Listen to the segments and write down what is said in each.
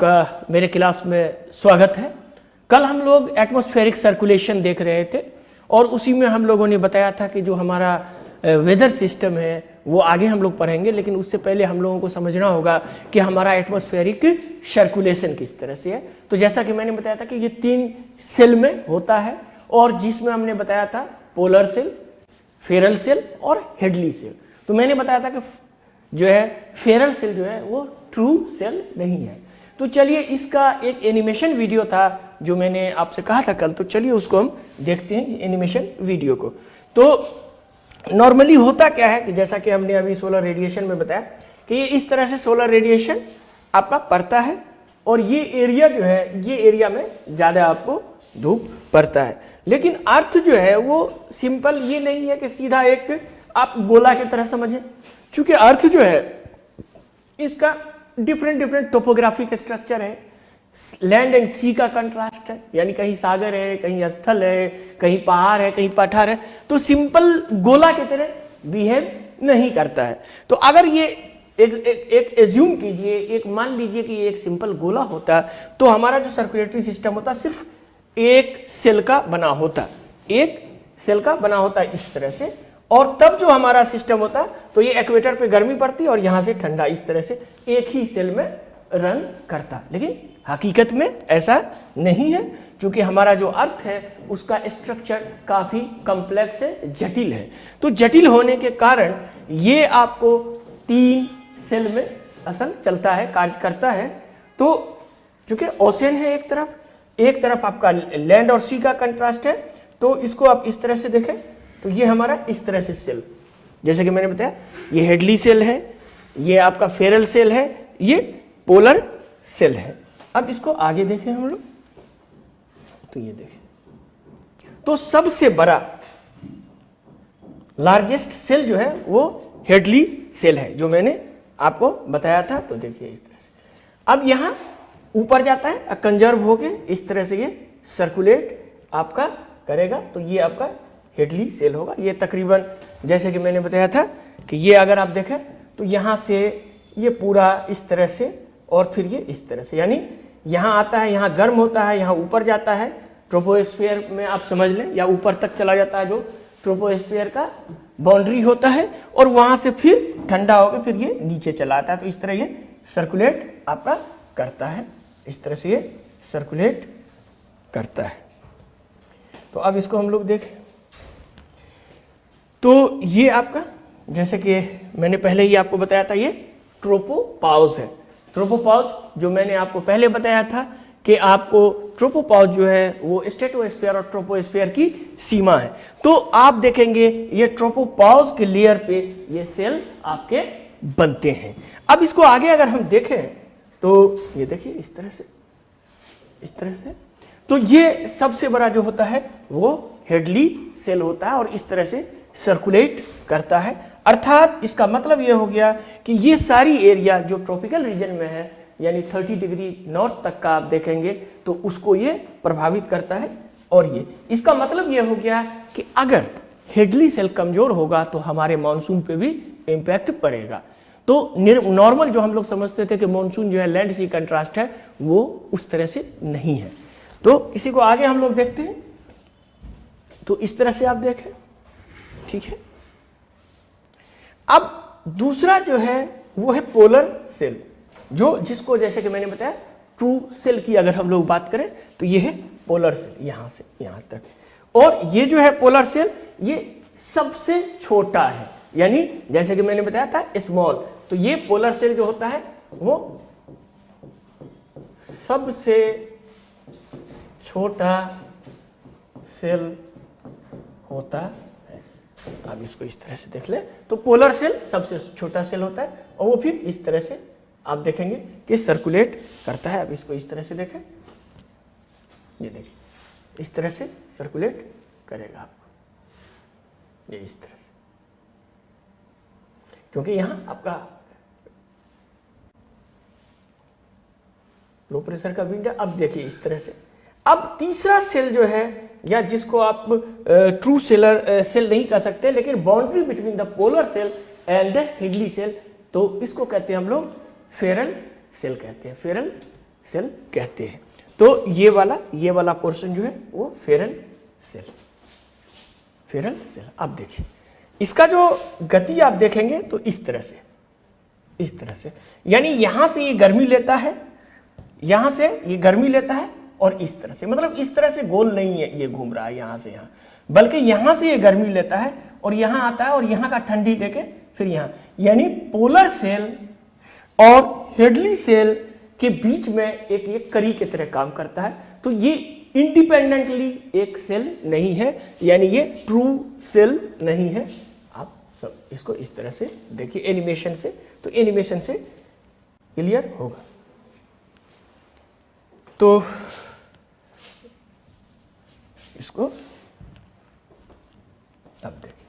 आपका मेरे क्लास में स्वागत है। कल हम लोग एटमॉस्फेरिक सर्कुलेशन देख रहे थे और उसी में हम लोगों ने बताया था कि जो हमारा वेदर सिस्टम है वो आगे हम लोग पढ़ेंगे, लेकिन उससे पहले हम लोगों को समझना होगा कि हमारा एटमॉस्फेरिक सर्कुलेशन किस तरह से है। तो जैसा कि मैंने बताया था कि ये 3 सेल में होता है और जिसमें हमने बताया था पोलर सेल, फेरल सेल और हेडली सेल। तो मैंने बताया था कि जो है फेरल सेल जो है वो ट्रू सेल नहीं है। तो चलिए इसका एक एनिमेशन वीडियो था जो मैंने आपसे कहा था कल, तो चलिए उसको हम देखते हैं एनिमेशन वीडियो को। तो नॉर्मली होता क्या है कि जैसा कि हमने अभी सोलर रेडिएशन में बताया कि ये इस तरह से सोलर रेडिएशन आपका पड़ता है और ये एरिया जो है ये एरिया में ज़्यादा आपको धूप पड़ता है। लेकिन अर्थ जो है वो सिंपल ये नहीं है कि सीधा एक आप गोला की तरह समझें, चूंकि अर्थ जो है इसका डिफरेंट टोपोग्राफिक स्ट्रक्चर है। लैंड एंड सी का कंट्रास्ट है, यानी कहीं सागर है, कहीं स्थल है, कहीं पहाड़ है, कहीं पठार है, तो सिंपल गोला की तरह बिहेव नहीं करता है। तो अगर ये एक एज्यूम कीजिए, एक मान लीजिए कि ये एक सिंपल गोला होता तो हमारा जो सर्कुलेटरी सिस्टम होता सिर्फ एक सेल का बना होता, एक सेल का बना होता इस तरह से, और तब जो हमारा सिस्टम होता तो ये इक्वेटर पे गर्मी पड़ती और यहां से ठंडा इस तरह से एक ही सेल में रन करता। लेकिन हकीकत में ऐसा नहीं है, क्योंकि हमारा जो अर्थ है उसका स्ट्रक्चर काफी कॉम्प्लेक्स है, जटिल है। तो जटिल होने के कारण ये आपको 3 सेल में असल चलता है, कार्य करता है। तो चूंकि ओशन है एक तरफ आपका लैंड और सी का कंट्रास्ट है, तो इसको आप इस तरह से देखें तो ये हमारा इस तरह से सेल, जैसे कि मैंने बताया ये हेडली सेल है, ये आपका फेरल सेल है, ये पोलर सेल है। अब इसको आगे देखें हम लोग, तो ये देखें तो सबसे बड़ा लार्जेस्ट सेल जो है वो हेडली सेल है, जो मैंने आपको बताया था। तो देखिए इस तरह से अब यहां ऊपर जाता है, कंजर्व होके इस तरह से ये सर्कुलेट आपका करेगा, तो ये आपका हेडली सेल होगा। ये तकरीबन जैसे कि मैंने बताया था कि ये अगर आप देखें तो यहाँ से ये पूरा इस तरह से और फिर ये इस तरह से, यानी यहाँ आता है, यहाँ गर्म होता है, यहाँ ऊपर जाता है ट्रोपोस्फीयर में आप समझ लें, या ऊपर तक चला जाता है जो ट्रोपोस्फीयर का बाउंड्री होता है, और वहाँ से फिर ठंडा होकर फिर ये नीचे चला आता है। तो इस तरह ये सर्कुलेट आपका करता है, इस तरह से ये सर्कुलेट करता है। तो अब इसको हम लोग देखें तो ये आपका जैसे कि मैंने पहले ही आपको बताया था ये ट्रोपोपाउज है। ट्रोपोपाउज जो मैंने आपको पहले बताया था कि आपको ट्रोपोपाउज जो है वो स्ट्रेटोस्फीयर और ट्रोपोस्फीयर की सीमा है। तो आप देखेंगे ये ट्रोपोपाउज के लेयर पे ये सेल आपके बनते हैं। अब इसको आगे अगर हम देखें तो ये देखिए इस तरह से तो ये सबसे बड़ा जो होता है वो हेडली सेल होता है और इस तरह से सर्कुलेट करता है। अर्थात इसका मतलब ये हो गया कि ये सारी एरिया जो ट्रॉपिकल रीजन में है, यानी 30 डिग्री नॉर्थ तक का आप देखेंगे तो उसको ये प्रभावित करता है। और ये इसका मतलब ये हो गया कि अगर हेडली सेल कमजोर होगा तो हमारे मानसून पे भी इम्पैक्ट पड़ेगा। तो नॉर्मल जो हम लोग समझते थे कि मानसून जो है लैंड सी कंट्रास्ट है, वो उस तरह से नहीं है। तो इसी को आगे हम लोग देखते हैं। तो इस तरह से आप देखें, ठीक है। अब दूसरा जो है वो है पोलर सेल, जो जिसको जैसे कि मैंने बताया ट्रू सेल की अगर हम लोग बात करें तो ये है पोलर सेल, यहां से यहां तक। और ये जो है पोलर सेल ये सबसे छोटा है, यानी जैसे कि मैंने बताया था स्मॉल, तो ये पोलर सेल जो होता है वो सबसे छोटा सेल होता है। आप इसको इस तरह से देख ले तो पोलर सेल सबसे छोटा सेल होता है और वो फिर इस तरह से आप देखेंगे कि सर्कुलेट करता है। अब इसको इस तरह से देखें, ये देखिए इस तरह से सर्कुलेट करेगा आपको, ये इस तरह से, क्योंकि यहां आपका लो प्रेशर का विंड है। अब देखिए इस तरह से। अब तीसरा सेल जो है, या जिसको आप ट्रू सेलर सेल नहीं कह सकते, लेकिन boundary between the polar cell and the Hadley cell, तो इसको कहते हैं हम लोग फेरल सेल कहते हैं, फेरल सेल कहते हैं। तो ये वाला पोर्शन जो है वो फेरल सेल, फेरल सेल। अब देखिए इसका जो गति आप देखेंगे तो इस तरह से, यानी यहां से ये गर्मी लेता है, यहां से ये गर्मी लेता है और इस तरह से, मतलब इस तरह से गोल नहीं है ये घूम रहा है यहां से यहां, बल्कि यहां से ये गर्मी लेता है और यहां आता है और यहां का ठंडी लेके फिर यहां, यानी पोलर सेल और हेडली सेल के बीच में एक ये कड़ी की तरह काम करता है। तो ये इंडिपेंडेंटली एक सेल नहीं है, यानी ये ट्रू सेल नहीं है। आप सब इसको इस तरह से देखिए एनिमेशन से, तो एनिमेशन से क्लियर होगा। तो इसको अब देखिए,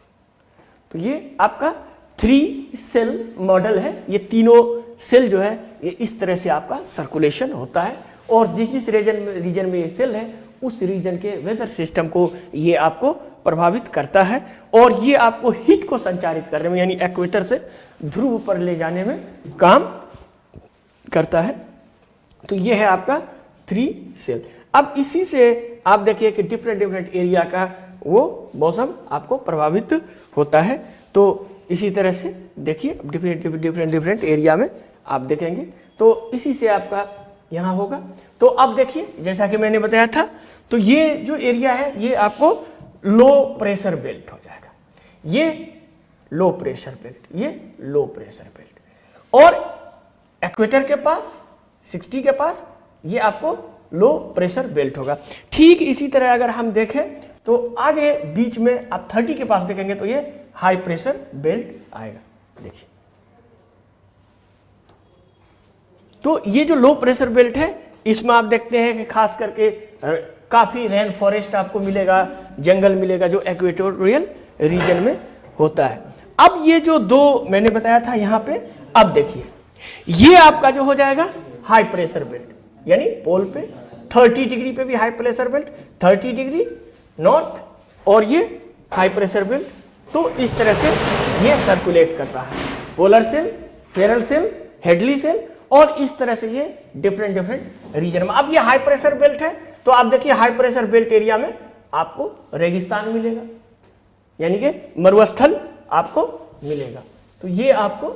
तो ये आपका 3 सेल मॉडल है। ये तीनों सेल जो है ये इस तरह से आपका सर्कुलेशन होता है और जिस रीजन में ये सेल है उस रीजन के वेदर सिस्टम को ये आपको प्रभावित करता है और ये आपको हीट को संचारित करने में, यानी इक्वेटर से ध्रुव पर ले जाने में काम करता है। तो ये है आपका 3 सेल। अब इसी से आप देखिए कि डिफरेंट एरिया का वो मौसम आपको प्रभावित होता है। तो इसी तरह से देखिए डिफरेंट एरिया में आप देखेंगे तो इसी से आपका यहाँ होगा। तो अब देखिए जैसा कि मैंने बताया था, तो ये जो एरिया है ये आपको लो प्रेशर बेल्ट हो जाएगा, ये लो प्रेशर बेल्ट, ये लो प्रेशर बेल्ट। और इक्वेटर के पास 60 के पास ये आपको लो प्रेशर बेल्ट होगा। ठीक इसी तरह अगर हम देखें तो आगे बीच में आप 30 के पास देखेंगे तो ये हाई प्रेशर बेल्ट आएगा। देखिए तो ये जो लो प्रेशर बेल्ट है इसमें आप देखते हैं कि खास करके काफी रेन फॉरेस्ट आपको मिलेगा, जंगल मिलेगा जो इक्वेटोरियल रीजन में होता है। अब ये जो दो मैंने बताया था यहाँ पे, अब देखिए ये आपका जो हो जाएगा हाई प्रेशर बेल्ट, यानी पोल पे 30 डिग्री पे भी high pressure belt, 30 degree north, और ये हाई प्रेशर बेल्ट। तो इस तरह से ये सर्कुलेट कर रहा है, polar cell, Ferrel cell, Hadley cell, और इस तरह से ये डिफरेंट रीजन में। अब ये हाई प्रेशर बेल्ट है तो आप देखिए हाई प्रेशर बेल्ट एरिया में आपको रेगिस्तान मिलेगा, यानी कि मरुस्थल आपको मिलेगा। तो ये आपको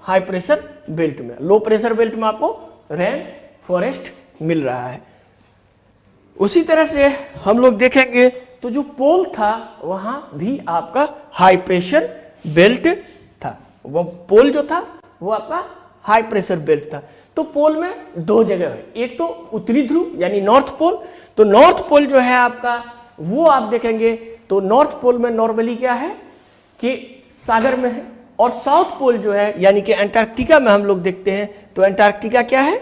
हाई प्रेशर बेल्ट में, लो प्रेशर बेल्ट में आपको रेन फॉरेस्ट मिल रहा है। उसी तरह से हम लोग देखेंगे तो जो पोल था वहां भी आपका हाई प्रेशर बेल्ट था, वो पोल जो था वो आपका हाई प्रेशर बेल्ट था। तो पोल में दो जगह है, एक तो उत्तरी ध्रुव यानी नॉर्थ पोल। तो नॉर्थ पोल जो है आपका वो आप देखेंगे तो नॉर्थ पोल में नॉर्मली क्या है कि सागर में है, और साउथ पोल जो है यानी कि अंटार्कटिका में हम लोग देखते हैं तो अंटार्कटिका क्या है,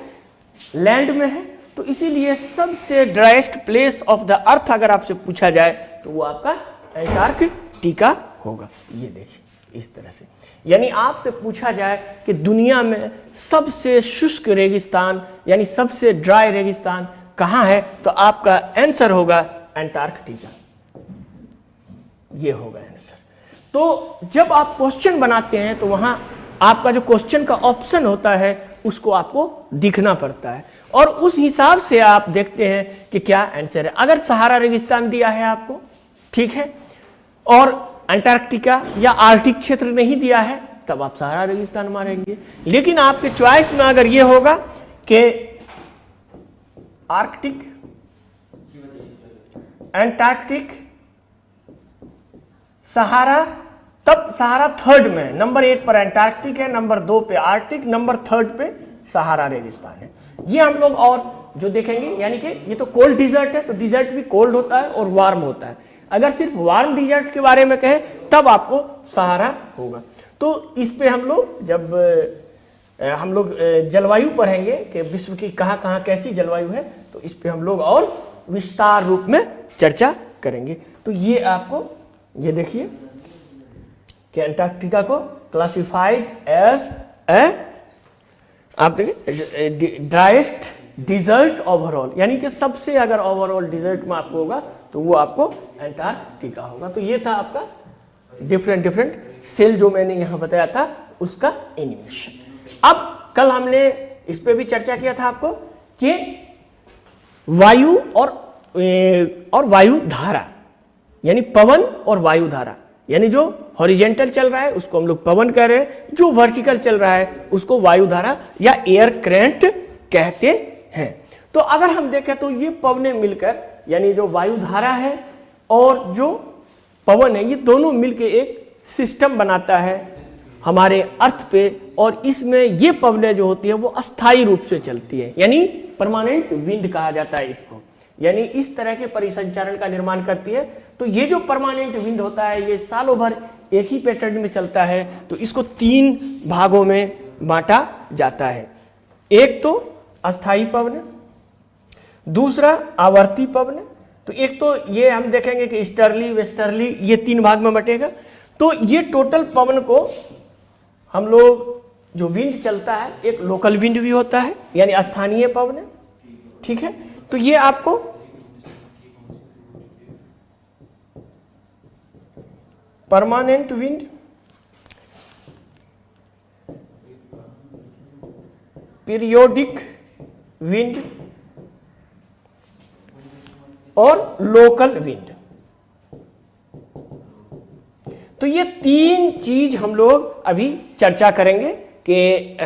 लैंड में है। तो इसीलिए सबसे driest place of the earth अगर आपसे पूछा जाए तो वो आपका अंटार्कटिका होगा। ये देखिए इस तरह से, यानी आपसे पूछा जाए कि दुनिया में सबसे शुष्क रेगिस्तान यानी सबसे ड्राई रेगिस्तान कहाँ है, तो आपका आंसर होगा अंटार्कटिका, ये होगा आंसर। तो जब आप क्वेश्चन बनाते हैं तो वहां आपका जो क्वेश्चन का ऑप्शन होता है उसको आपको दिखना पड़ता है, और उस हिसाब से आप देखते हैं कि क्या आंसर है। अगर सहारा रेगिस्तान दिया है आपको, ठीक है, और अंटार्कटिका या आर्कटिक क्षेत्र नहीं दिया है तब आप सहारा रेगिस्तान मारेंगे। लेकिन आपके चॉइस में अगर ये होगा कि आर्कटिक, अंटार्कटिक, सहारा, तब सहारा थर्ड में, नंबर 1 पर अंटार्कटिक है, नंबर 2 पे आर्कटिक, नंबर 3 पे सहारा रेगिस्तान है। ये हम लोग और जो देखेंगे, यानी कि ये तो कोल्ड डिजर्ट है, तो डिजर्ट भी कोल्ड होता है और वार्म होता है। अगर सिर्फ वार्म डिजर्ट के बारे में कहें तब आपको सहारा होगा। तो इस पे हम लोग जब हम लोग जलवायु पढ़ेंगे कि विश्व की कहाँ कहाँ कैसी जलवायु है, तो इस पे हम लोग और विस्तार रूप में चर्चा करेंगे। तो ये आपको ये देखिए कि अंटार्कटिका को क्लासिफाइड एज ए, आप देखिए, ड्राइएस्ट डिजर्ट ओवरऑल, यानी कि सबसे अगर ओवरऑल डिजर्ट में आपको होगा तो वो आपको अंटार्कटिका होगा। तो ये था आपका डिफरेंट डिफरेंट सेल जो मैंने यहाँ बताया था उसका एनिमेशन। अब कल हमने इस पे भी चर्चा किया था आपको कि वायु और वायु धारा, यानी पवन और वायु धारा, यानी जो हॉरिजेंटल चल रहा है उसको हम लोग पवन कह रहे हैं, जो वर्टिकल चल रहा है उसको वायु धारा या एयर करंट कहते हैं। तो अगर हम देखें तो ये पवनें मिलकर, यानी जो वायु धारा है और जो पवन है, ये दोनों मिलकर एक सिस्टम बनाता है हमारे अर्थ पे, और इसमें ये पवनें जो होती है वो अस्थायी रूप से चलती है, यानी परमानेंट विंड कहा जाता है इसको, यानी इस तरह के परिसंचरण का निर्माण करती है। तो ये जो परमानेंट विंड होता है ये सालों भर एक ही पैटर्न में चलता है। तो इसको 3 भागों में बांटा जाता है। एक तो अस्थायी पवन, दूसरा आवर्ती पवन। तो एक तो ये हम देखेंगे कि ईस्टर्ली वेस्टर्ली, ये 3 भाग में बटेगा। तो ये टोटल पवन को हम लोग जो विंड चलता है, एक लोकल विंड भी होता है यानी स्थानीय पवन है, ठीक है। तो ये आपको परमानेंट विंड, पीरियोडिक विंड और लोकल विंड। तो ये 3 चीज हम लोग अभी चर्चा करेंगे कि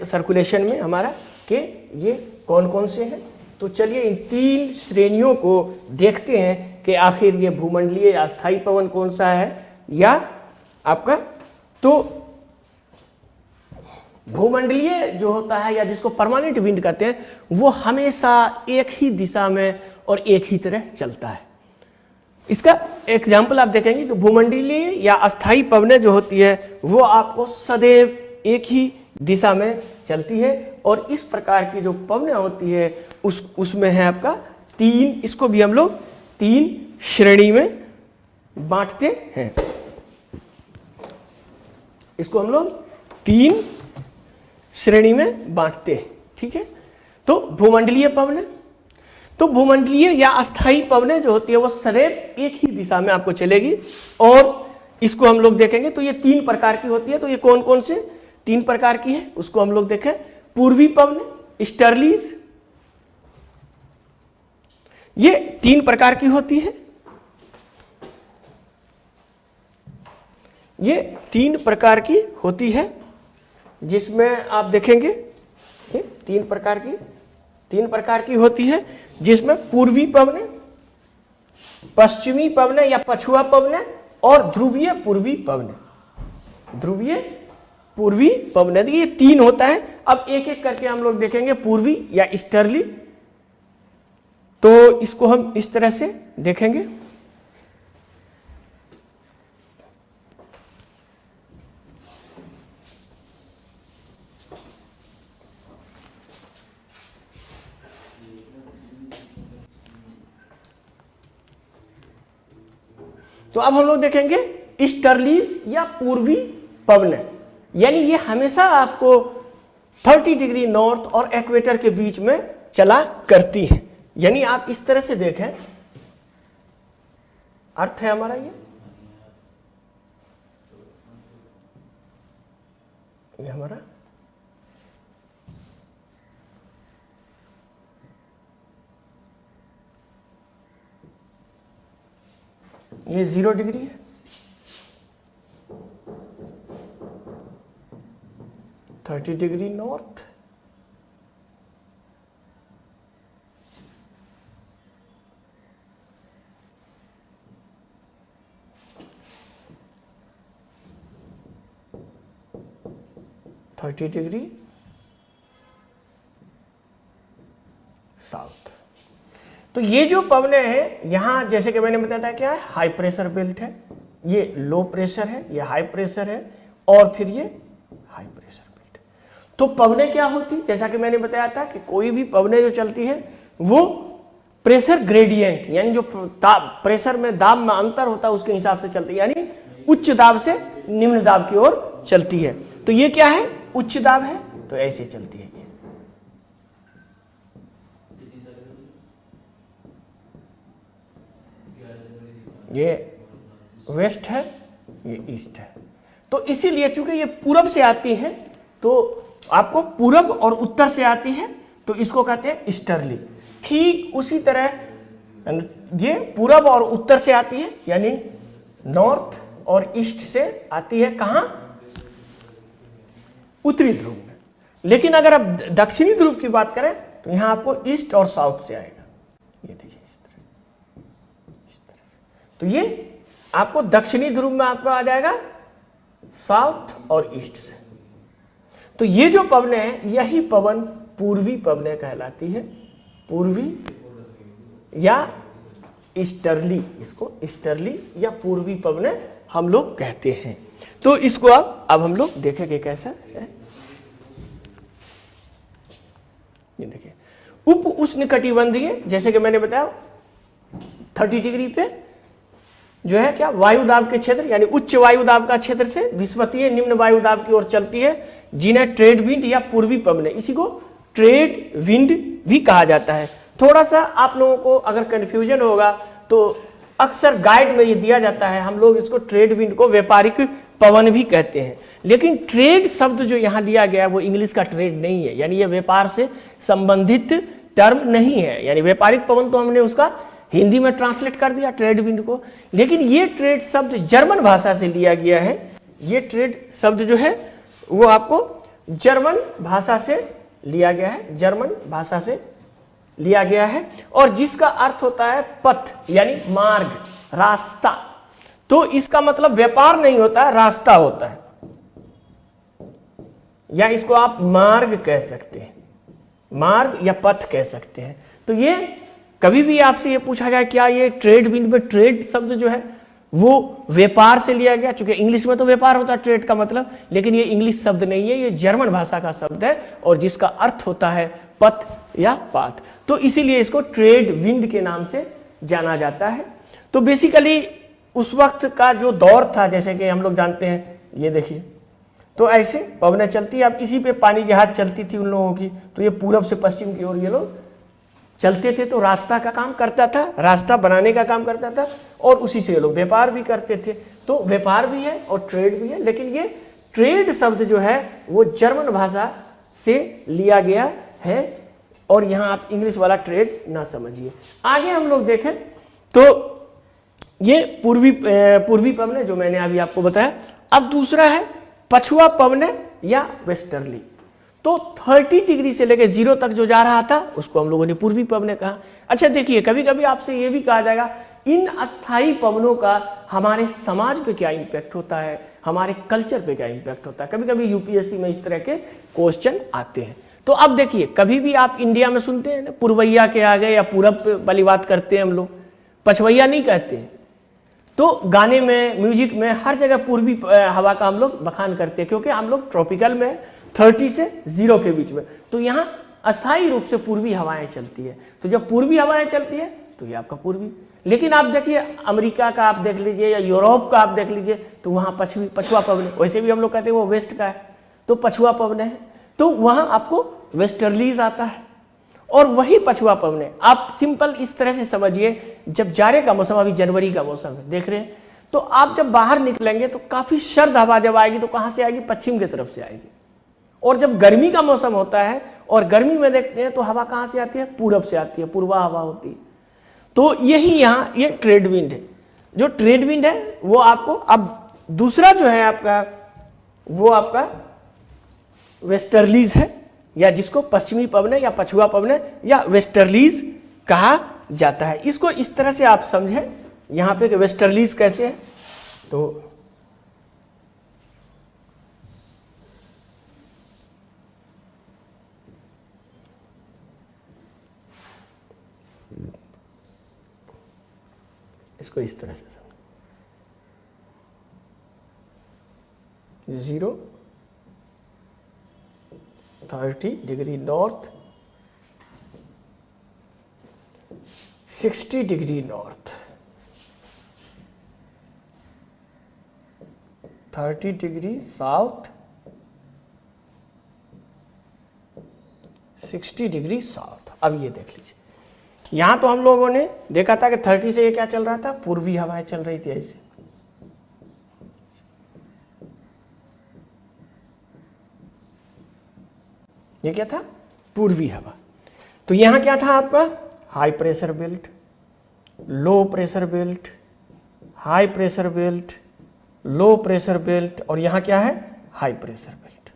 सर्कुलेशन में हमारा कि ये कौन कौन से हैं। तो चलिए इन 3 श्रेणियों को देखते हैं कि आखिर ये भूमंडलीय या अस्थायी पवन कौन सा है या आपका। तो भूमंडलीय जो होता है या जिसको परमानेंट विंड कहते हैं वो हमेशा एक ही दिशा में और एक ही तरह चलता है। इसका एग्जाम्पल आप देखेंगे कि भूमंडलीय या अस्थायी पवनें जो होती है वो आपको सदैव एक ही दिशा में चलती है, और इस प्रकार की जो पवनें होती है उसमें है आपका 3, इसको भी हम लोग 3 श्रेणी में बांटते हैं। इसको हम लोग 3 श्रेणी में बांटते हैं, ठीक है। तो भूमंडलीय पवनें, तो भूमंडलीय या अस्थायी पवनें जो होती है वो सदैव एक ही दिशा में आपको चलेगी, और इसको हम लोग देखेंगे। तो ये 3 प्रकार की होती है। तो ये कौन कौन से 3 प्रकार की है उसको हम लोग देखें। पूर्वी पवन, ईस्टर्लीज, ये 3 प्रकार की होती है। ये 3 प्रकार की होती है जिसमें आप देखेंगे ये 3 प्रकार की होती है, जिसमें पूर्वी पवनें, पश्चिमी पवनें या पछुआ पवनें और ध्रुवीय पूर्वी पवनें। ध्रुवीय पूर्वी पवनें, ये 3 होता है। अब एक एक करके हम लोग देखेंगे। पूर्वी या ईस्टर्ली, तो इसको हम इस तरह से देखेंगे। तो अब हम लोग देखेंगे ईस्टर्लीज या पूर्वी पवनें, यानी ये हमेशा आपको 30 डिग्री नॉर्थ और इक्वेटर के बीच में चला करती है। यानी आप इस तरह से देखें, अर्थ है हमारा ये हमारा ये 0 डिग्री है, thirty degree north, thirty degree south. तो ये जो पवनें हैं यहां जैसे कि मैंने बताया था क्या है, हाई प्रेशर बेल्ट है, ये लो प्रेशर है, ये हाई प्रेशर है, और फिर ये हाई प्रेशर बेल्ट। तो पवनें क्या होती, जैसा कि मैंने बताया था कि कोई भी पवनें जो चलती है वो प्रेशर ग्रेडियंट, यानी जो प्रेशर में दाब में अंतर होता है उसके हिसाब से चलती है, यानी उच्च दाब से निम्न दाब की ओर चलती है। तो ये क्या है, उच्च दाब है, तो ऐसे चलती है। ये वेस्ट है, ये ईस्ट है। तो इसीलिए चूंकि ये पूरब से आती है तो आपको पूरब और उत्तर से आती है तो इसको कहते हैं ईस्टर्ली। ठीक उसी तरह ये पूरब और उत्तर से आती है यानी नॉर्थ और ईस्ट से आती है कहां? उत्तरी ध्रुव में। लेकिन अगर आप दक्षिणी ध्रुव की बात करें तो यहां आपको ईस्ट और साउथ से आएगा। ये देखिए इस तरह से। तो ये आपको दक्षिणी ध्रुव में आपको आ जाएगा साउथ और ईस्ट से। तो ये जो पवनें हैं यही पवन पूर्वी पवनें कहलाती है। पूर्वी या ईस्टर्ली, इसको ईस्टर्ली या पूर्वी पवनें हम लोग कहते हैं। तो इसको अब हम लोग देखेंगे कैसा है। ये देखिए उप उष्णकटिबंधीय, जैसे कि मैंने बताया 30 डिग्री पे जो है क्या वायुदाब के क्षेत्र यानी उच्च वायुदाब का क्षेत्र से विषुवतीय निम्न वायुदाब की ओर चलती है, जिन्हें ट्रेड विंड या पूर्वी पवनें, इसी को ट्रेड विंड भी कहा जाता है। थोड़ा सा आप लोगों को अगर कंफ्यूजन होगा तो अक्सर गाइड में ये दिया जाता है, हम लोग इसको ट्रेड विंड को व्यापारिक पवन भी कहते हैं। लेकिन ट्रेड शब्द जो यहाँ लिया गया वो इंग्लिश का ट्रेड नहीं है, यानी ये व्यापार से संबंधित टर्म नहीं है। यानी व्यापारिक पवन तो हमने उसका हिंदी में ट्रांसलेट कर दिया ट्रेड विंड को, लेकिन ये ट्रेड शब्द जर्मन भाषा से लिया गया है। ये ट्रेड शब्द जो है वो आपको जर्मन भाषा से लिया गया है, जर्मन भाषा से लिया गया है, और जिसका अर्थ होता है पथ यानी मार्ग, रास्ता। तो इसका मतलब व्यापार नहीं होता है, रास्ता होता है, या इसको आप मार्ग कह सकते हैं, मार्ग या पथ कह सकते हैं। तो ये कभी भी आपसे ये पूछा जाए क्या ये ट्रेड विंड में ट्रेड शब्द जो है वो व्यापार से लिया गया, चूंकि इंग्लिश में तो व्यापार होता है ट्रेड का मतलब, लेकिन ये इंग्लिश शब्द नहीं है, ये जर्मन भाषा का शब्द है और जिसका अर्थ होता है पथ या पाथ। तो इसीलिए इसको ट्रेड विंड के नाम से जाना जाता है। तो बेसिकली उस वक्त का जो दौर था, जैसे कि हम लोग जानते हैं, ये देखिए तो ऐसे पवनें चलती है। अब इसी पे पानी जहाज चलती थी उन लोगों की, तो ये पूरब से पश्चिम की ओर ये लोग चलते थे, तो रास्ता का काम करता था, रास्ता बनाने का काम करता था, और उसी से ये लोग व्यापार भी करते थे। तो व्यापार भी है और ट्रेड भी है, लेकिन ये ट्रेड शब्द जो है वो जर्मन भाषा से लिया गया है, और यहाँ आप इंग्लिश वाला ट्रेड ना समझिए। आगे हम लोग देखें तो ये पूर्वी पवनें जो मैंने अभी आपको बताया। अब दूसरा है पछुआ पवनें या वेस्टर्ली। तो 30 डिग्री से लेकर 0 तक जो जा रहा था उसको हम लोगों ने पूर्वी पवनें कहा। अच्छा देखिए, कभी कभी आपसे ये भी कहा जाएगा इन अस्थाई पवनों का हमारे समाज पे क्या इम्पैक्ट होता है, हमारे कल्चर पे क्या इम्पैक्ट होता है। कभी कभी यूपीएससी में इस तरह के क्वेश्चन आते हैं। तो अब देखिए, कभी भी आप इंडिया में सुनते हैं ना पूर्वैया के आगे या पूरब वाली बात करते हैं हम लोग, पछवैया नहीं कहते हैं। तो गाने में, म्यूजिक में, हर जगह पूर्वी हवा का हम लोग बखान करते हैं, क्योंकि हम लोग ट्रॉपिकल में 30 से 0 के बीच में, तो यहाँ अस्थायी रूप से पूर्वी हवाएं चलती है। तो जब पूर्वी हवाएं चलती है तो ये आपका पूर्वी। लेकिन आप देखिए अमेरिका का आप देख लीजिए या यूरोप का आप देख लीजिए, तो वहाँ पछुआ पवन, वैसे भी हम लोग कहते हैं वो वेस्ट का है, तो पछुआ पवन है, तो वहाँ आपको वेस्टर्लीज आता है। और वही पछुआ पवनें आप सिंपल इस तरह से समझिए, जब जाड़े का मौसम, अभी जनवरी का मौसम है, देख रहे हैं, तो आप जब बाहर निकलेंगे तो काफी सर्द हवा जब आएगी तो कहां से आएगी? पश्चिम की तरफ से आएगी। और जब गर्मी का मौसम होता है और गर्मी में देखते हैं तो हवा कहां से आती है? पूरब से आती है, पूर्वा हवा होती है। तो यही यहाँ ये ट्रेड विंड है। जो ट्रेड विंड है वो आपको, अब दूसरा जो है आपका, वो आपका वेस्टर्लीज है, या जिसको पश्चिमी पवनें या पछुआ पवनें या वेस्टर्लीज कहा जाता है। इसको इस तरह से आप समझें यहाँ पे कि वेस्टर्लीज कैसे है। तो इसको इस तरह से समझ, 0 30 degree north, 60 degree north, 30 degree south, 60 degree south. अब ये देख लीजिए, यहां तो हम लोगों ने देखा था कि 30 से ये क्या चल रहा था? पूर्वी हवाएं चल रही थी ऐसे, ये क्या था, पूर्वी हवा। तो यहां क्या था आपका, high pressure belt, low pressure belt, high pressure belt, low pressure belt, और यहां क्या है, हाई प्रेशर बेल्ट।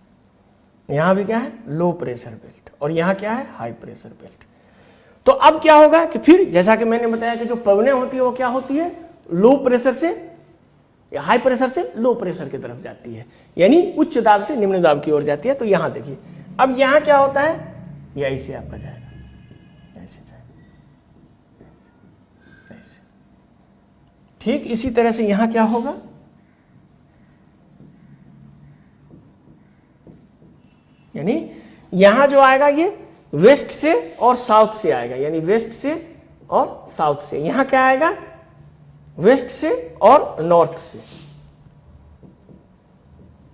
यहां भी क्या है, लो प्रेशर बेल्ट, और यहां क्या है, हाई प्रेशर बेल्ट। तो अब क्या होगा कि फिर जैसा कि मैंने बताया कि जो पवनें होती है वो क्या होती है, लो प्रेशर से या हाई प्रेशर से लो प्रेशर की तरफ जाती है, यानी उच्च दाब से निम्न दाब की ओर जाती है। तो यहां देखिए, अब यहां क्या होता है, ये ऐसे आपका जाएगा, ऐसे जाएगा, ऐसे। ठीक इसी तरह से यहां क्या होगा, यानी यहां जो आएगा ये वेस्ट से और साउथ से आएगा, यानी वेस्ट से और साउथ से। यहां क्या आएगा, वेस्ट से और नॉर्थ से।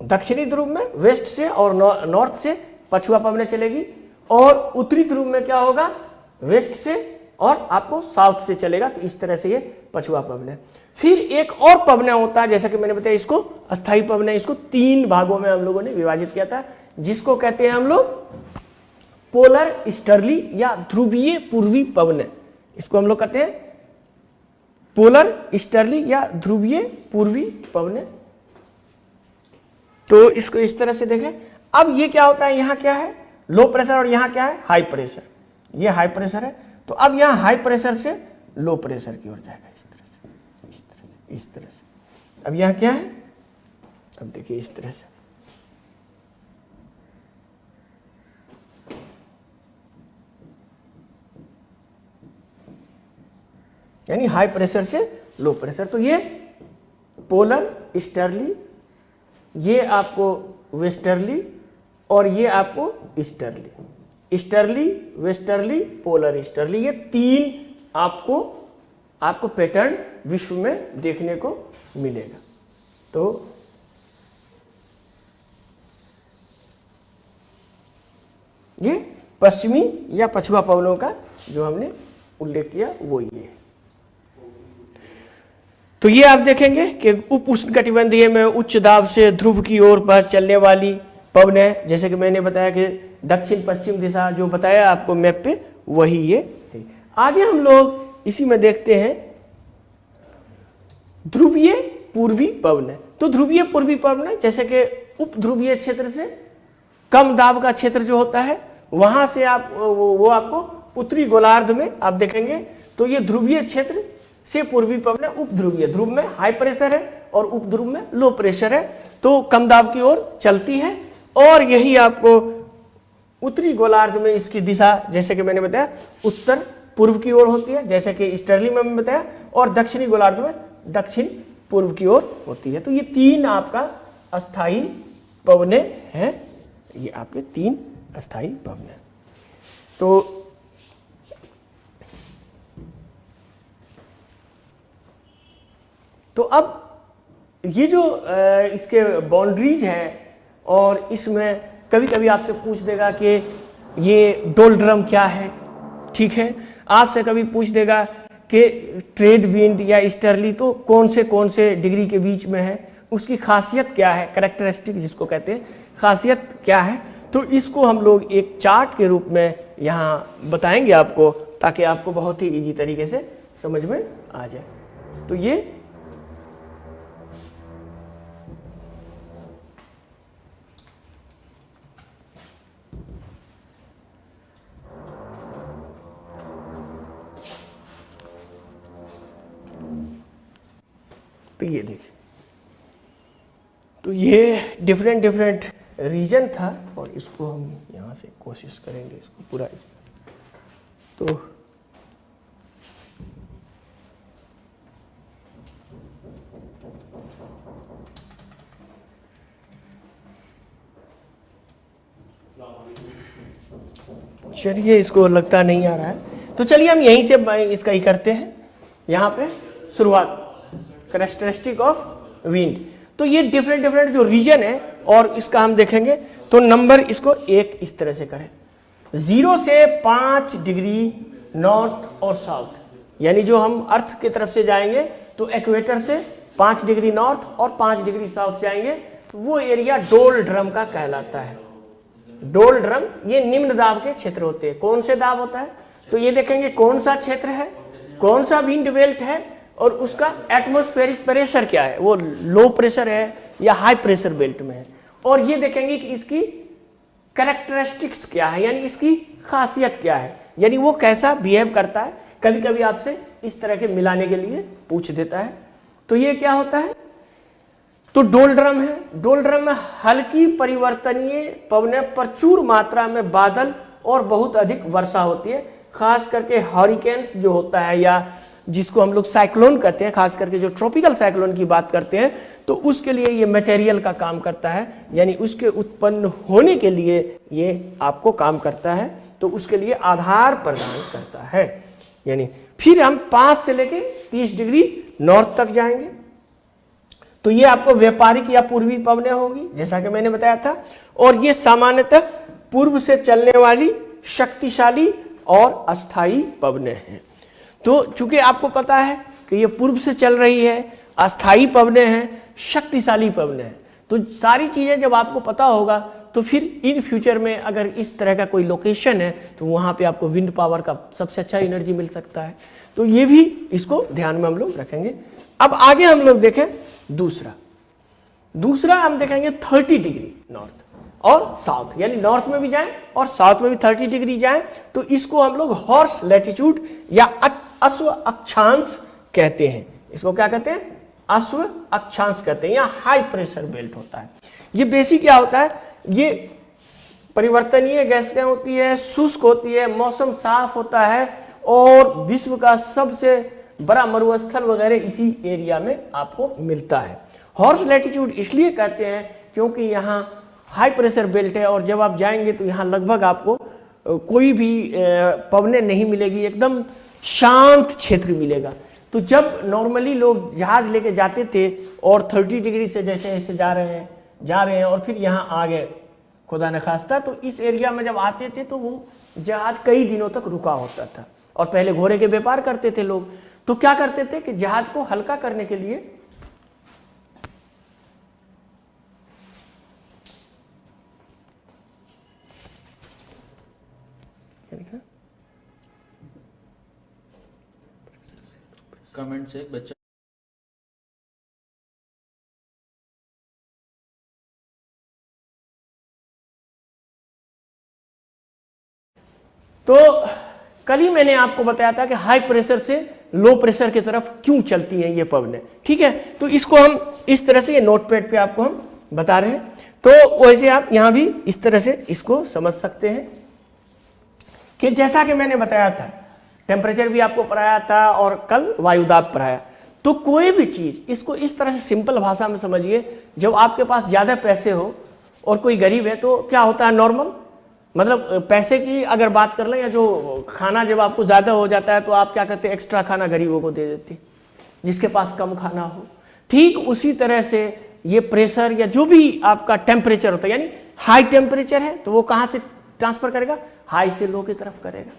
दक्षिणी ध्रुव में वेस्ट से और नॉर्थ से पछुआ पवनें चलेगी, और उत्तरी ध्रुव में क्या होगा, वेस्ट से और आपको साउथ से चलेगा। तो इस तरह से ये पछुआ पवनें। फिर एक और पवना होता है, जैसा कि मैंने बताया, इसको अस्थाई पवना, इसको 3 भागों में हम लोगों ने विभाजित किया था, जिसको कहते हैं हम लोग पोलर ईस्टर्ली या ध्रुवीय पूर्वी पवने। इसको हम लोग कहते हैं पोलर ईस्टर्ली या ध्रुवीय पूर्वी पवने। तो इसको इस तरह से देखें। अब ये क्या होता है, यहां क्या है, लो प्रेशर, और यहां क्या है, हाई प्रेशर। ये हाई प्रेशर है, तो अब यहां हाई प्रेशर से लो प्रेशर की ओर जाएगा, इस तरह से, इस तरह से, इस तरह से। अब यहां क्या है, अब देखिए इस तरह से, यानी हाई प्रेशर से लो प्रेशर। तो ये पोलर ईस्टर्ली, ये आपको वेस्टर्ली, और ये आपको easterly. Easterly, westerly, polar easterly, ये 3 आपको पैटर्न विश्व में देखने को मिलेगा। तो ये पश्चिमी या पछुआ पवनों का जो हमने उल्लेख किया वो ये है। तो ये आप देखेंगे कि उप उष्णकटिबंधीय में उच्च दाब से ध्रुव की ओर पर चलने वाली पवनें, जैसे कि मैंने बताया कि दक्षिण पश्चिम दिशा जो बताया आपको मैप पे, वही ये है। आगे हम लोग इसी में देखते हैं ध्रुवीय पूर्वी पवनें। तो ध्रुवीय पूर्वी पवनें जैसे कि उप ध्रुवीय क्षेत्र से कम दाब का क्षेत्र जो होता है, वहां से आप वो आपको उत्तरी गोलार्ध में आप देखेंगे। तो ये ध्रुवीय क्षेत्र से पूर्वी पवनें उप ध्रुवीय, ध्रुव में हाई प्रेशर है और उप ध्रुव में लो प्रेशर है, तो कम दाब की ओर चलती है। और यही आपको उत्तरी गोलार्ध में इसकी दिशा, जैसे कि मैंने बताया, उत्तर पूर्व की ओर होती है, जैसे कि ईस्टर्ली में मैंने बताया, और दक्षिणी गोलार्ध में दक्षिण पूर्व की ओर होती है। तो ये 3 आपका अस्थाई पवनें हैं, ये आपके 3 अस्थाई पवनें। तो अब ये जो इसके बाउंड्रीज हैं, और इसमें कभी कभी आपसे पूछ देगा कि ये डोलड्रम क्या है, ठीक है। आपसे कभी पूछ देगा कि ट्रेड विंड या ईस्टर्ली तो कौन से डिग्री के बीच में है, उसकी खासियत क्या है, कैरेक्टरिस्टिक जिसको कहते हैं, खासियत क्या है। तो इसको हम लोग एक चार्ट के रूप में यहाँ बताएंगे आपको, ताकि आपको बहुत ही इजी तरीके से समझ में आ जाए। तो ये देखिए, तो ये डिफरेंट रीजन था, और इसको हम यहाँ से कोशिश करेंगे इसको पूरा तो चलिए, इसको लगता नहीं आ रहा है, तो चलिए हम यहीं से इसका ही करते हैं। यहाँ पे शुरुआत, कैरेक्टरिस्टिक ऑफ विंड। तो ये डिफरेंट जो रीजन है, और इसका हम देखेंगे। तो नंबर इसको 1 इस तरह से करें, 0 से 5 डिग्री नॉर्थ और साउथ, यानी जो हम अर्थ की तरफ से जाएंगे तो इक्वेटर से 5 डिग्री नॉर्थ और 5 डिग्री साउथ जाएंगे, वो एरिया डोलड्रम का कहलाता है। डोलड्रम, ये निम्न दाब के क्षेत्र होते हैं। कौन से दाब होता है, तो ये देखेंगे कौन सा क्षेत्र है, कौन सा विंड बेल्ट है और उसका एटमॉस्फेरिक प्रेशर क्या है, वो लो प्रेशर है या हाई प्रेशर बेल्ट में है। और ये देखेंगे कि इसकी कैरेक्टरिस्टिक्स क्या है, यानी इसकी खासियत क्या है, यानी वो कैसा बिहेव करता है। कभी कभी आपसे इस तरह के मिलाने के लिए पूछ देता है। तो ये क्या होता है, तो डोलड्रम है। डोलड्रम में हल्की परिवर्तनीय पवनें, प्रचुर मात्रा में बादल और बहुत अधिक वर्षा होती है। खास करके हरिकेन्स जो होता है या जिसको हम लोग साइक्लोन कहते हैं, खास करके जो ट्रॉपिकल साइक्लोन की बात करते हैं, तो उसके लिए ये मटेरियल का काम करता है, यानी उसके उत्पन्न होने के लिए ये आपको काम करता है, तो उसके लिए आधार प्रदान करता है। यानी फिर हम 5 से लेके 30 डिग्री नॉर्थ तक जाएंगे, तो ये आपको व्यापारिक या पूर्वी पवनें होगी, जैसा कि मैंने बताया था। और ये सामान्यतः पूर्व से चलने वाली शक्तिशाली और अस्थायी पवनें हैं। तो चूंकि आपको पता है कि ये पूर्व से चल रही है, अस्थायी पवनें हैं, शक्तिशाली पवनें हैं, तो सारी चीजें जब आपको पता होगा तो फिर इन फ्यूचर में अगर इस तरह का कोई लोकेशन है तो वहां पे आपको विंड पावर का सबसे अच्छा एनर्जी मिल सकता है। तो ये भी इसको ध्यान में हम लोग रखेंगे। अब आगे हम लोग देखें दूसरा हम देखेंगे 30 डिग्री नॉर्थ और साउथ, यानी नॉर्थ में भी जाएं और साउथ में भी 30 डिग्री जाएं, तो इसको हम लोग हॉर्स लैटिट्यूड या अश्व अक्षांश कहते हैं। इसको क्या कहते हैं, अश्व अक्षांश कहते हैं, या हाई प्रेशर बेल्ट होता है। ये बेसिक क्या होता है, ये परिवर्तनीय गैसें होती है, शुष्क होती है, मौसम साफ होता है और विश्व का सबसे बड़ा मरुस्थल वगैरह इसी एरिया में आपको मिलता है। हॉर्स लैटिट्यूड इसलिए कहते हैं क्योंकि यहाँ हाई प्रेशर बेल्ट है और जब आप जाएंगे तो यहाँ लगभग आपको कोई भी पवनें नहीं मिलेगी, एकदम शांत क्षेत्र मिलेगा। तो जब नॉर्मली लोग जहाज लेके जाते थे और 30 डिग्री से जैसे ऐसे जा रहे हैं और फिर यहाँ आ गए खुदा न खास्ता, तो इस एरिया में जब आते थे तो वो जहाज कई दिनों तक रुका होता था। और पहले घोड़े के व्यापार करते थे लोग, तो क्या करते थे कि जहाज को हल्का करने के लिए कमेंट से बच्चा तो कल ही मैंने आपको बताया था कि हाई प्रेशर से लो प्रेशर की तरफ क्यों चलती हैं ये पवनें, ठीक है। तो इसको हम इस तरह से, ये नोटपैड पे आपको हम बता रहे हैं, तो वैसे आप यहां भी इस तरह से इसको समझ सकते हैं कि जैसा कि मैंने बताया था, टेम्परेचर भी आपको पढ़ाया था और कल वायुदाब पढ़ाया। तो कोई भी चीज इसको इस तरह से सिंपल भाषा में समझिए, जब आपके पास ज्यादा पैसे हो और कोई गरीब है तो क्या होता है, नॉर्मल मतलब पैसे की अगर बात कर लें, या जो खाना जब आपको ज़्यादा हो जाता है तो आप क्या करते हैं, एक्स्ट्रा खाना गरीबों को दे देते, जिसके पास कम खाना हो। ठीक उसी तरह से ये प्रेशर या जो भी आपका टेम्परेचर होता है, यानी हाई टेम्परेचर है तो वो कहाँ से ट्रांसफर करेगा, हाई से लो की तरफ करेगा,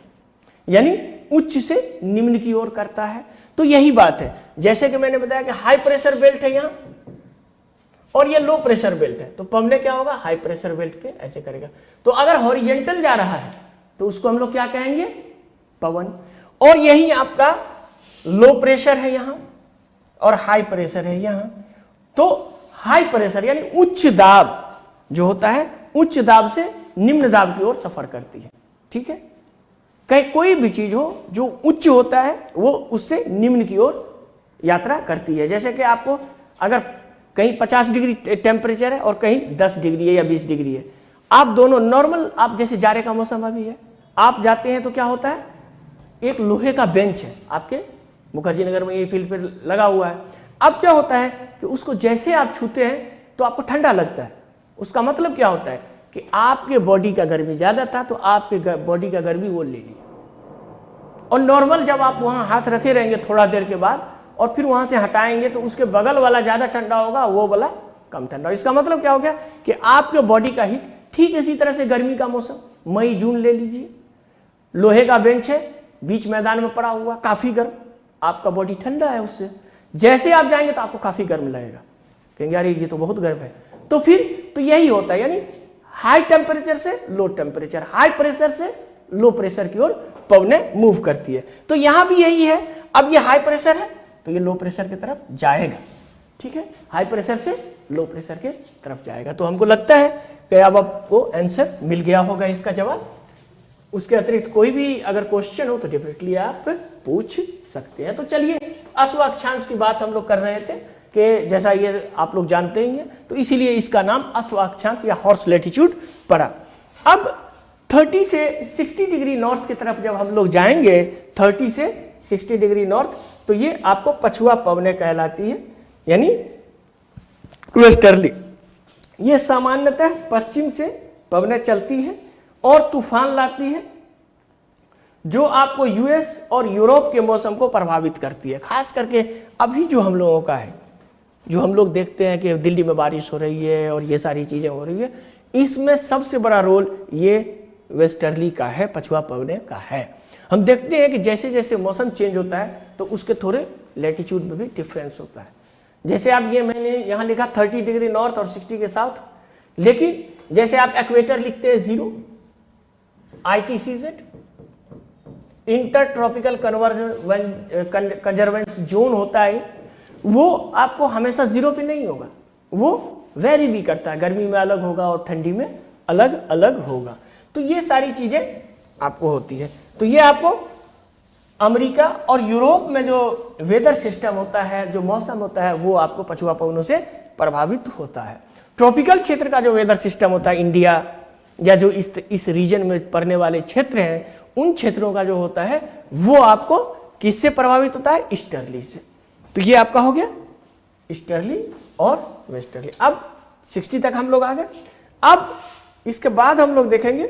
यानी उच्च से निम्न की ओर करता है। तो यही बात है, जैसे कि मैंने बताया कि हाई प्रेशर बेल्ट है यहाँ और ये लो प्रेशर बेल्ट है, तो पवने क्या होगा, हाई प्रेशर बेल्ट पे ऐसे करेगा। तो अगर हॉरिजेंटल जा रहा है तो उसको हम लोग क्या कहेंगे, पवन। और यही आपका लो प्रेशर है यहाँ और हाई प्रेशर है यहाँ। तो हाई प्रेशर यानी उच्च दाब जो होता है, उच्च दाब से निम्न दाब की ओर सफर करती है, ठीक है। कहीं कोई भी चीज हो जो उच्च होता है वो उससे निम्न की ओर यात्रा करती है। जैसे कि आपको अगर कहीं 50 डिग्री टेम्परेचर है और कहीं 10 डिग्री है या 20 डिग्री है, आप दोनों नॉर्मल, आप जैसे जाड़े का मौसम अभी है, आप जाते हैं तो क्या होता है, एक लोहे का बेंच है आपके मुखर्जी नगर में, ये फील्ड पे लगा हुआ है। अब क्या होता है कि उसको जैसे आप छूते हैं तो आपको ठंडा लगता है। उसका मतलब क्या होता है कि आपके बॉडी का गर्मी ज्यादा था तो आपके बॉडी का गर्मी वो ले लिया। और नॉर्मल जब आप वहां हाथ रखे रहेंगे थोड़ा देर के बाद और फिर वहां से हटाएंगे तो उसके बगल वाला ज्यादा ठंडा होगा, वो वाला कम ठंडा। इसका मतलब क्या हो गया कि आपके बॉडी का हीट, ठीक इसी तरह से गर्मी का मौसम मई जून ले लीजिए, लोहे का बेंच है बीच मैदान में पड़ा हुआ, काफी गर्म, आपका बॉडी ठंडा है उससे। जैसे आप जाएंगे तो आपको काफी गर्म लगेगा, कहेंगे अरे ये तो बहुत गर्म है। तो फिर तो यही होता है, यानी हाई टेम्परेचर से लो टेम्परेचर, हाई प्रेशर से लो प्रेशर की ओर पवनें मूव करती है। तो यहां भी यही है, अब ये हाई प्रेशर है तो ये लो प्रेशर की तरफ जाएगा, ठीक है, हाई प्रेशर से लो प्रेशर के तरफ जाएगा। तो हमको लगता है कि अब आपको आंसर मिल गया होगा इसका जवाब। उसके अतिरिक्त कोई भी अगर क्वेश्चन हो तो डेफिनेटली आप पूछ सकते हैं। तो चलिए, अश्व अक्षांश की बात हम लोग कर रहे थे कि जैसा ये आप लोग जानते ही हैं, तो इसीलिए इसका नाम अश्व अक्षांश या हॉर्स लैटिट्यूड पड़ा। अब 30 से 60 डिग्री नॉर्थ की तरफ जब हम लोग जाएंगे, 30 से 60 डिग्री नॉर्थ, तो ये आपको पछुआ पवनें कहलाती है, यानी वेस्टर्ली। ये सामान्यतः पश्चिम से पवनें चलती है और तूफान लाती है, जो आपको यूएस और यूरोप के मौसम को प्रभावित करती है। खास करके अभी जो हम लोगों का है, जो हम लोग देखते हैं कि दिल्ली में बारिश हो रही है और ये सारी चीज़ें हो रही है, इसमें सबसे बड़ा रोल ये वेस्टर्ली का है, पछुआ पवने का है। हम देखते हैं कि जैसे जैसे मौसम चेंज होता है तो उसके थोड़े लैटिट्यूड में भी डिफरेंस होता है। जैसे आप ये मैंने यहाँ लिखा 30 डिग्री नॉर्थ और 60 के साउथ, लेकिन जैसे आप एक्वेटर लिखते हैं 0, ITCZ इंटर ट्रॉपिकल कंजर्वेंस जोन होता है, वो आपको हमेशा 0 पे नहीं होगा, वो वेरी भी करता है, गर्मी में अलग होगा और ठंडी में अलग अलग होगा। तो ये सारी चीजें आपको होती है। तो ये आपको अमेरिका और यूरोप में जो वेदर सिस्टम होता है, जो मौसम होता है, वो आपको पछुआ पवनों से प्रभावित होता है। ट्रॉपिकल क्षेत्र का जो वेदर सिस्टम होता है, इंडिया या जो इस रीजन में पड़ने वाले क्षेत्र हैं, उन क्षेत्रों का जो होता है वो आपको किससे प्रभावित होता है? ईस्टर्ली से। तो ये आपका हो गया ईस्टर्ली और वेस्टर्ली। अब 60 तक हम लोग आ गए। अब इसके बाद हम लोग देखेंगे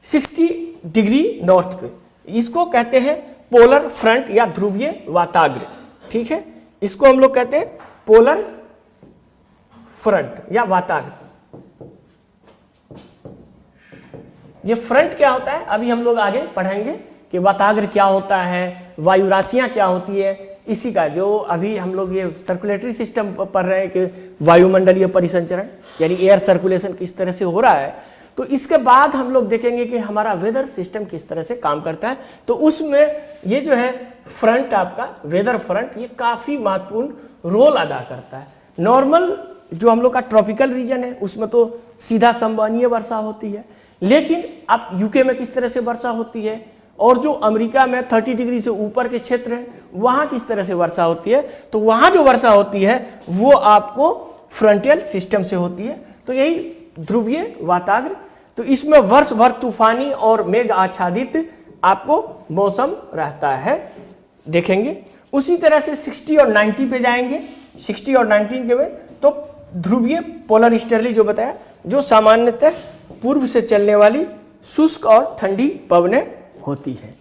60 डिग्री नॉर्थ पे, इसको कहते हैं पोलर फ्रंट या ध्रुवीय वाताग्र, ठीक है, इसको हम लोग कहते हैं पोलर फ्रंट या वाताग्र। ये फ्रंट क्या होता है अभी हम लोग आगे पढ़ेंगे कि वाताग्र क्या होता है, वायु राशियां क्या होती है, इसी का जो अभी हम लोग ये सर्कुलेटरी सिस्टम पढ़ रहे हैं कि वायुमंडलीय परिसंचरण यानी एयर सर्कुलेशन किस तरह से हो रहा है। तो इसके बाद हम लोग देखेंगे कि हमारा वेदर सिस्टम किस तरह से काम करता है। तो उसमें ये जो है फ्रंट, आपका वेदर फ्रंट, ये काफ़ी महत्वपूर्ण रोल अदा करता है। नॉर्मल जो हम लोग का ट्रॉपिकल रीजन है उसमें तो सीधा संवहनीय वर्षा होती है, लेकिन अब यूके में किस तरह से वर्षा होती है और जो अमेरिका में 30 डिग्री से ऊपर के क्षेत्र है वहाँ किस तरह से वर्षा होती है, तो वहाँ जो वर्षा होती है वो आपको फ्रंटियल सिस्टम से होती है। तो यही ध्रुवीय वाताग्र, तो इसमें वर्ष भर तूफानी और मेघ आच्छादित आपको मौसम रहता है, देखेंगे। उसी तरह से 60 और 90 पे जाएंगे। 60 और 90 के में तो ध्रुवीय पोलर ईस्टर्ली जो बताया, जो सामान्यतः पूर्व से चलने वाली शुष्क और ठंडी पवनें होती है।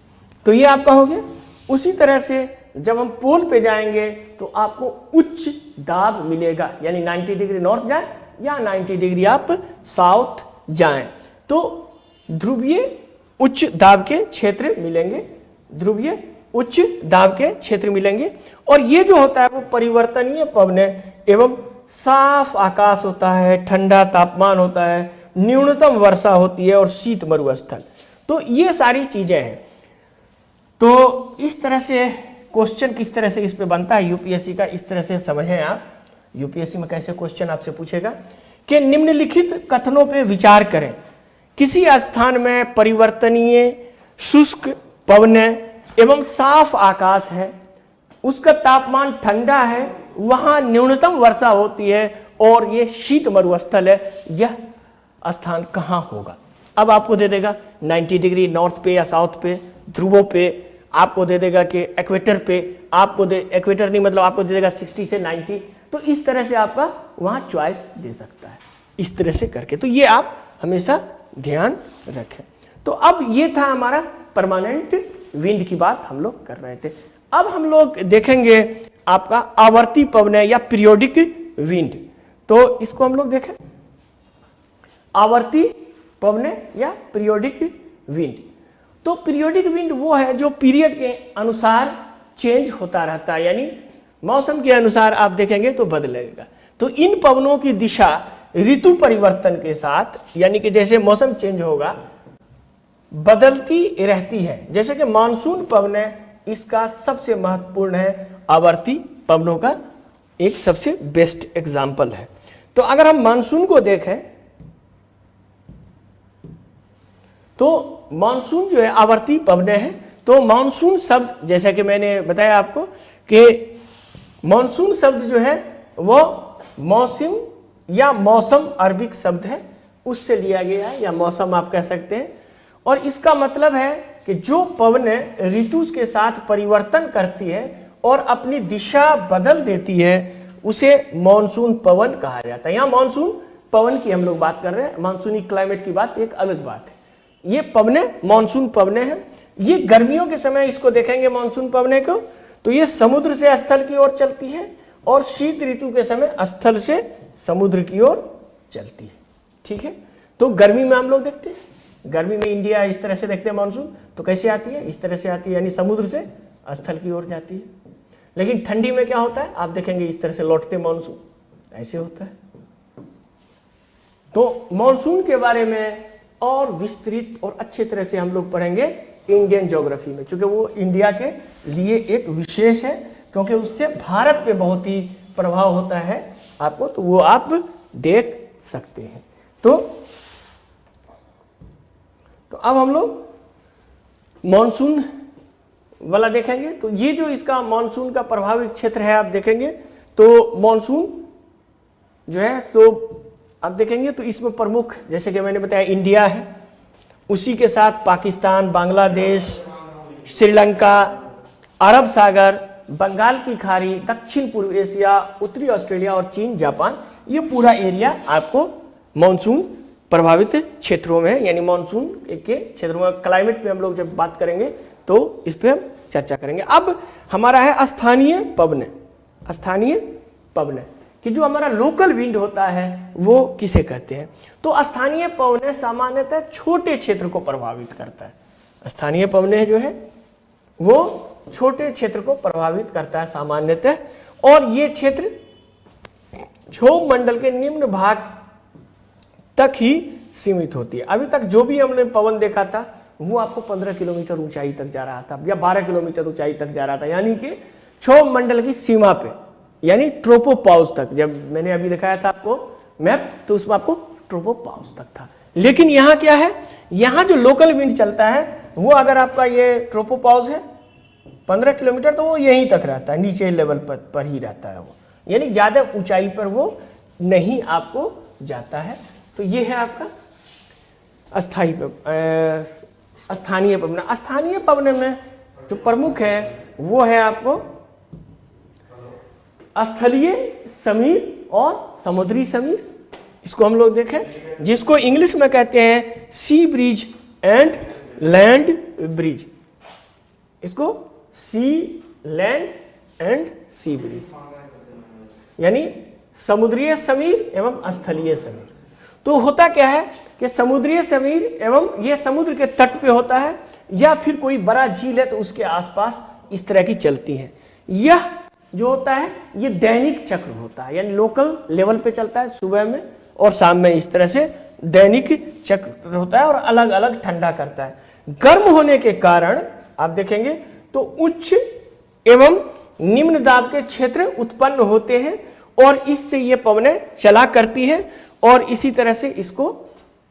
तो ये आपका हो गया। उसी तरह से जब हम पोल पे जाएंगे तो आपको उच्च दाब मिलेगा, यानी 90 डिग्री नॉर्थ जाए या 90 डिग्री आप साउथ जाएं तो ध्रुवीय उच्च दाब के क्षेत्र मिलेंगे, ध्रुवीय उच्च दाब के क्षेत्र मिलेंगे। और ये जो होता है वो परिवर्तनीय पवनें एवं साफ आकाश होता है, ठंडा तापमान होता है, न्यूनतम वर्षा होती है और शीत मरुस्थल। तो ये सारी चीजें हैं। तो इस तरह से क्वेश्चन किस तरह से इस पे बनता है यूपीएससी का, इस तरह से समझें आप। यूपीएससी में कैसे क्वेश्चन आपसे पूछेगा कि निम्नलिखित कथनों पे विचार करें। किसी स्थान में परिवर्तनीय शुष्क पवनें एवं साफ आकाश है, उसका तापमान ठंडा है, वहां न्यूनतम वर्षा होती है और ये शीत मरुस्थल है, यह स्थान कहाँ होगा? अब आपको दे देगा 90 डिग्री नॉर्थ पे या साउथ पे, ध्रुवों पे, आपको दे देगा कि एक्वेटर पे, आपको एक्वेटर नहीं मतलब आपको दे देगा 60 से 90। तो इस तरह से आपका वहां चॉइस दे सकता है, इस तरह से करके। तो ये आप हमेशा ध्यान रखें। तो अब ये था हमारा परमानेंट विंड की बात हम लोग कर रहे थे। अब हम लोग देखेंगे आपका आवर्ती पवनें या पीरियोडिक विंड। तो इसको हम लोग देखें, आवर्ती पवनें या पीरियोडिक विंड। तो पीरियोडिक विंड वो है जो पीरियड के अनुसार चेंज होता रहता है, यानी मौसम के अनुसार आप देखेंगे तो बदलेगा। तो इन पवनों की दिशा ऋतु परिवर्तन के साथ, यानी कि जैसे मौसम चेंज होगा, बदलती रहती है। जैसे कि मानसून पवन इसका सबसे महत्वपूर्ण है, आवर्ती पवनों का एक सबसे बेस्ट एग्जाम्पल है। तो अगर हम मानसून को देखें तो मानसून जो है आवर्ती पवन है। तो मानसून शब्द, जैसा कि मैंने बताया आपको कि मानसून शब्द जो है वो मौसम या मौसम अरबिक शब्द है, उससे लिया गया है, या मौसम आप कह सकते हैं। और इसका मतलब है कि जो पवन ऋतु के साथ परिवर्तन करती है और अपनी दिशा बदल देती है, उसे मानसून पवन कहा जाता है। यहाँ मानसून पवन की हम लोग बात कर रहे हैं, मानसूनी क्लाइमेट की बात एक अलग बात है। ये पवने मानसून पवने हैं। ये गर्मियों के समय इसको देखेंगे मानसून पवने को, तो ये समुद्र से स्थल की ओर चलती है, और शीत ऋतु के समय स्थल से समुद्र की ओर चलती है। ठीक है, तो गर्मी में हम लोग देखते हैं, गर्मी में इंडिया इस तरह से देखते हैं मानसून, तो कैसे आती है, इस तरह से आती है, यानी समुद्र से स्थल की ओर जाती है। लेकिन ठंडी में क्या होता है, आप देखेंगे इस तरह से लौटते मानसून, ऐसे होता है। तो मानसून के बारे में और विस्तृत और अच्छे तरह से हम लोग पढ़ेंगे इंडियन ज्योग्राफी में, क्योंकि वो इंडिया के लिए एक विशेष है, क्योंकि उससे भारत पे बहुत ही प्रभाव होता है आपको, तो वो आप देख सकते हैं। तो अब हम लोग मानसून वाला देखेंगे। तो ये जो इसका मानसून का प्रभावित क्षेत्र है, आप देखेंगे तो मानसून जो है, तो आप देखेंगे तो इसमें प्रमुख, जैसे कि मैंने बताया, इंडिया है, उसी के साथ पाकिस्तान, बांग्लादेश, श्रीलंका, अरब सागर, बंगाल की खाड़ी, दक्षिण पूर्व एशिया, उत्तरी ऑस्ट्रेलिया और चीन, जापान, ये पूरा एरिया आपको मानसून प्रभावित क्षेत्रों में, यानी मानसून के क्षेत्रों में। क्लाइमेट पे हम लोग जब बात करेंगे तो इस पे हम चर्चा करेंगे। अब हमारा है स्थानीय पवन। स्थानीय पवन कि जो हमारा लोकल विंड होता है वो किसे कहते हैं? तो स्थानीय पवन सामान्यतः छोटे क्षेत्र को प्रभावित करता है। स्थानीय पवन जो है वो छोटे क्षेत्र को प्रभावित करता है सामान्यतः, और ये क्षेत्र क्षोभ मंडल के निम्न भाग तक ही सीमित होती है। अभी तक जो भी हमने पवन देखा था वो आपको 15 किलोमीटर ऊंचाई तक जा रहा था, या 12 किलोमीटर ऊंचाई तक जा रहा था, यानी कि क्षोभ मंडल की सीमा पे, यानी ट्रोपोपाउस तक। जब मैंने अभी दिखाया था आपको मैप, तो उसमें आपको ट्रोपोपाउस तक था। लेकिन यहाँ क्या है, यहाँ जो लोकल विंड चलता है वो, अगर आपका ये ट्रोपोपाउस है 15 किलोमीटर, तो वो यहीं तक रहता है, नीचे लेवल पर ही रहता है वो, यानी ज्यादा ऊंचाई पर वो नहीं आपको जाता है। तो ये है आपका स्थानीय पवन। स्थानीय पवन में जो प्रमुख है वो है आपको स्थलीय समीर और समुद्री समीर। इसको हम लोग देखें, जिसको इंग्लिश में कहते हैं सी ब्रिज एंड लैंड ब्रिज। इसको सी लैंड एंड सी ब्रिज, यानी समुद्रीय समीर एवं स्थलीय समीर। तो होता क्या है कि समुद्रीय समीर एवं ये समुद्र के तट पे होता है, या फिर कोई बड़ा झील है तो उसके आसपास इस तरह की चलती है। यह जो होता है ये दैनिक चक्र होता है, यानी लोकल लेवल पे चलता है, सुबह में और शाम में, इस तरह से दैनिक चक्र होता है और अलग अलग ठंडा करता है। गर्म होने के कारण आप देखेंगे तो उच्च एवं निम्न दाब के क्षेत्र उत्पन्न होते हैं, और इससे ये पवनें चला करती है, और इसी तरह से इसको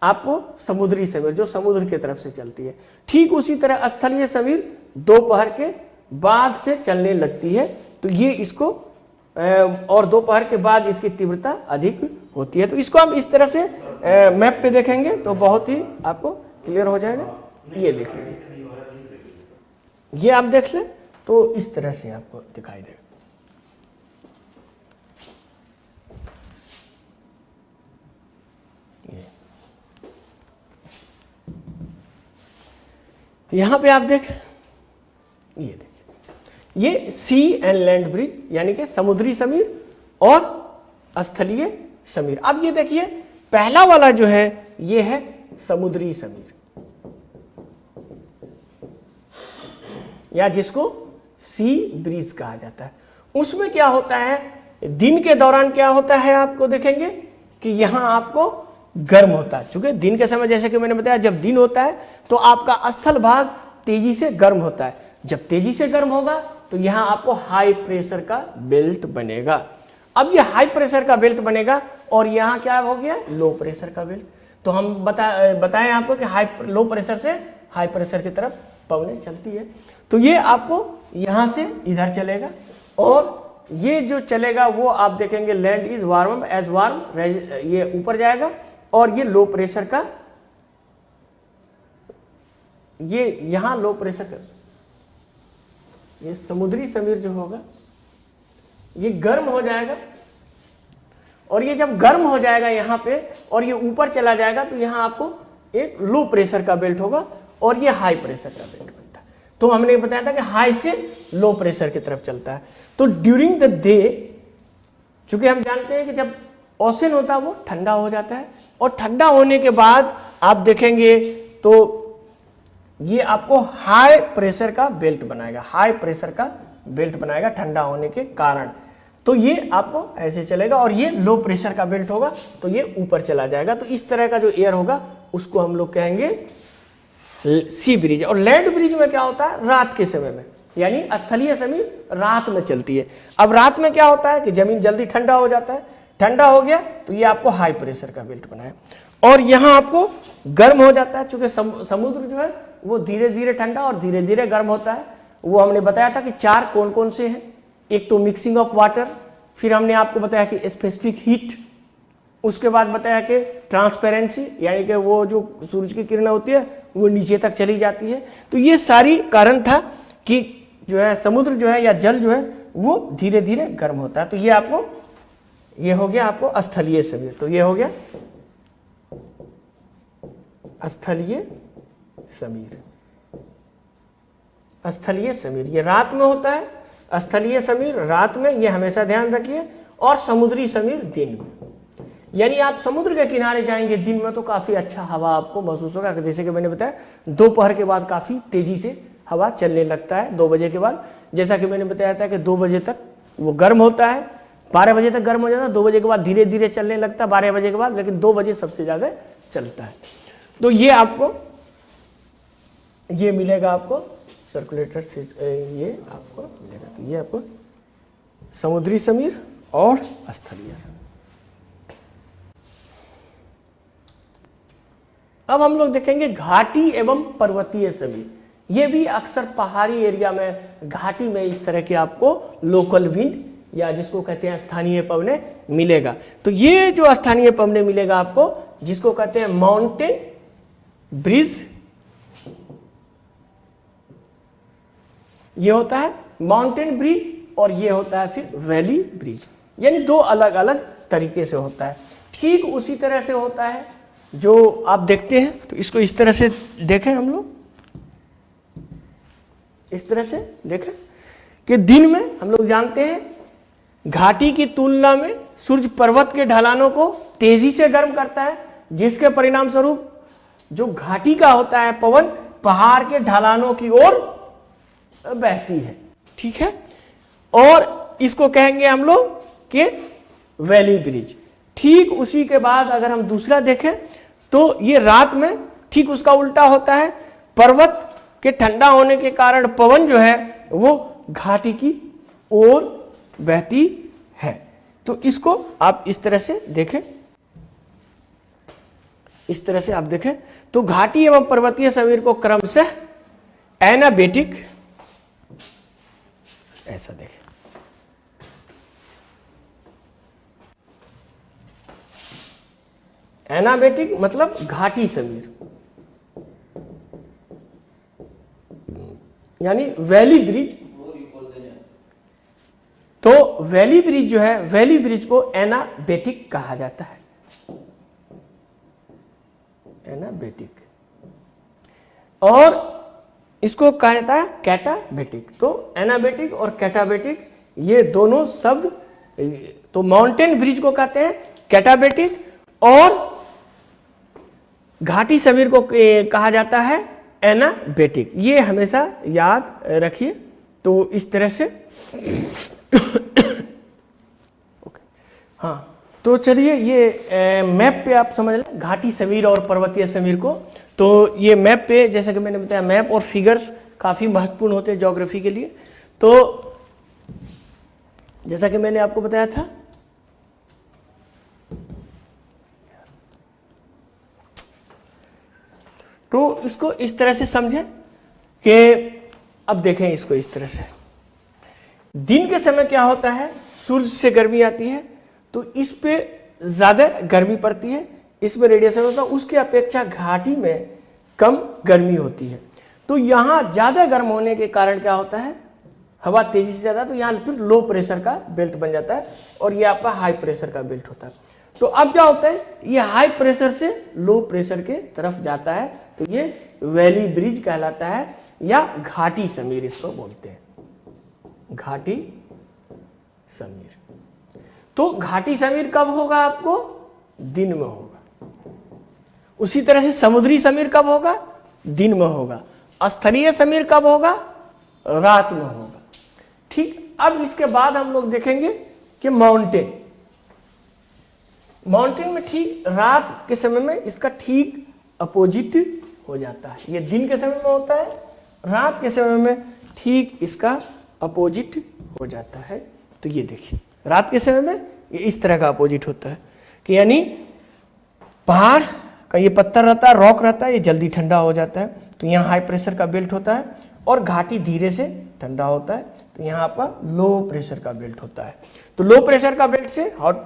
आपको समुद्री समीर, जो समुद्र की तरफ से चलती है। ठीक उसी तरह स्थलीय समीर दोपहर के बाद से चलने लगती है, तो ये इसको और दोपहर के बाद इसकी तीव्रता अधिक होती है। तो इसको हम इस तरह से मैप पे देखेंगे तो बहुत ही आपको क्लियर हो जाएगा। ये देख लीजिए, ये आप देख लें तो इस तरह से आपको दिखाई देगा। यहां पे आप देखें, ये देखिए, ये सी एंड लैंड ब्रिज, यानी कि समुद्री समीर और स्थलीय समीर। अब ये देखिए पहला वाला जो है ये है समुद्री समीर, या जिसको सी ब्रिज कहा जाता है। उसमें क्या होता है, दिन के दौरान क्या होता है आपको देखेंगे कि यहाँ आपको गर्म होता है। चूंकि दिन के समय जैसे कि मैंने बताया जब दिन होता है तो आपका स्थल भाग तेजी से गर्म होता है। जब तेजी से गर्म होगा तो यहाँ आपको हाई प्रेशर का बेल्ट बनेगा। अब ये हाई प्रेशर का बेल्ट बनेगा और यहाँ क्या हो गया, लो प्रेशर का बेल्ट। तो हम बताएं आपको कि लो प्रेशर से हाई प्रेशर की तरफ पवनें चलती है। तो ये आपको यहाँ से इधर चलेगा और ये जो चलेगा वो आप देखेंगे land is warm as warm, ये ऊपर जाएगा और ये लो प्रेशर का, ये यहाँ लो प्रेशर का, ये समुद्री समीर जो होगा ये गर्म हो जाएगा और ये जब गर्म हो जाएगा यहाँ पे और ये ऊपर चला जाएगा तो यहाँ आपको एक लो प्रेशर का बेल्ट होगा और ये हाई प्रेशर का बेल्ट बनता है। तो हमने बताया था कि हाई से लो प्रेशर की तरफ चलता है। तो ड्यूरिंग द डे, चूंकि हम जानते हैं कि जब ओशन होता है वो ठंडा हो जाता है और ठंडा होने के बाद आप देखेंगे तो ये आपको हाई प्रेशर का बेल्ट बनाएगा, हाई प्रेशर का बेल्ट बनाएगा ठंडा होने के कारण। तो ये आपको ऐसे चलेगा और ये लो प्रेशर का बेल्ट होगा तो ये ऊपर चला जाएगा। तो इस तरह का जो एयर होगा उसको हम लोग कहेंगे सी ब्रिज। और लैंड ब्रिज में क्या होता है, रात के समय में, यानी स्थलीय समीर रात में चलती है। अब रात में क्या होता है कि जमीन जल्दी ठंडा हो जाता है, ठंडा हो गया तो ये आपको हाई प्रेशर का बेल्ट बनाया और यहाँ आपको गर्म हो जाता है। चूंकि समुद्र जो है वो धीरे धीरे ठंडा और धीरे धीरे गर्म होता है। वो हमने बताया था कि चार कौन कौन से हैं, एक तो मिक्सिंग ऑफ वाटर, फिर हमने आपको बताया कि स्पेसिफिक हीट, उसके बाद बताया कि ट्रांसपेरेंसी, यानी कि वो जो सूरज की किरणें होती है वो नीचे तक चली जाती है। तो ये सारी कारण था कि जो है समुद्र जो है या जल जो है वो धीरे धीरे गर्म होता है। तो ये आपको, ये हो गया आपको स्थलीय समीर। तो ये हो गया स्थलीय समीर। स्थलीय समीर ये रात में होता है, स्थलीय समीर रात में, ये हमेशा ध्यान रखिए, और समुद्री समीर दिन में। यानी आप समुद्र के किनारे जाएंगे दिन में तो काफी अच्छा हवा आपको महसूस होगा। जैसे कि मैंने बताया दोपहर के बाद काफी तेजी से हवा चलने लगता है 2 बजे के बाद। जैसा कि मैंने बताया था कि 2 बजे तक वो गर्म होता है, 12 बजे तक गर्म हो जाता है, 2 बजे के बाद धीरे धीरे चलने लगता है 12 बजे के बाद, लेकिन 2 बजे सबसे ज़्यादा चलता है। तो ये आपको ये मिलेगा आपको सर्कुलेटर से, ये आपको मिलेगा। तो ये आपको समुद्री समीर और स्थलीय समीर। अब हम लोग देखेंगे घाटी एवं पर्वतीय समीर। ये भी अक्सर पहाड़ी एरिया में, घाटी में इस तरह के आपको लोकल विंड या जिसको कहते हैं स्थानीय पवने मिलेगा। तो ये जो स्थानीय पवने मिलेगा आपको, जिसको कहते हैं माउंटेन ब्रिज, ये होता है माउंटेन ब्रिज और ये होता है फिर वैली ब्रिज। यानी 2 अलग अलग तरीके से होता है। ठीक उसी तरह से होता है जो आप देखते हैं। तो इसको इस तरह से देखें, हम लोग इस तरह से देखें कि दिन में हम लोग जानते हैं घाटी की तुलना में सूर्य पर्वत के ढलानों को तेजी से गर्म करता है, जिसके परिणाम स्वरूप जो घाटी का होता है पवन पहाड़ के ढलानों की ओर बहती है। ठीक है, और इसको कहेंगे हम लोग कि वैली ब्रिज। ठीक उसी के बाद अगर हम दूसरा देखें तो ये रात में ठीक उसका उल्टा होता है। पर्वत के ठंडा होने के कारण पवन जो है वो घाटी की ओर बहती है। तो इसको आप इस तरह से देखें, इस तरह से आप देखें तो घाटी एवं पर्वतीय समीर को क्रमशः एनाबेटिक, ऐसा देखें, एनाबेटिक मतलब घाटी समीर, यानी वैली ब्रिज। तो वैली ब्रिज जो है, वैली ब्रिज को एनाबेटिक कहा जाता है, एनाबेटिक। और इसको कहा जाता है कैटाबेटिक। तो एनाबेटिक और कैटाबेटिक ये दोनों शब्द, तो माउंटेन ब्रिज को कहते हैं कैटाबेटिक और घाटी समीर को कहा जाता है एनाबेटिक। ये हमेशा याद रखिए। तो इस तरह से ओके, हाँ, तो चलिए ये मैप पे आप समझ लें घाटी समीर और पर्वतीय समीर को। तो ये मैप पे जैसे कि मैंने बताया मैप और फिगर्स काफ़ी महत्वपूर्ण होते हैं ज्योग्राफी के लिए। तो जैसा कि मैंने आपको बताया था तो इसको इस तरह से समझें कि अब देखें इसको इस तरह से, दिन के समय क्या होता है, सूर्य से गर्मी आती है तो इस पे ज़्यादा गर्मी पड़ती है, इसमें रेडिएशन होता है, उसकी अपेक्षा घाटी में कम गर्मी होती है। तो यहाँ ज़्यादा गर्म होने के कारण क्या होता है, हवा तेजी से जाता है, तो यहाँ फिर लो प्रेशर का बेल्ट बन जाता है और ये आपका हाई प्रेशर का बेल्ट होता है। तो अब क्या होता है, ये हाई प्रेशर से लो प्रेशर के तरफ जाता है, तो ये वैली ब्रिज कहलाता है या घाटी समीर इसको बोलते हैं, घाटी समीर। तो घाटी समीर कब होगा, आपको दिन में होगा। उसी तरह से समुद्री समीर कब होगा, दिन में होगा। स्थलीय समीर कब होगा, रात में होगा। ठीक, अब इसके बाद हम लोग देखेंगे कि माउंटेन में ठीक रात के समय में इसका ठीक अपोजिट हो जाता है। ये दिन के समय में होता है, रात के समय में ठीक इसका अपोजिट हो जाता है। तो ये देखिए रात के समय में ये इस तरह का अपोजिट होता है कि यानी पहाड़ का ये पत्थर रहता है, रॉक रहता है, ये जल्दी ठंडा हो जाता है, तो यहाँ हाई प्रेशर का बेल्ट होता है और घाटी धीरे से ठंडा होता है, तो यहाँ आपका लो प्रेशर का बेल्ट होता है। तो लो प्रेशर का बेल्ट से हॉट,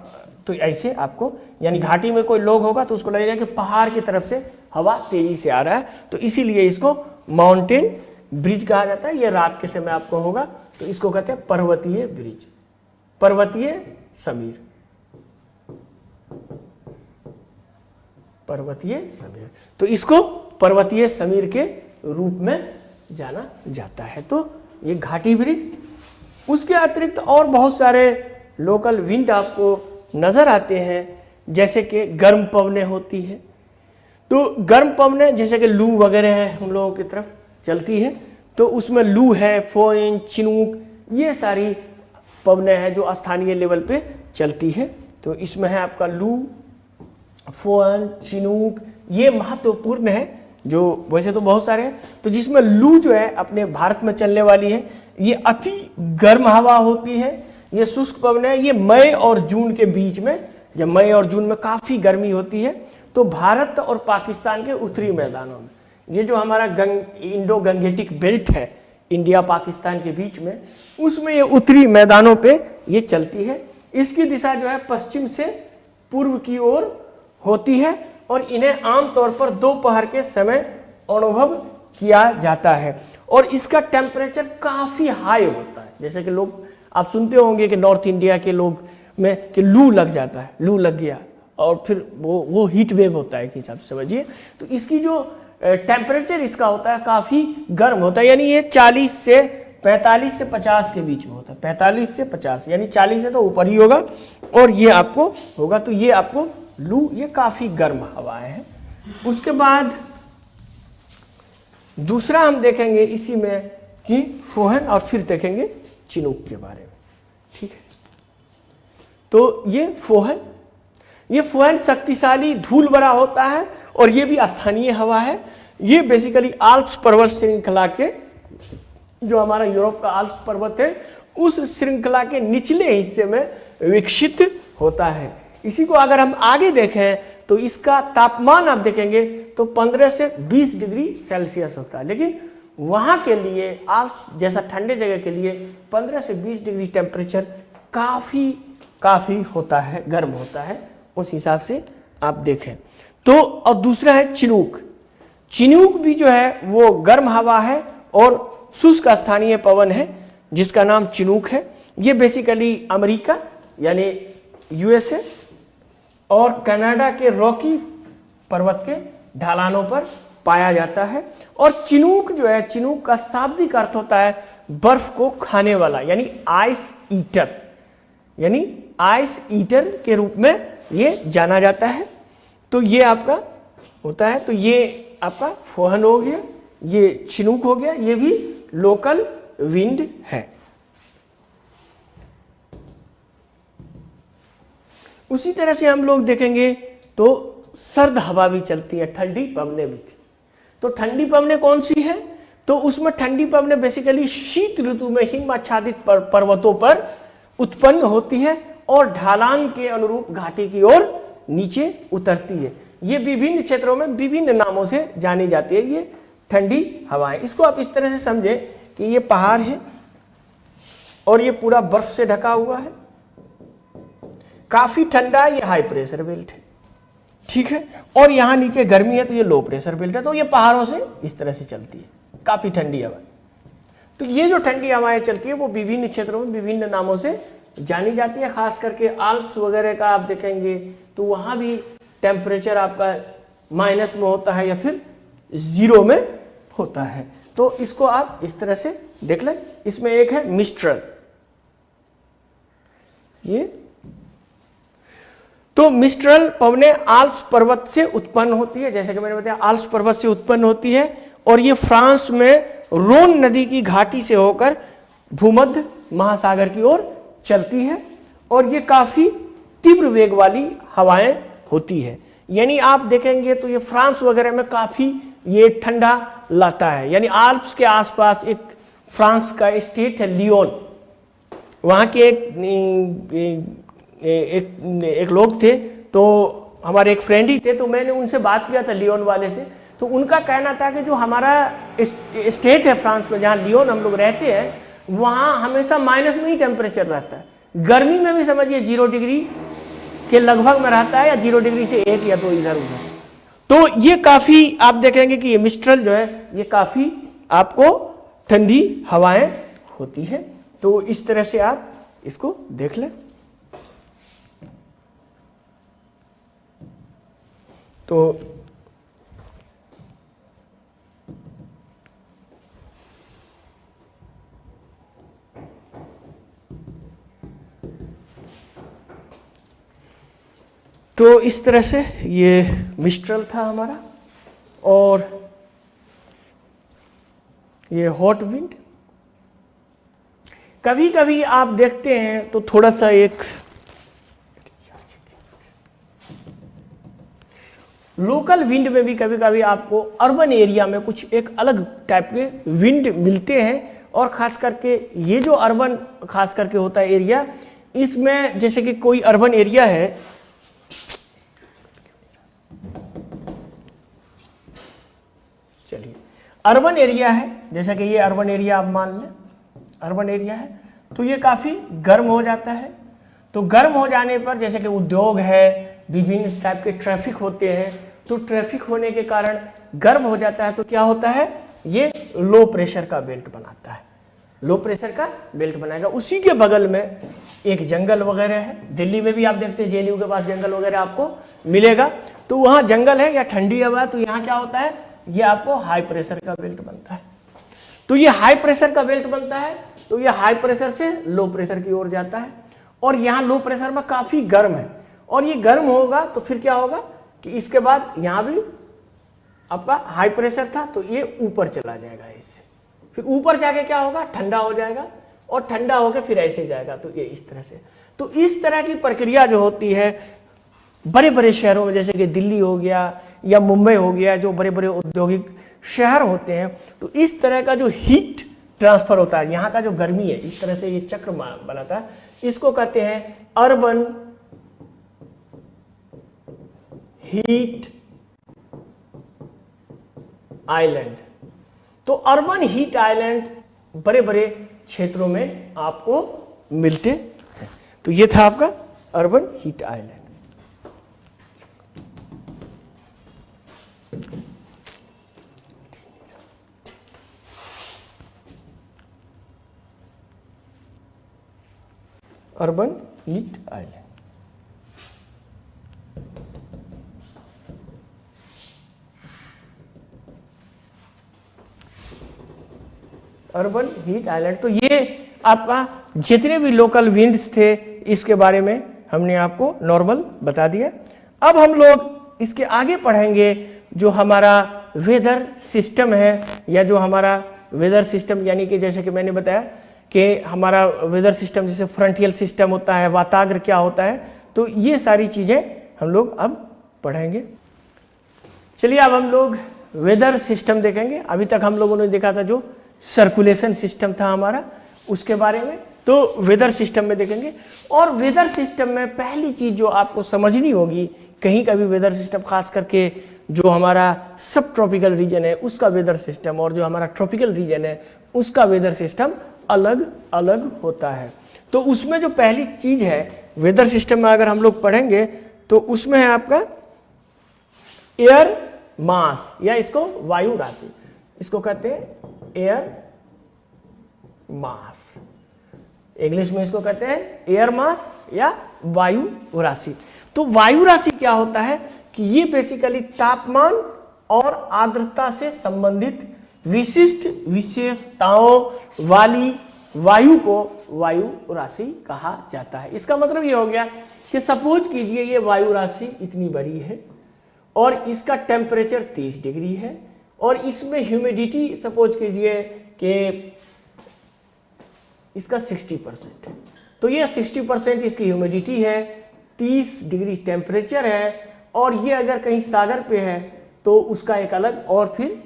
तो ऐसे आपको यानी घाटी में कोई लोग होगा तो उसको लगेगा कि पहाड़ की तरफ से हवा तेजी से आ रहा है, तो इसीलिए इसको माउंटेन ब्रिज कहा जाता है। ये रात के समय आपको होगा, तो इसको कहते हैं पर्वतीय ब्रिज, पर्वतीय समीर, पर्वतीय समीर। तो इसको पर्वतीय समीर के रूप में जाना जाता है। तो ये घाटी ब्रिज, उसके अतिरिक्त और बहुत सारे लोकल विंड आपको नजर आते हैं, जैसे कि गर्म पवनें होती है। तो गर्म पवनें जैसे कि लू वगैरह है हम लोगों की तरफ चलती है, तो उसमें लू है, फोन, चिनूक, ये सारी पवनें हैं जो स्थानीय लेवल पे चलती है। तो इसमें है आपका लू, फोन, चिनूक, ये महत्वपूर्ण है, जो वैसे तो बहुत सारे हैं। तो जिसमें लू जो है अपने भारत में चलने वाली है, ये अति गर्म हवा होती है, ये शुष्क पवनें, ये मई और जून के बीच में, जब मई और जून में काफ़ी गर्मी होती है, तो भारत और पाकिस्तान के उत्तरी मैदानों में, ये जो हमारा इंडो गंगेटिक बेल्ट है इंडिया पाकिस्तान के बीच में, उसमें ये उत्तरी मैदानों पे ये चलती है। इसकी दिशा जो है पश्चिम से पूर्व की ओर होती है और इन्हें आमतौर पर दोपहर के समय अनुभव किया जाता है और इसका टेम्परेचर काफ़ी हाई होता है। जैसे कि लोग आप सुनते होंगे कि नॉर्थ इंडिया के लोग में कि लू लग जाता है, लू लग गया और फिर वो हीट वेव होता है के हिसाब से समझिए। तो इसकी जो टेम्परेचर इसका होता है काफ़ी गर्म होता है, यानी ये 45 से 50 के बीच में होता है, 45 से 50, यानी 40 से तो ऊपर ही होगा और ये आपको होगा। तो ये आपको लू, ये काफ़ी गर्म हवाएं हैं। उसके बाद दूसरा हम देखेंगे इसी में कि फोहन, और फिर देखेंगे चिनूक के बारे में। ठीक है, तो ये फोहन शक्तिशाली धूल भरा होता है और ये भी स्थानीय हवा है। ये बेसिकली आल्प्स पर्वत श्रृंखला के, जो हमारा यूरोप का आल्प्स पर्वत है, उस श्रृंखला के निचले हिस्से में विकसित होता है। इसी को अगर हम आगे देखें तो इसका तापमान आप देखेंगे तो 15 से 20 डिग्री सेल्सियस होता है, लेकिन वहाँ के लिए आल्प्स जैसा ठंडे जगह के लिए 15 से 20 डिग्री टेम्परेचर काफ़ी होता है, गर्म होता है। उस हिसाब से आप देखें तो। और दूसरा है चिनूक भी जो है वो गर्म हवा है और शुष्क स्थानीय पवन है जिसका नाम चिनूक है। ये बेसिकली अमेरिका यानी यूएसए और कनाडा के रॉकी पर्वत के ढलानों पर पाया जाता है। और चिनूक जो है, चिनूक का शाब्दिक अर्थ होता है बर्फ को खाने वाला, यानी आइस ईटर, यानी आइस ईटर के रूप में ये जाना जाता है। तो ये आपका होता है, तो ये आपका फोहन हो गया, ये चिनूक हो गया, ये भी लोकल विंड है। उसी तरह से हम लोग देखेंगे तो सर्द हवा भी चलती है, ठंडी पवनें भी थी। तो ठंडी पवनें कौन सी है? तो उसमें ठंडी पवनें बेसिकली शीत ऋतु में हिम आच्छादित पर्वतों पर उत्पन्न होती है और ढलान के अनुरूप घाटी की ओर नीचे उतरती है। ये विभिन्न क्षेत्रों में विभिन्न नामों से जानी जाती है ये ठंडी हवाएं। इसको आप इस तरह से समझे कि ये पहाड़ है और ये पूरा बर्फ से ढका हुआ है, काफी ठंडा, ये हाई प्रेशर बेल्ट है, ठीक है, और यहाँ नीचे गर्मी है तो ये लो प्रेशर बेल्ट है। तो ये पहाड़ों से इस तरह से चलती है काफी ठंडी हवा। तो ये जो ठंडी हवाएं चलती है वो विभिन्न क्षेत्रों में विभिन्न नामों से जानी जाती है। खास करके आल्प्स वगैरह का आप देखेंगे तो वहां भी टेम्परेचर आपका माइनस में होता है या फिर 0 में होता है। तो इसको आप इस तरह से देख लें। इसमें एक है मिस्ट्रल, ये तो मिस्ट्रल पवनें आल्प्स पर्वत से उत्पन्न होती है, जैसे कि मैंने बताया आल्प्स पर्वत से उत्पन्न होती है और ये फ्रांस में रोन नदी की घाटी से होकर भूमध्य महासागर की ओर चलती है और ये काफी तीव्र वेग वाली हवाएं होती है। यानी आप देखेंगे तो ये फ्रांस वगैरह में काफी ये ठंडा लाता है। यानी आल्प्स के आसपास एक फ्रांस का स्टेट है लियोन, वहाँ के एक लोग थे, तो हमारे एक फ्रेंड ही थे, तो मैंने उनसे बात किया था लियोन वाले से। तो उनका कहना था कि जो हमारा स्टेट है फ्रांस में, जहाँ लियोन हम लोग रहते हैं, वहाँ हमेशा माइनस में ही टेम्परेचर रहता है। गर्मी में भी समझिए 0 डिग्री के लगभग में रहता है या 0 डिग्री से 1 या 2 इधर उधर। तो ये काफ़ी आप देखेंगे कि ये मिस्ट्रल जो है ये काफ़ी आपको ठंडी हवाएं होती है। तो इस तरह से आप इसको देख लें। तो इस तरह से ये मिस्ट्रल था हमारा। और ये हॉट विंड, कभी कभी आप देखते हैं तो थोड़ा सा एक लोकल विंड में भी कभी कभी आपको अर्बन एरिया में कुछ एक अलग टाइप के विंड मिलते हैं। और खास करके ये जो अर्बन खास करके होता है एरिया, इसमें जैसे कि कोई अर्बन एरिया है, चलिए अर्बन एरिया है, जैसा कि ये अर्बन एरिया आप मान लें, अर्बन एरिया है, तो ये काफ़ी गर्म हो जाता है। तो गर्म हो जाने पर जैसे कि उद्योग है, विभिन्न टाइप के ट्रैफिक होते हैं, तो ट्रैफिक होने के कारण गर्म हो जाता है। तो क्या होता है, ये लो प्रेशर का बेल्ट बनाता है, लो प्रेशर का बेल्ट बनाएगा। उसी के बगल में एक जंगल वगैरह है, दिल्ली में भी आप देखते हैं जेएनयू के पास जंगल वगैरह आपको मिलेगा। तो वहाँ जंगल है या ठंडी हवा है, तो यहाँ क्या होता है, ये आपको हाई प्रेशर का बेल्ट बनता है। तो ये हाई प्रेशर का बेल्ट बनता है, तो ये हाई प्रेशर से लो प्रेशर की ओर जाता है। और यहाँ लो प्रेशर में काफ़ी गर्म है, और ये गर्म होगा तो फिर क्या होगा कि इसके बाद यहाँ भी आपका हाई प्रेशर था, तो ये ऊपर चला जाएगा इससे, फिर ऊपर जाके क्या होगा, ठंडा हो जाएगा, और ठंडा होकर फिर ऐसे जाएगा। तो ये इस तरह से, तो इस तरह की प्रक्रिया जो होती है बड़े बड़े शहरों में, जैसे कि दिल्ली हो गया या मुंबई हो गया, जो बड़े बड़े औद्योगिक शहर होते हैं, तो इस तरह का जो हीट ट्रांसफर होता है, यहाँ का जो गर्मी है, इस तरह से ये चक्र बनाता है, इसको कहते हैं अर्बन हीट आइलैंड। तो अर्बन हीट आइलैंड बड़े बड़े क्षेत्रों में आपको मिलते हैं। तो ये था आपका urban heat island. Urban heat island, urban heat island. तो ये आपका जितने भी लोकल विंड्स थे इसके बारे में हमने आपको नॉर्मल बता दिया। अब हम लोग इसके आगे पढ़ेंगे जो हमारा वेदर सिस्टम है, या जो हमारा वेदर सिस्टम, यानी कि जैसे कि मैंने बताया कि हमारा वेदर सिस्टम जैसे फ्रंटियल सिस्टम होता है, वाताग्र क्या होता है, तो ये सारी चीज़ें हम लोग अब पढ़ेंगे। चलिए अब हम लोग वेदर सिस्टम देखेंगे। अभी तक हम लोगों ने देखा था जो सर्कुलेशन सिस्टम था हमारा, उसके बारे में, तो वेदर सिस्टम में देखेंगे। और वेदर सिस्टम में पहली चीज़ जो आपको समझनी होगी, कहीं का भी वेदर सिस्टम, खास करके जो हमारा सब ट्रॉपिकल रीजन है उसका वेदर सिस्टम और जो हमारा ट्रॉपिकल रीजन है उसका वेदर सिस्टम अलग अलग होता है। तो उसमें जो पहली चीज़ है वेदर सिस्टम में अगर हम लोग पढ़ेंगे तो उसमें है आपका एयर मास, या इसको वायु राशि, इसको कहते हैं एयर मास। इंग्लिश में इसको कहते हैं एयर मास या वायु राशि। तो वायु राशि क्या होता है कि ये बेसिकली तापमान और आर्द्रता से संबंधित विशिष्ट विशेषताओं वाली वायु को वायु राशि कहा जाता है। इसका मतलब ये हो गया कि सपोज कीजिए ये वायु राशि इतनी बड़ी है और इसका टेम्परेचर 30 डिग्री है और इसमें ह्यूमिडिटी सपोज कीजिए कि इसका 60% है। तो ये 60% इसकी ह्यूमिडिटी है, 30 डिग्री टेम्परेचर है, और ये अगर कहीं सागर पे है तो उसका एक अलग, और फिर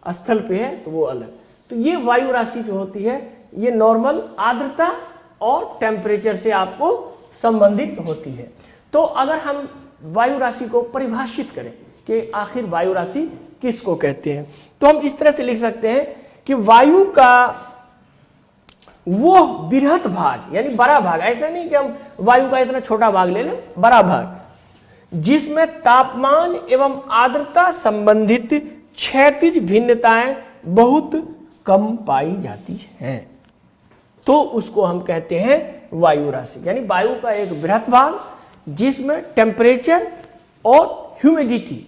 स्थल पे है तो वो अलग। तो ये वायु राशि जो होती है ये नॉर्मल आर्द्रता और टेम्परेचर से आपको संबंधित होती है। तो अगर हम वायु राशि को परिभाषित करें कि आखिर वायु राशि किसको कहते हैं, तो हम इस तरह से लिख सकते हैं कि वायु का वो बृहत भाग, यानी बड़ा भाग, ऐसा नहीं कि हम वायु का इतना छोटा भाग ले लें, बड़ा भाग, जिसमें तापमान एवं आर्द्रता संबंधित क्षैतिज भिन्नताएं बहुत कम पाई जाती हैं, तो उसको हम कहते हैं वायु राशि। यानी वायु का एक बृहत भाग जिसमें टेम्परेचर और ह्यूमिडिटी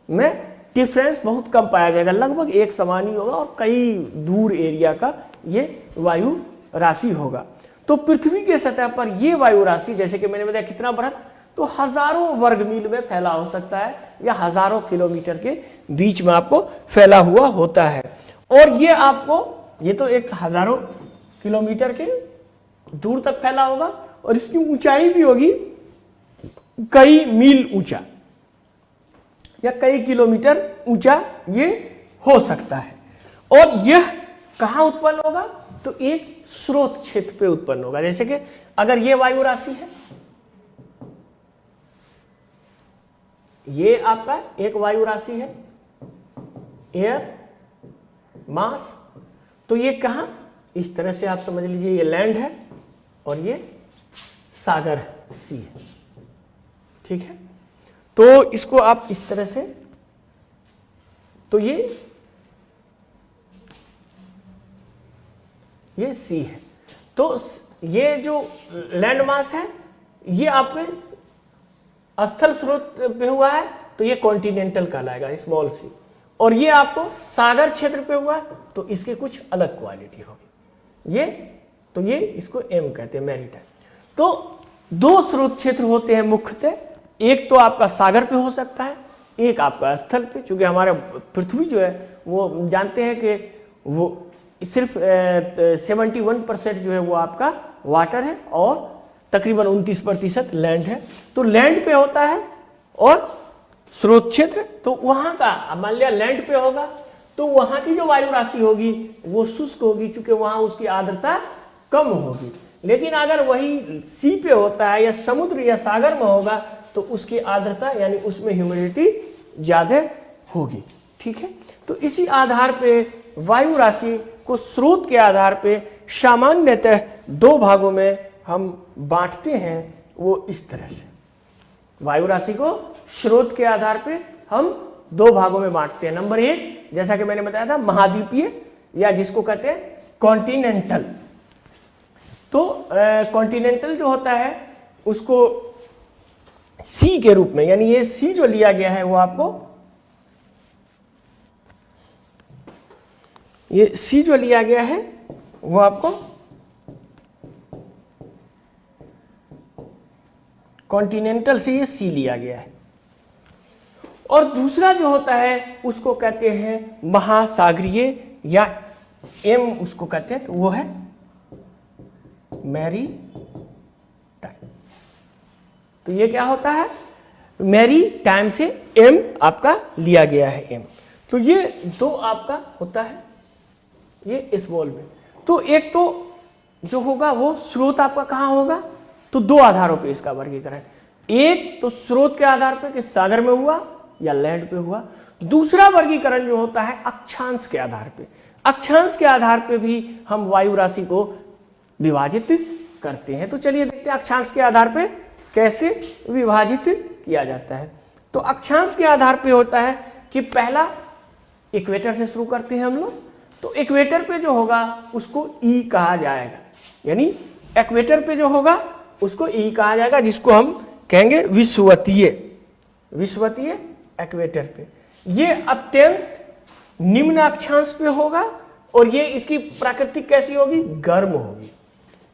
में डिफरेंस बहुत कम पाया जाएगा, लगभग एक समान ही होगा और कई दूर एरिया का ये वायु राशि होगा। तो पृथ्वी के सतह पर ये वायु राशि, जैसे कि मैंने बताया कितना बृहत, तो हजारों वर्ग मील में फैला हो सकता है या हजारों किलोमीटर के बीच में आपको फैला हुआ होता है। और ये आपको, ये तो एक हजारों किलोमीटर के दूर तक फैला होगा और इसकी ऊंचाई भी होगी कई मील ऊंचा या कई किलोमीटर ऊंचा ये हो सकता है। और यह कहाँ उत्पन्न होगा, तो एक स्रोत क्षेत्र पे उत्पन्न होगा। जैसे कि अगर ये वायु राशि है, ये आपका एक वायु राशि है एयर मास, तो ये कहां, इस तरह से आप समझ लीजिए ये लैंड है और ये सागर है, सी है, ठीक है। तो इसको आप इस तरह से, तो ये सी है, तो ये जो लैंड मास है ये आपके स्थल स्रोत पे हुआ है तो ये कॉन्टिनेंटल कहलाएगा, स्मॉल सी। और ये आपको सागर क्षेत्र पे हुआ तो इसकी कुछ अलग क्वालिटी होगी, ये तो ये इसको एम कहते हैं, मैरीटाइम। तो दो स्रोत क्षेत्र होते हैं मुख्यतः, एक तो आपका सागर पे हो सकता है, एक आपका स्थल पे। चूंकि हमारा पृथ्वी जो है वो जानते हैं कि वो सिर्फ 71% जो है वो आपका वाटर है और तकरीबन 29% लैंड है। तो लैंड पे होता है और स्रोत क्षेत्र, तो वहां का मान लिया लैंड पे होगा तो वहां की जो वायु राशि होगी वो शुष्क होगी, क्योंकि वहां उसकी आर्द्रता कम होगी। लेकिन अगर वही सी पे होता है या समुद्र या सागर में होगा तो उसकी आर्द्रता यानी उसमें ह्यूमिडिटी ज्यादा होगी, ठीक है। तो इसी आधार पे वायु राशि को स्रोत के आधार पे सामान्यतः दो भागों में हम बांटते हैं, वो इस तरह से। वायु राशि को स्रोत के आधार पे हम दो भागों में बांटते हैं। नंबर एक, जैसा कि मैंने बताया था, महाद्वीपीय या जिसको कहते हैं कॉन्टिनेंटल। तो कॉन्टिनेंटल जो होता है उसको सी के रूप में, यानी ये सी जो लिया गया है वो आपको, ये सी जो लिया गया है वो आपको कॉन्टिनेंटल से ये सी लिया गया है। और दूसरा जो होता है उसको कहते हैं महासागरीय या एम उसको कहते हैं, तो वो है मैरीटाइम। तो ये क्या होता है, मेरी टाइम से m आपका लिया गया है m। तो ये दो आपका होता है ये इस बॉल में। तो एक तो जो होगा वो स्रोत आपका कहाँ होगा, तो दो आधारों पे इसका वर्गीकरण, एक तो स्रोत के आधार पे कि सागर में हुआ या लैंड पे हुआ, दूसरा वर्गीकरण जो होता है अक्षांश के आधार पे। अक्षांश के आधार पे भी हम वायु राशि को विभाजित करते हैं। तो चलिए देखते हैं अक्षांश के आधार पे कैसे विभाजित किया जाता है। तो अक्षांश के आधार पे होता है कि पहला इक्वेटर से शुरू करते हैं हम लोग। तो इक्वेटर पे जो होगा उसको ई कहा जाएगा, यानी इक्वेटर पे जो होगा उसको ई कहा जाएगा, जिसको हम कहेंगे विषुवतीय इक्वेटर पे। ये अत्यंत निम्न अक्षांश पे होगा और ये इसकी प्राकृतिक कैसी होगी, गर्म होगी।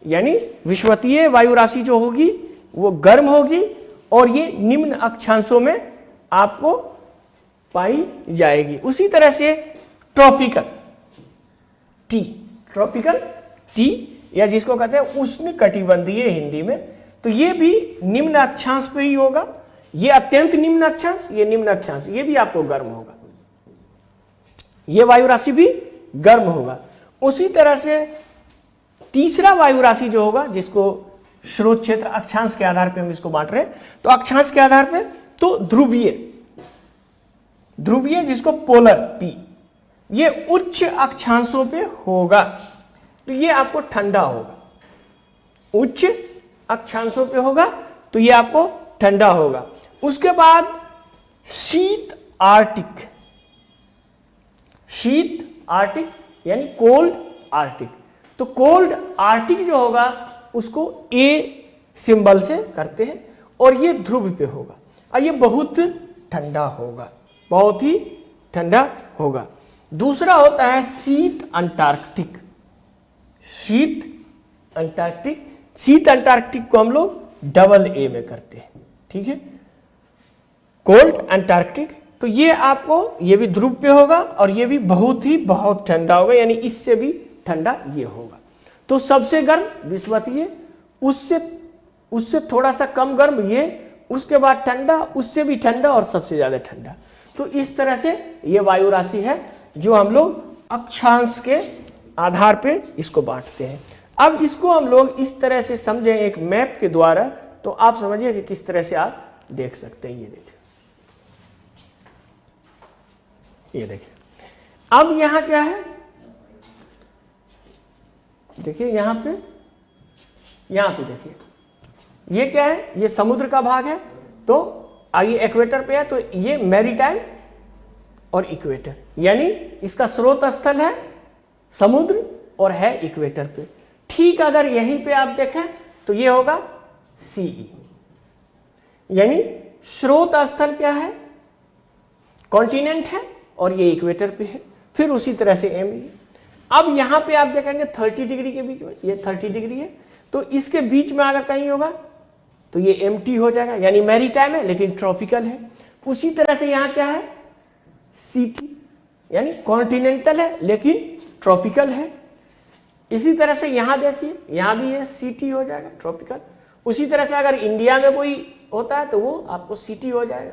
यानी विषुवतीय वायु राशि जो होगी वो गर्म होगी और ये निम्न अक्षांशों में आपको पाई जाएगी। उसी तरह से ट्रॉपिकल टी या जिसको कहते हैं उष्ण कटिबंधीय हिंदी में, तो ये भी निम्न अक्षांश पे ही होगा। ये अत्यंत निम्न अक्षांश, ये निम्न अक्षांश, ये भी आपको गर्म होगा, ये वायु राशि भी गर्म होगा। उसी तरह से तीसरा वायु राशि जो होगा, जिसको स्रोत क्षेत्र अक्षांश के आधार पे हम इसको बांट रहे हैं, तो अक्षांश के आधार पे तो ध्रुवीय जिसको पोलर पी, ये उच्च अक्षांशों पे होगा, तो ये आपको ठंडा होगा। उच्च अक्षांशों पे होगा तो ये आपको ठंडा होगा। उसके बाद शीत आर्टिक यानी कोल्ड आर्टिक। तो कोल्ड आर्टिक जो होगा उसको ए सिंबल से करते हैं और ये ध्रुव पे होगा और ये बहुत ठंडा होगा, बहुत ही ठंडा होगा। दूसरा होता है शीत अंटार्कटिक को हम लोग डबल ए में करते हैं, ठीक है। कोल्ड अंटार्कटिक, तो ये आपको ये भी ध्रुव पे होगा और ये भी बहुत ठंडा होगा, यानी इससे भी ठंडा ये होगा। तो सबसे गर्म विषुवतीय, उससे थोड़ा सा कम गर्म ये, उसके बाद ठंडा, उससे भी ठंडा और सबसे ज्यादा ठंडा। तो इस तरह से ये वायु राशि है जो हम लोग अक्षांश के आधार पे इसको बांटते हैं। अब इसको हम लोग इस तरह से समझें एक मैप के द्वारा, तो आप समझिए कि किस तरह से आप देख सकते हैं। ये देखिए अब यहां क्या है, देखिए यहां पे देखिए ये क्या है, ये समुद्र का भाग है। तो ये इक्वेटर पे है, तो ये मैरीटाइम और इक्वेटर, यानी इसका स्रोत स्थल है समुद्र और है इक्वेटर पे। ठीक अगर यहीं पे आप देखें तो ये होगा सीई, यानी स्रोत स्थल क्या है, कॉन्टिनेंट है और ये इक्वेटर पे है। फिर उसी तरह से एम। अब यहां पे आप देखेंगे 30 डिग्री के बीच में, ये 30 डिग्री है, तो इसके बीच में अगर कहीं होगा तो ये एमटी हो जाएगा, यानी मैरीटाइम है लेकिन ट्रॉपिकल है। उसी तरह से यहां क्या है, सीटी, यानी कॉन्टिनेंटल है लेकिन ट्रॉपिकल है। इसी तरह से यहां देखिए, यहां भी ये सीटी हो जाएगा, ट्रॉपिकल। उसी तरह से अगर इंडिया में कोई होता है तो वो आपको सीटी हो जाएगा।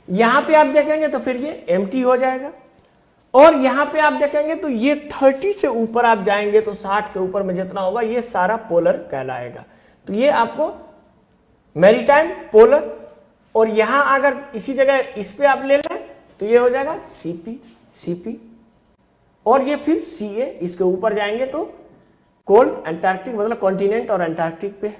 यहां पे आप देखेंगे तो फिर ये एमटी हो जाएगा। और यहां पे आप देखेंगे तो ये 30 से ऊपर आप जाएंगे तो 60 के ऊपर में जितना होगा ये सारा पोलर कहलाएगा। तो ये आपको मैरीटाइम, पोलर, और यहां अगर इसी जगह इस पे आप ले लें तो ये हो जाएगा सीपी, और ये फिर सीए, इसके ऊपर जाएंगे तो कोल्ड अंटार्कटिक, मतलब कॉन्टिनेंट और अंटार्कटिक पे।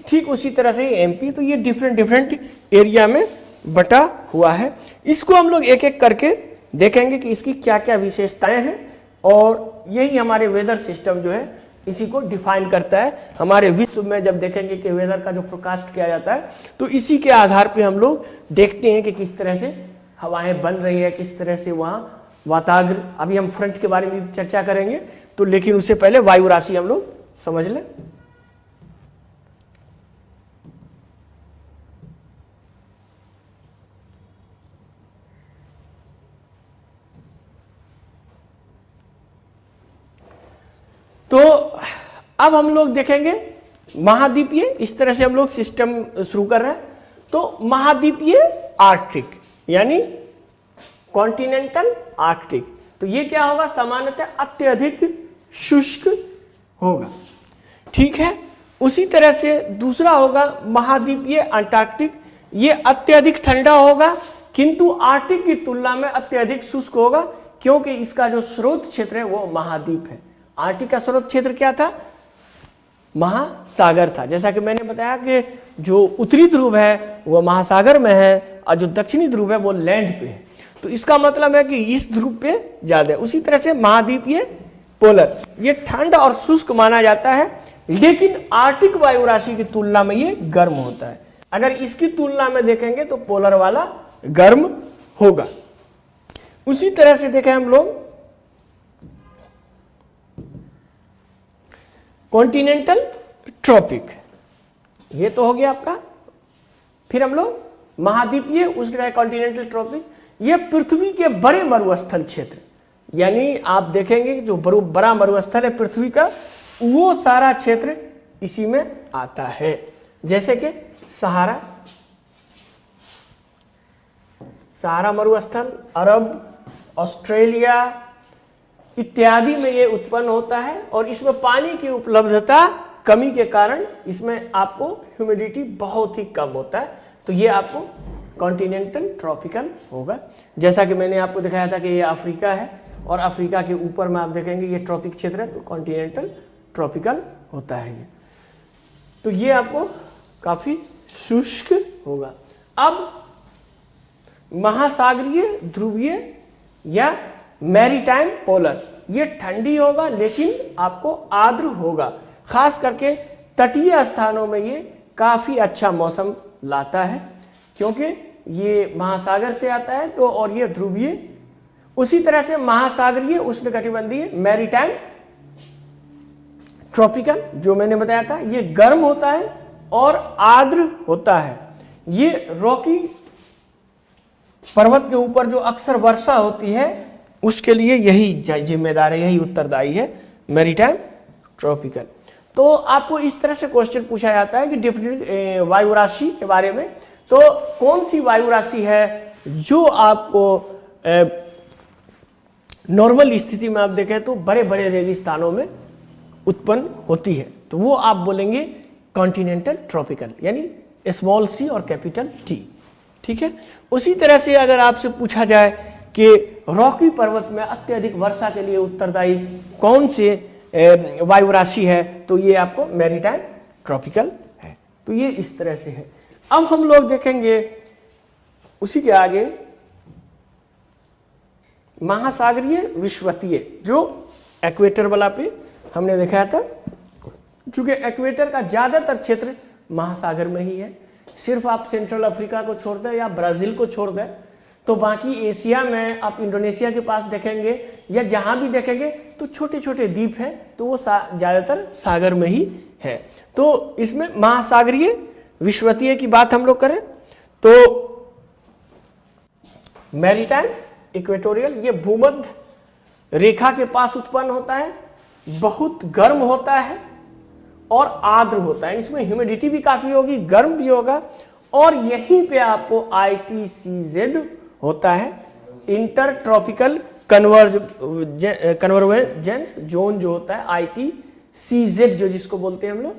ठीक उसी तरह से एमपी, तो ये डिफरेंट एरिया में बटा हुआ है। इसको हम लोग एक एक करके देखेंगे कि इसकी क्या क्या विशेषताएं हैं, और यही हमारे वेदर सिस्टम जो है इसी को डिफाइन करता है। हमारे विश्व में जब देखेंगे कि वेदर का जो फोरकास्ट किया जाता है तो इसी के आधार पे हम लोग देखते हैं कि किस तरह से हवाएं बन रही है, किस तरह से वहाँ वातावरण। अभी हम फ्रंट के बारे में भी चर्चा करेंगे, तो लेकिन उससे पहले वायु राशि हम लोग समझ लें। तो अब हम लोग देखेंगे महाद्वीपीय, इस तरह से हम लोग सिस्टम शुरू कर रहे हैं। तो महाद्वीपीय आर्कटिक यानी कॉन्टिनेंटल आर्कटिक, तो ये क्या होगा, सामान्यतः अत्यधिक शुष्क होगा, ठीक है। उसी तरह से दूसरा होगा महाद्वीपीय अंटार्कटिक, ये अत्यधिक ठंडा होगा किंतु आर्कटिक की तुलना में अत्यधिक शुष्क होगा, क्योंकि इसका जो स्रोत क्षेत्र है वो महाद्वीप है। आर्कटिक का स्रोत क्षेत्र क्या था, महासागर था। जैसा कि मैंने बताया कि जो उत्तरी ध्रुव है वो महासागर में है और जो दक्षिणी ध्रुव है वो लैंड पे है। तो इसका मतलब है कि इस ध्रुव पे ज्यादा है। उसी तरह से महाद्वीपीय पोलर, ये ठंड और शुष्क माना जाता है, लेकिन आर्कटिक वायु राशि की तुलना में ये गर्म होता है। अगर इसकी तुलना में देखेंगे तो पोलर वाला गर्म होगा। उसी तरह से देखें हम लोग कॉन्टिनेंटल ट्रॉपिक, ये तो हो गया आपका। फिर हम लोग महाद्वीपीय उष्ण कॉन्टिनेंटल ट्रॉपिक, ये पृथ्वी के बड़े मरुस्थल क्षेत्र, यानी आप देखेंगे जो बड़ा मरुस्थल है पृथ्वी का, वो सारा क्षेत्र इसी में आता है। जैसे कि सहारा मरुस्थल, अरब, ऑस्ट्रेलिया इत्यादि में ये उत्पन्न होता है। और इसमें पानी की उपलब्धता कमी के कारण इसमें आपको ह्यूमिडिटी बहुत ही कम होता है, तो ये आपको कॉन्टिनेंटल ट्रॉपिकल होगा। जैसा कि मैंने आपको दिखाया था कि ये अफ्रीका है और अफ्रीका के ऊपर में आप देखेंगे ये ट्रॉपिक क्षेत्र है, तो कॉन्टिनेंटल ट्रॉपिकल होता है ये। तो ये आपको काफी शुष्क होगा। अब महासागरीय ध्रुवीय या मैरीटाइम पोलर, ये ठंडी होगा लेकिन आपको आर्द्र होगा, खास करके तटीय स्थानों में ये काफी अच्छा मौसम लाता है, क्योंकि ये महासागर से आता है तो, और ये ध्रुवीय। उसी तरह से महासागरीय उष्णकटिबंधीय मैरीटाइम ट्रॉपिकल जो मैंने बताया था, ये गर्म होता है और आर्द्र होता है। ये रॉकी पर्वत के ऊपर जो अक्सर वर्षा होती है उसके लिए यही जिम्मेदार है, यही उत्तरदायी है मैरीटाइम ट्रॉपिकल। तो आपको इस तरह से क्वेश्चन पूछा जाता है कि डिफरेंट वायु राशि के बारे में, तो कौन सी वायु राशि है जो आपको नॉर्मल स्थिति में आप देखें तो बड़े बड़े रेगिस्तानों में उत्पन्न होती है, तो वो आप बोलेंगे कॉन्टिनेंटल ट्रॉपिकल, यानी स्मॉल सी और कैपिटल टी, ठीक है। उसी तरह से अगर आपसे पूछा जाए कि रॉकी पर्वत में अत्यधिक वर्षा के लिए उत्तरदायी कौन से वायु राशि है, तो ये आपको मैरीटाइम ट्रॉपिकल है। तो ये इस तरह से है। अब हम लोग देखेंगे उसी के आगे महासागरीय विषुवतीय, जो एक्वेटर वाला पे हमने दिखाया था। चूंकि एक्वेटर का ज्यादातर क्षेत्र महासागर में ही है, सिर्फ आप सेंट्रल अफ्रीका को छोड़ दें या ब्राजील को छोड़ दें तो बाकी एशिया में आप इंडोनेशिया के पास देखेंगे या जहां भी देखेंगे तो छोटे छोटे द्वीप हैं, तो वो ज्यादातर सागर में ही है। तो इसमें महासागरीय विषुवतीय की बात हम लोग करें तो मैरीटाइम इक्वेटोरियल, ये भूमध्य रेखा के पास उत्पन्न होता है, बहुत गर्म होता है और आर्द्र होता है। इसमें ह्यूमिडिटी भी काफी होगी, गर्म भी होगा, और यहीं पे आपको ITCZ होता है, इंटर ट्रॉपिकल कन्वर्जेंस जोन जो होता है ITCZ जो जिसको बोलते हैं हम लोग,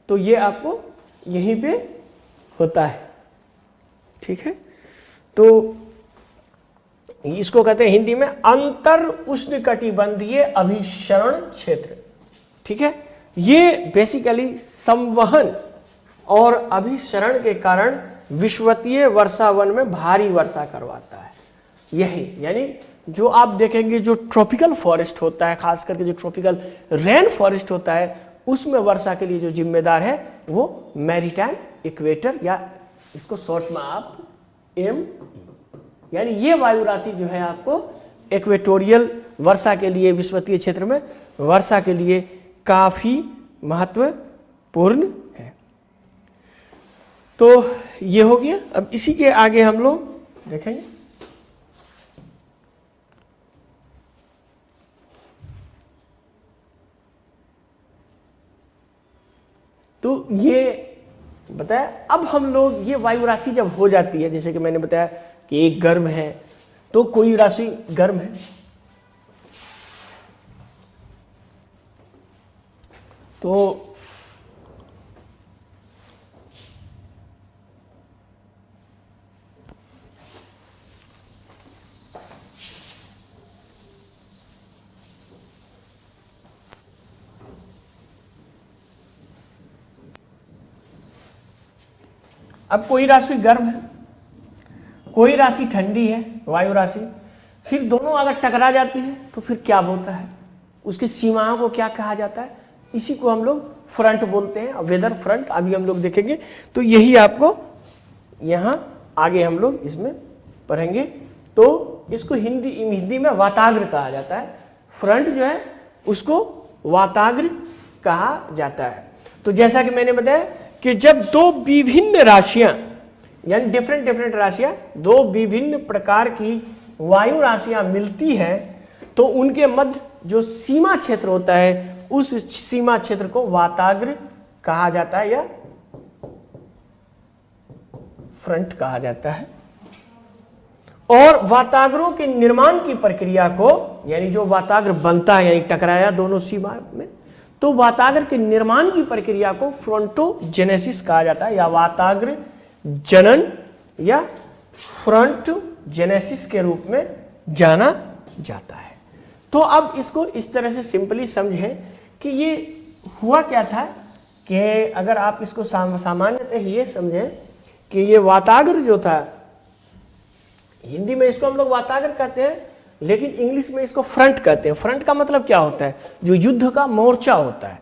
तो ये आपको यहीं पे होता है, ठीक है। तो इसको कहते हैं हिंदी में अंतर उष्णकटिबंधीय अभिसरण क्षेत्र, ठीक है। ये बेसिकली संवहन और अभिसरण के कारण विषुवतीय वर्षावन में भारी वर्षा करवाता है। यही यानी जो आप देखेंगे जो ट्रॉपिकल फॉरेस्ट होता है, खास करके जो ट्रॉपिकल रेन फॉरेस्ट होता है, उसमें वर्षा के लिए जो जिम्मेदार है वो मैरीटाइम इक्वेटर, या इसको शॉर्ट में आप ME, यानी ये वायु राशि जो है आपको इक्वेटोरियल वर्षा के लिए, विषुवतीय क्षेत्र में वर्षा के लिए काफी महत्वपूर्ण है। तो ये हो गया। अब इसी के आगे हम लोग देखेंगे तो ये बताया। अब हम लोग ये वायु राशि जब हो जाती है, जैसे कि मैंने बताया कि एक गर्म है, तो कोई राशि गर्म है, तो अब कोई राशि गर्म है, कोई राशि ठंडी है, वायु राशि, फिर दोनों अगर टकरा जाती है तो फिर क्या होता है, उसकी सीमाओं को क्या कहा जाता है, इसी को हम लोग फ्रंट बोलते हैं, वेदर फ्रंट। अभी हम लोग देखेंगे, तो यही आपको यहाँ आगे हम लोग इसमें पढ़ेंगे। तो इसको हिंदी में वाताग्र कहा जाता है। फ्रंट जो है उसको वाताग्र कहा जाता है। तो जैसा कि मैंने बताया कि जब दो विभिन्न राशियां, यानी डिफरेंट राशियां, दो विभिन्न प्रकार की वायु राशियां मिलती है, तो उनके मध्य जो सीमा क्षेत्र होता है, उस सीमा क्षेत्र को वाताग्र कहा जाता है या फ्रंट कहा जाता है। और वाताग्रों के निर्माण की प्रक्रिया को, यानी जो वाताग्र बनता है, यानी टकराया दोनों सीमा में, तो वाताग्र के निर्माण की प्रक्रिया को फ्रंटोजेनेसिस कहा जाता है, या वाताग्र जनन या फ्रंटोजेनेसिस के रूप में जाना जाता है। तो अब इसको इस तरह से सिंपली समझें कि ये हुआ क्या था, कि अगर आप इसको सामान्यतः ये समझें कि ये वाताग्र जो था, हिंदी में इसको हम लोग वाताग्र कहते हैं, लेकिन इंग्लिश में इसको फ्रंट कहते हैं। फ्रंट का मतलब क्या होता है, जो युद्ध का मोर्चा होता है।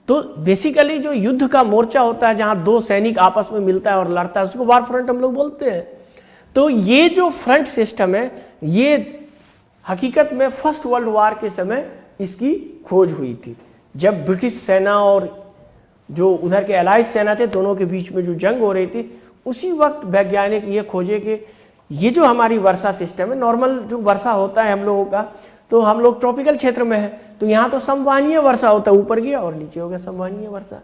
तो बेसिकली जो युद्ध का मोर्चा होता है, जहां दो सैनिक आपस में मिलता है और लड़ता है, उसको वार फ्रंट हम लोग बोलते हैं। तो ये जो फ्रंट सिस्टम है, ये हकीकत में फर्स्ट वर्ल्ड वार के समय इसकी खोज हुई थी, जब ब्रिटिश सेना और जो उधर के एलाइज सेना थे, दोनों के बीच में जो जंग हो रही थी, उसी वक्त वैज्ञानिक ये खोजे कि ये जो हमारी वर्षा सिस्टम है, नॉर्मल जो वर्षा होता है हम लोगों का, तो हम लोग ट्रॉपिकल क्षेत्र में है, तो यहाँ तो संवहनीय वर्षा होता है, ऊपर गया और नीचे हो गया संवहनीय वर्षा।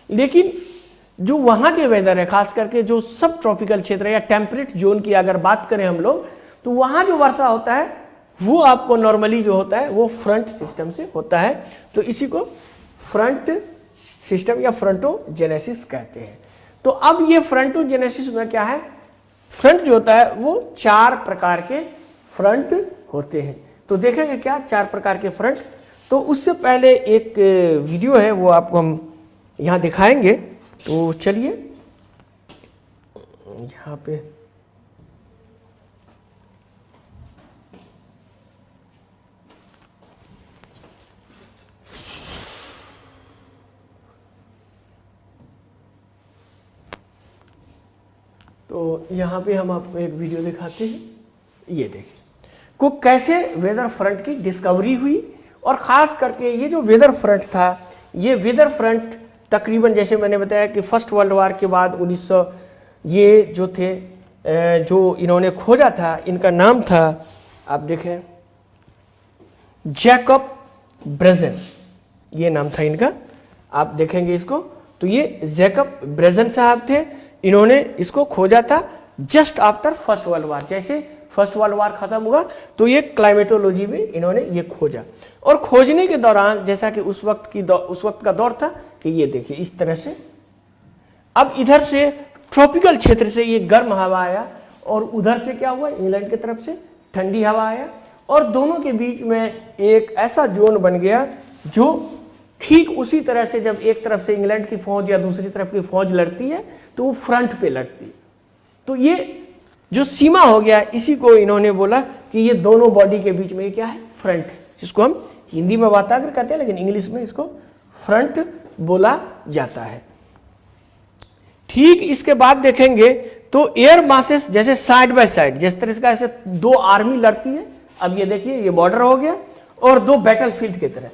लेकिन जो वहाँ के वेदर है, खास करके जो सब ट्रॉपिकल क्षेत्र या टेम्परेट जोन की अगर बात करें हम लोग, तो वहाँ जो वर्षा होता है वो आपको नॉर्मली जो होता है वो फ्रंट सिस्टम से होता है। तो इसी को फ्रंट सिस्टम या फ्रंटोजेनेसिस कहते हैं। तो अब ये फ्रंटोजेनेसिस में क्या है, फ्रंट जो होता है वो 4 प्रकार के फ्रंट होते हैं। तो देखेंगे क्या 4 प्रकार के फ्रंट। तो उससे पहले एक वीडियो है, वो आपको हम यहाँ दिखाएंगे। तो चलिए यहाँ पे तो यहाँ पे हम आपको एक वीडियो दिखाते हैं। ये देखिए को कैसे वेदर फ्रंट की डिस्कवरी हुई, और ख़ास करके ये जो वेदर फ्रंट था, ये वेदर फ्रंट तकरीबन जैसे मैंने बताया कि फर्स्ट वर्ल्ड वार के बाद 1900 ये जो थे जो इन्होंने खोजा था, इनका नाम था, आप देखें, जैकब ब्रेजन, ये नाम था इनका। आप देखेंगे इसको, तो ये जैकब ब्रेजन साहब थे, इन्होंने इसको खोजा था just after first world war. जैसे फर्स्ट वर्ल्ड वार खत्म हुआ तो ये क्लाइमेटोलॉजी में इन्होंने ये खोजा, और खोजने के दौरान जैसा कि उस वक्त का दौर था कि ये देखिए इस तरह से, अब इधर से ट्रॉपिकल क्षेत्र से ये गर्म हवा आया, और उधर से क्या हुआ, इंग्लैंड की तरफ से ठंडी हवा आया, और दोनों के बीच में एक ऐसा जोन बन गया जो ठीक उसी तरह से जब एक तरफ से इंग्लैंड की फौज या दूसरी तरफ की फौज लड़ती है तो वो फ्रंट पे लड़ती है। तो ये जो सीमा हो गया, इसी को इन्होंने बोला कि ये दोनों बॉडी के बीच में क्या है, फ्रंट, जिसको हम हिंदी में वाताग्र कहते हैं, लेकिन इंग्लिश में इसको फ्रंट बोला जाता है। ठीक इसके बाद देखेंगे तो एयर मासेस जैसे साइड बाय साइड, जिस तरह से ऐसे 2 आर्मी लड़ती है, अब ये देखिए ये बॉर्डर हो गया, और 2 बैटलफील्ड की तरह।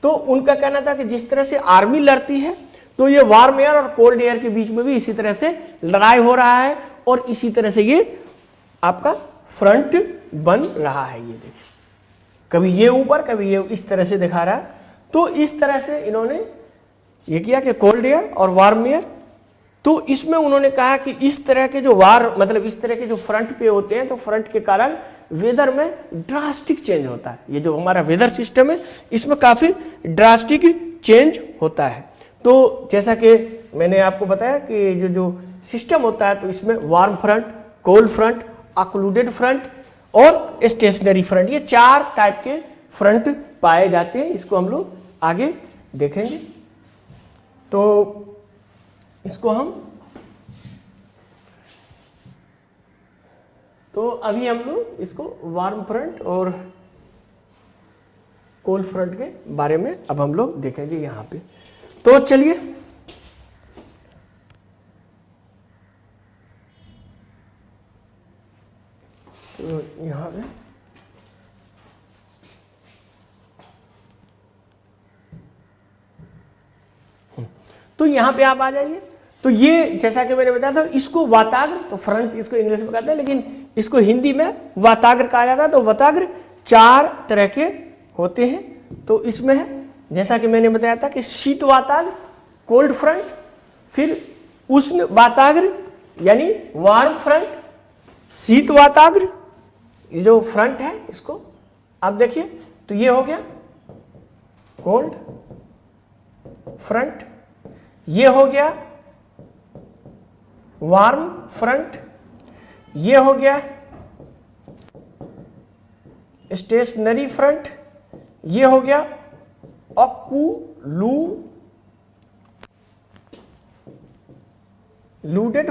तो उनका कहना था कि जिस तरह से आर्मी लड़ती है, तो ये वार्म एयर और कोल्ड एयर के बीच में भी इसी तरह से लड़ाई हो रहा है, और इसी तरह से ये आपका फ्रंट बन रहा है। ये देखिए कभी ये ऊपर, कभी ये इस तरह से दिखा रहा है। तो इस तरह से इन्होंने ये किया कि कोल्ड एयर और वार्म एयर। तो इसमें उन्होंने कहा कि इस तरह के जो मतलब इस तरह के जो फ्रंट पे होते हैं तो फ्रंट के कारण वेदर में ड्रास्टिक चेंज होता है। ये जो हमारा वेदर सिस्टम है इसमें काफ़ी ड्रास्टिक चेंज होता है। तो जैसा कि मैंने आपको बताया कि जो सिस्टम होता है तो इसमें warm front, cold front, occluded front और स्टेशनरी फ्रंट, ये 4 टाइप के फ्रंट पाए जाते हैं। इसको हम लोग आगे देखेंगे। तो इसको अभी हम लोग इसको वार्म फ्रंट और कोल्ड फ्रंट के बारे में अब हम लोग देखेंगे यहाँ पे। तो चलिए तो यहाँ पे तो यहाँ पे आप आ जाइए। तो ये जैसा कि मैंने बताया था इसको वाताग्र, तो फ्रंट इसको इंग्लिश में कहते हैं लेकिन इसको हिंदी में वाताग्र कहा जाता है। तो वाताग्र 4 तरह के होते हैं। तो इसमें है जैसा कि मैंने बताया था कि शीत वाताग्र, कोल्ड फ्रंट, फिर उष्ण वाताग्र यानी वार्म फ्रंट, शीत वाताग्र, ये जो फ्रंट है इसको आप देखिए तो ये हो गया कोल्ड फ्रंट, ये हो गया वार्म फ्रंट, ये हो गया स्टेशनरी फ्रंट, ये हो गया ऑक्लूडेड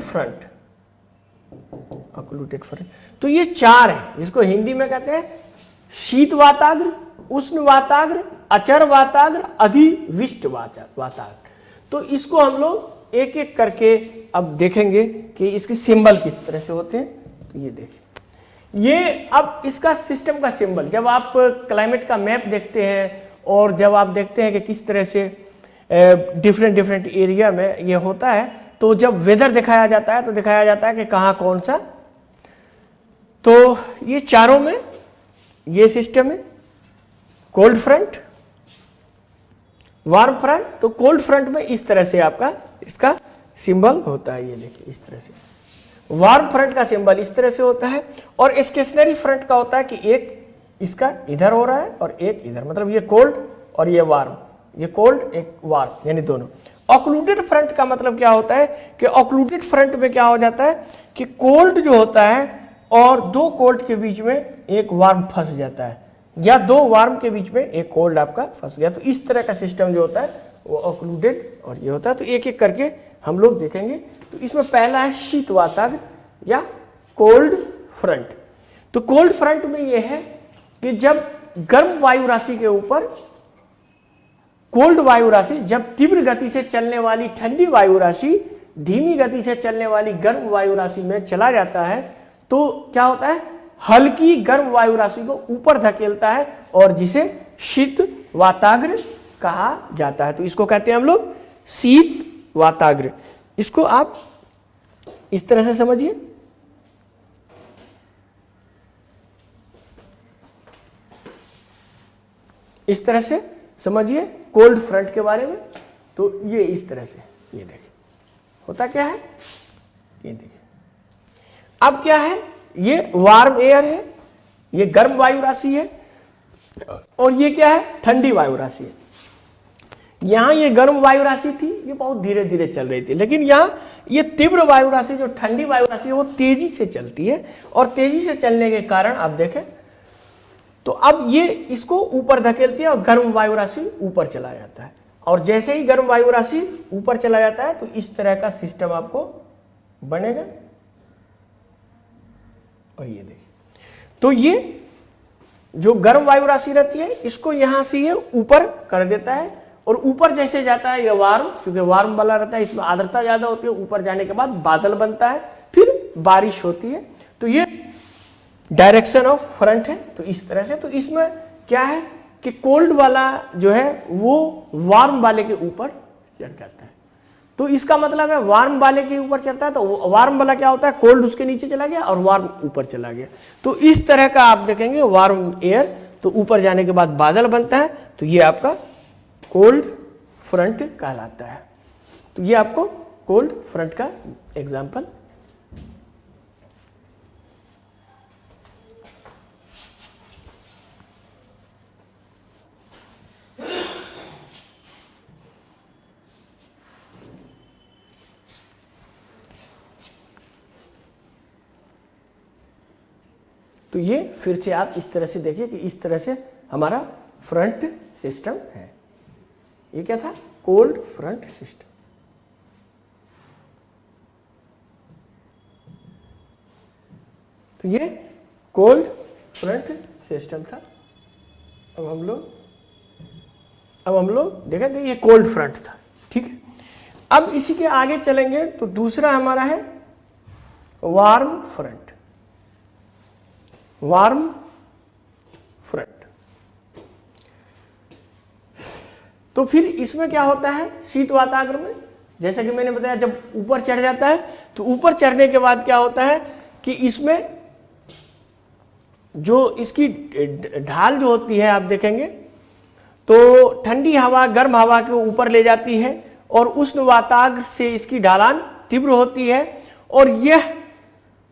फ्रंट, ऑक्लूडेड फ्रंट। तो ये 4 है जिसको हिंदी में कहते हैं शीत वाताग्र, उष्ण वाताग्र, अचर वाताग्र, अधिविष्ट वाताग्र। तो इसको हम लोग एक एक करके अब देखेंगे कि इसके सिंबल किस तरह से होते हैं। तो ये देखिए, ये अब इसका सिस्टम का सिंबल, जब आप क्लाइमेट का मैप देखते हैं और जब आप देखते हैं कि किस तरह से डिफरेंट एरिया में ये होता है, तो जब वेदर दिखाया जाता है तो दिखाया जाता है कि कहाँ कौन सा। तो ये चारों में ये सिस्टम है, कोल्ड फ्रंट, वार्म फ्रंट। तो कोल्ड फ्रंट में इस तरह से आपका इसका सिंबल होता है, ये देखिए इस तरह से। वार्म फ्रंट का सिंबल इस तरह से होता है और स्टेशनरी फ्रंट का होता है कि एक इसका इधर हो रहा है और एक इधर, मतलब ये कोल्ड और ये वार्म, ये कोल्ड एक वार्म यानी दोनों। ऑक्लूडेड फ्रंट का मतलब क्या होता है कि ऑक्लूडेड फ्रंट में क्या हो जाता है कि कोल्ड जो होता है और 2 कोल्ड के बीच में एक वार्म फंस जाता है, या 2 वार्म के बीच में एक कोल्ड आपका फंस गया। तो इस तरह का सिस्टम जो होता है वो ऑक्लूडेड और ये होता है। तो एक एक करके हम लोग देखेंगे। तो इसमें पहला है शीत वाताग्र या कोल्ड फ्रंट। तो कोल्ड फ्रंट में ये है कि जब गर्म वायु राशि के ऊपर कोल्ड वायु राशि, जब तीव्र गति से चलने वाली ठंडी वायु राशि धीमी गति से चलने वाली गर्म वायु राशि में चला जाता है, तो क्या होता है, हल्की गर्म वायु राशि को ऊपर धकेलता है और जिसे शीत वाताग्र कहा जाता है। तो इसको कहते हैं हम लोग शीत वाताग्र। इसको आप इस तरह से समझिए, इस तरह से समझिए कोल्ड फ्रंट के बारे में। तो ये इस तरह से, ये देखिए होता क्या है, ये देखिए। अब क्या है, ये वार्म एयर है, ये गर्म वायु राशि है और ये क्या है, ठंडी वायु राशि है। यहां ये गर्म वायु राशि थी, ये बहुत धीरे धीरे चल रही थी, लेकिन यहां ये तीव्र वायु राशि जो ठंडी वायु राशि है वो तेजी से चलती है और तेजी से चलने के कारण आप देखें तो अब ये इसको ऊपर धकेलती है और गर्म वायु राशि ऊपर चला जाता है। और जैसे ही गर्म वायु राशि ऊपर चला जाता है तो इस तरह का सिस्टम आपको बनेगा। और ये देखिए, तो ये जो गर्म वायु राशि रहती है इसको यहां से ये ऊपर कर देता है और ऊपर जैसे जाता है ये वार्म, क्योंकि वार्म वाला रहता है, इसमें आर्द्रता ज्यादा होती है, ऊपर जाने के बाद बादल बनता है, फिर बारिश होती है। तो ये डायरेक्शन ऑफ फ्रंट है। तो इस तरह से, तो इसमें क्या है कि कोल्ड वाला जो है वो वार्म वाले के ऊपर चढ़ जाता है। तो इसका मतलब है वार्म वाले के ऊपर चढ़ता है, तो वार्म वाला क्या होता है, कोल्ड उसके नीचे चला गया और वार्म ऊपर चला गया। तो इस तरह का आप देखेंगे वार्म एयर, तो ऊपर जाने के बाद बादल बनता है, तो ये आपका कोल्ड फ्रंट कहलाता है। तो ये आपको कोल्ड फ्रंट का एग्जाम्पल। तो ये फिर से आप इस तरह से देखिए कि इस तरह से हमारा फ्रंट सिस्टम है। ये क्या था? Cold front system. तो ये कोल्ड फ्रंट सिस्टम था। अब हम लोग देखें तो ये कोल्ड फ्रंट था, ठीक है। अब इसी के आगे चलेंगे तो दूसरा हमारा है वार्म फ्रंट। Warm front. तो फिर इसमें क्या होता है? शीत वातावरण में, जैसा कि मैंने बताया, जब ऊपर चढ़ जाता है तो ऊपर चढ़ने के बाद क्या होता है कि इसमें जो इसकी ढाल जो होती है, आप देखेंगे तो ठंडी हवा गर्म हवा के ऊपर ले जाती है और उष्ण वातावरण से इसकी ढलान तीव्र होती है और यह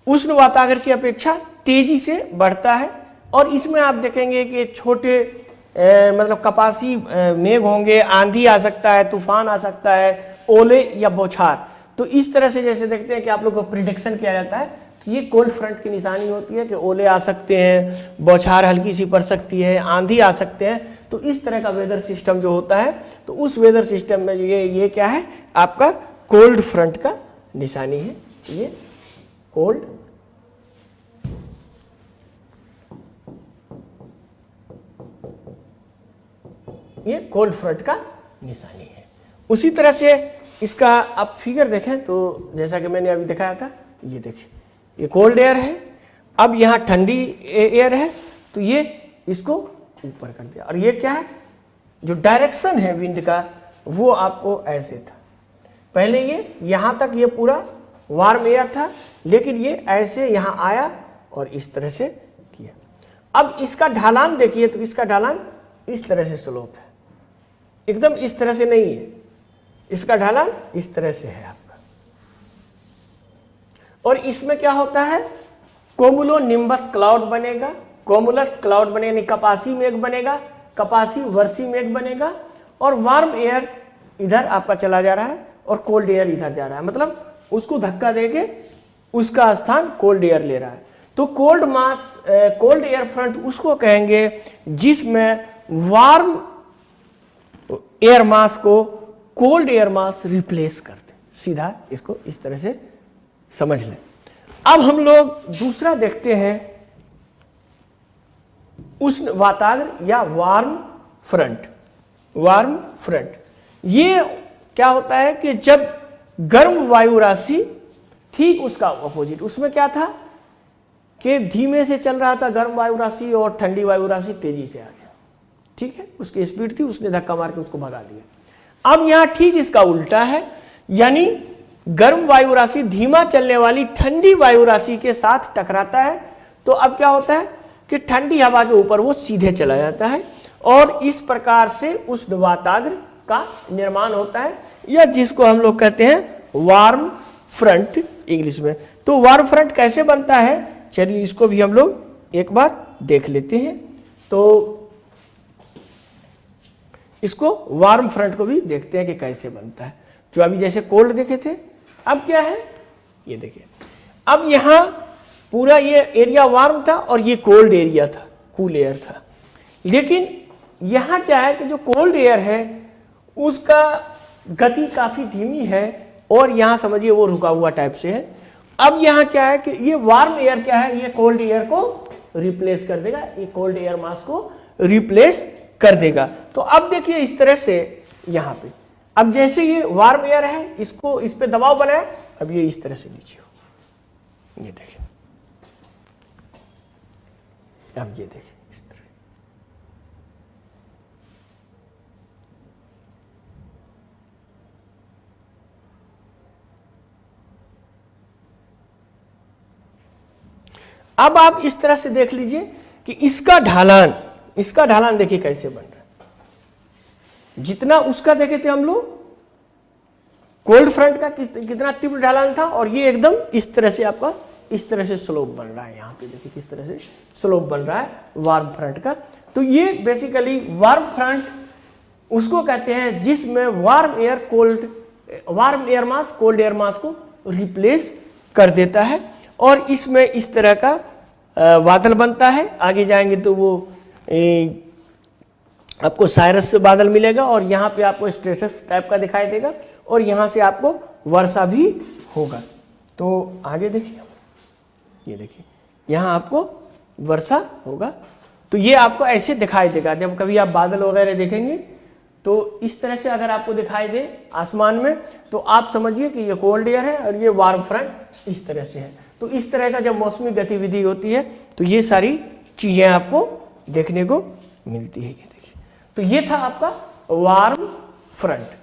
उष्ण वातावरण की अपेक्षा तेजी से बढ़ता है। और इसमें आप देखेंगे कि छोटे मतलब कपासी मेघ होंगे, आंधी आ सकता है, तूफान आ सकता है, ओले या बौछार। तो इस तरह से जैसे देखते हैं कि आप लोग को प्रिडिक्शन किया जाता है, तो ये कोल्ड फ्रंट की निशानी होती है कि ओले आ सकते हैं, बौछार हल्की सी पड़ सकती है, आंधी आ सकते हैं। तो इस तरह का वेदर सिस्टम जो होता है, तो उस वेदर सिस्टम में ये क्या है? आपका कोल्ड फ्रंट का निशानी है। ये कोल्ड कोल्ड फ्रंट का निशानी है। उसी तरह से इसका आप फिगर देखें तो जैसा कि मैंने अभी दिखाया था, ये देखिए ये कोल्ड एयर है। अब यहाँ ठंडी एयर है, तो ये इसको ऊपर कर दिया। और ये क्या है? जो डायरेक्शन है विंड का, वो आपको ऐसे था। पहले ये यहाँ तक ये पूरा वार्म एयर था, लेकिन ये ऐसे यहाँ आया और इस तरह से किया। अब इसका ढलान देखिए, तो इसका ढलान इस तरह से स्लोप है, एकदम इस तरह से नहीं है। इसका ढलान इस तरह से है आपका। और इसमें क्या होता है? कोमुलो निम्बस क्लाउड बनेगा, कोमुलस क्लाउड बनेगा, कपासी मेघ बनेगा, कपासी वर्षी मेघ बनेगा। और वार्म एयर इधर आपका चला जा रहा है और कोल्ड एयर इधर जा रहा है, मतलब उसको धक्का देके उसका स्थान कोल्ड एयर ले रहा है। तो कोल्ड एयर फ्रंट उसको कहेंगे जिसमें वार्म एयर मास को कोल्ड एयर मास रिप्लेस करते। सीधा इसको इस तरह से समझ लें। अब हम लोग दूसरा देखते हैं उष्ण वातावरण या वार्म फ्रंट। वार्म फ्रंट ये क्या होता है कि जब गर्म वायु राशि ठीक उसका अपोजिट, उसमें क्या था कि धीमे से चल रहा था गर्म वायु राशि और ठंडी वायु राशि तेजी से आ गया, ठीक है, उसकी स्पीड थी, उसने धक्का मार के उसको भगा दिया। अब यहां ठीक इसका उल्टा है, यानी गर्म वायु राशि धीमा चलने वाली ठंडी वायु राशि के साथ टकराता है। तो अब क्या होता है कि ठंडी हवा के ऊपर वो सीधे चला जाता है और इस प्रकार से उष्ण वातावरण का निर्माण होता है, या जिसको हम लोग कहते हैं वार्म फ्रंट इंग्लिश में। तो वार्म फ्रंट कैसे बनता है, चलिए इसको भी हम लोग एक बार देख लेते हैं। तो इसको वार्म फ्रंट को भी देखते हैं कि कैसे बनता है। जो अभी जैसे कोल्ड देखे थे, अब क्या है ये देखिए। अब यहाँ पूरा ये एरिया वार्म था और ये कोल्ड एरिया था, कूल एयर था। लेकिन यहाँ क्या है कि जो कोल्ड एयर है उसका गति काफी धीमी है और यहाँ समझिए वो रुका हुआ टाइप से है। अब यहाँ क्या है कि ये वार्म एयर क्या है, ये कोल्ड एयर को रिप्लेस कर देगा, ये कोल्ड एयर मास को रिप्लेस कर देगा। तो अब देखिए इस तरह से यहाँ पे, अब जैसे ये वार्म एयर है, इसको इस पे दबाव बनाए, अब ये इस तरह से नीचे हो, ये देखिए, अब ये देखिए इस तरह से। अब आप इस तरह से देख लीजिए कि इसका ढलान देखिए कैसे बन रहा है। जितना उसका देखे थे हम लोग कोल्ड फ्रंट का कितना तीव्र ढलान था, और ये एकदम इस तरह से आपका इस तरह से स्लोप बन रहा है। यहाँ पे देखिए किस तरह से स्लोप बन रहा है वार्म फ्रंट का। तो ये बेसिकली वार्म फ्रंट उसको कहते हैं जिसमें warm air mass cold air mass को रिप्लेस कर देता है, और इसमें इस तरह का बादल बनता है। आगे जाएंगे तो वो आपको साइरस से बादल मिलेगा, और यहाँ पे आपको स्ट्रेटस टाइप का दिखाई देगा, और यहाँ से आपको वर्षा भी होगा। तो आगे देखिए, ये देखिए यहाँ आपको वर्षा होगा। तो ये आपको ऐसे दिखाई देगा। जब कभी आप बादल वगैरह देखेंगे तो इस तरह से अगर आपको दिखाई दे आसमान में, तो आप समझिए कि ये कोल्ड एयर है और ये वार्म फ्रंट इस तरह से है। तो इस तरह का जब मौसमी गतिविधि होती है तो ये सारी चीजें आपको देखने को मिलती है। ये देखिए, तो ये था आपका वार्म फ्रंट।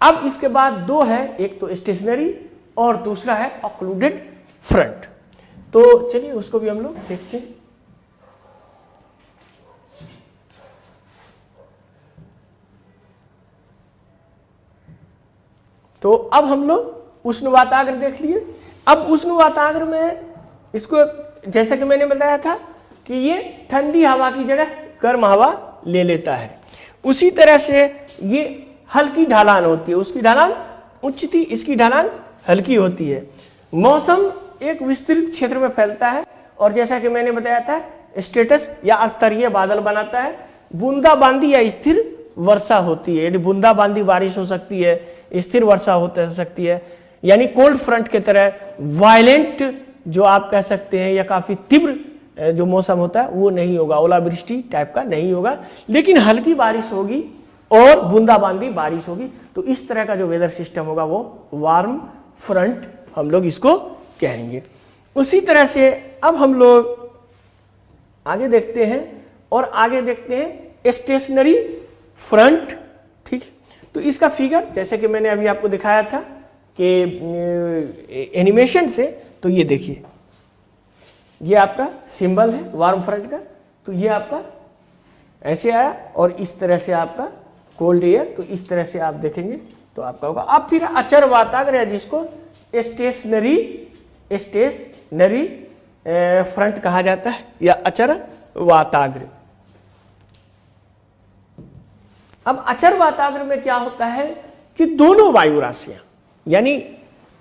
अब इसके बाद दो है, एक तो स्टेशनरी और दूसरा है ऑक्लूडेड फ्रंट। तो चलिए उसको भी हम लोग देखते हैं। तो अब हम लोग उष्ण वाताग्र देख लिए। अब उष्ण वाताग्र में इसको जैसा कि मैंने बताया था कि ये ठंडी हवा की जगह गर्म हवा ले लेता है। उसी तरह से ये हल्की ढलान होती है, उसकी ढलान उच्च थी, इसकी ढलान हल्की होती है। मौसम एक विस्तृत क्षेत्र में फैलता है, और जैसा कि मैंने बताया था स्ट्रेटस या स्तरीय बादल बनाता है। बूंदाबांदी या स्थिर वर्षा होती है, यानी बूंदाबांदी बारिश हो सकती है, स्थिर वर्षा हो सकती है। यानी कोल्ड फ्रंट के तरह वायलेंट जो आप कह सकते हैं या काफी तीव्र जो मौसम होता है वो नहीं होगा, ओलावृष्टि टाइप का नहीं होगा, लेकिन हल्की बारिश होगी और बूंदाबांदी बारिश होगी। तो इस तरह का जो वेदर सिस्टम होगा वो वार्म फ्रंट हम लोग इसको कहेंगे। उसी तरह से अब हम लोग आगे देखते हैं, और आगे देखते हैं स्टेशनरी फ्रंट। ठीक है, तो इसका फिगर जैसे कि मैंने अभी आपको दिखाया था कि एनिमेशन से, तो ये देखिए ये आपका सिंबल है वार्म फ्रंट का। तो ये आपका ऐसे आया, और इस तरह से आपका कोल्ड एयर, तो इस तरह से आप देखेंगे तो आपका होगा। अब फिर अचर वाताग्र है जिसको स्टेशनरी फ्रंट कहा जाता है या अचर वाताग्र। अब अचर वाताग्र में क्या होता है कि दोनों वायु राशियां, यानी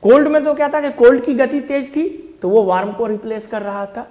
कोल्ड में तो क्या था कि कोल्ड की गति तेज थी तो वो वार्म को रिप्लेस कर रहा था,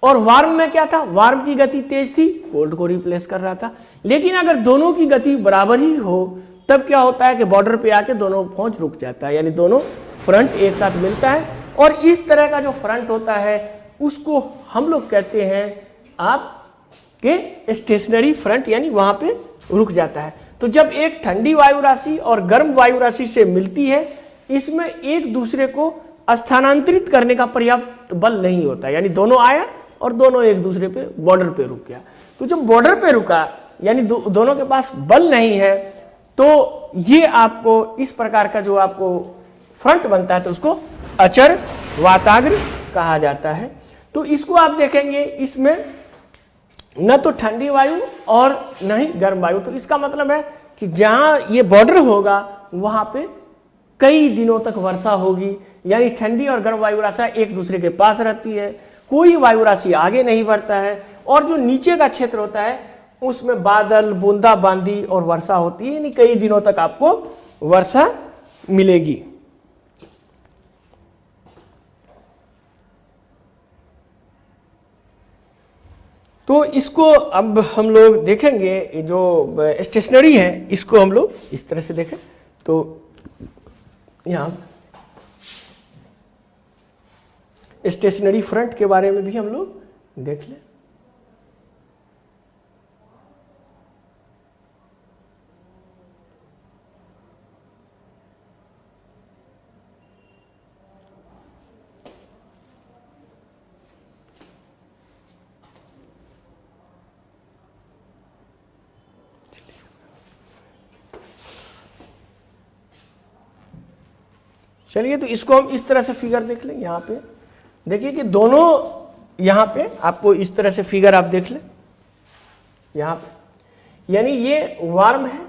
और वार्म में क्या था, वार्म की गति तेज थी, कोल्ड को रिप्लेस कर रहा था। लेकिन अगर दोनों की गति बराबर ही हो तब क्या होता है कि बॉर्डर पे आके दोनों पहुंच रुक जाता है, यानी दोनों फ्रंट एक साथ मिलता है, और इस तरह का जो फ्रंट होता है उसको हम लोग कहते हैं आपके स्टेशनरी फ्रंट, यानी वहां पे रुक जाता है। तो जब एक ठंडी वायु राशि और गर्म वायु राशि से मिलती है, इसमें एक दूसरे को स्थानांतरित करने का पर्याप्त बल नहीं होता, यानी दोनों आया और दोनों एक दूसरे पे बॉर्डर पे रुक गया। तो जब बॉर्डर पे रुका यानी दोनों के पास बल नहीं है, तो ये आपको इस प्रकार का जो आपको फ्रंट बनता है तो उसको अचर वाताग्र कहा जाता है। तो इसको आप देखेंगे, इसमें न तो ठंडी वायु और न ही गर्म वायु। तो इसका मतलब है कि जहां ये बॉर्डर होगा वहां पे कई दिनों तक वर्षा होगी, यानी ठंडी और गर्म वायु राशि एक दूसरे के पास रहती है, कोई वायु राशि आगे नहीं बढ़ता है, और जो नीचे का क्षेत्र होता है उसमें बादल, बूंदाबांदी और वर्षा होती है, यानी कई दिनों तक आपको वर्षा मिलेगी। तो इसको अब हम लोग देखेंगे, जो स्टेशनरी है इसको हम लोग इस तरह से देखें। तो यहाँ स्टेशनरी फ्रंट के बारे में भी हम लोग देख लें। चलिए, तो इसको हम इस तरह से फिगर देख लें। यहाँ पे देखिए कि दोनों, यहाँ पे आपको इस तरह से फिगर आप देख लें यहाँ पे, यानी ये वार्म है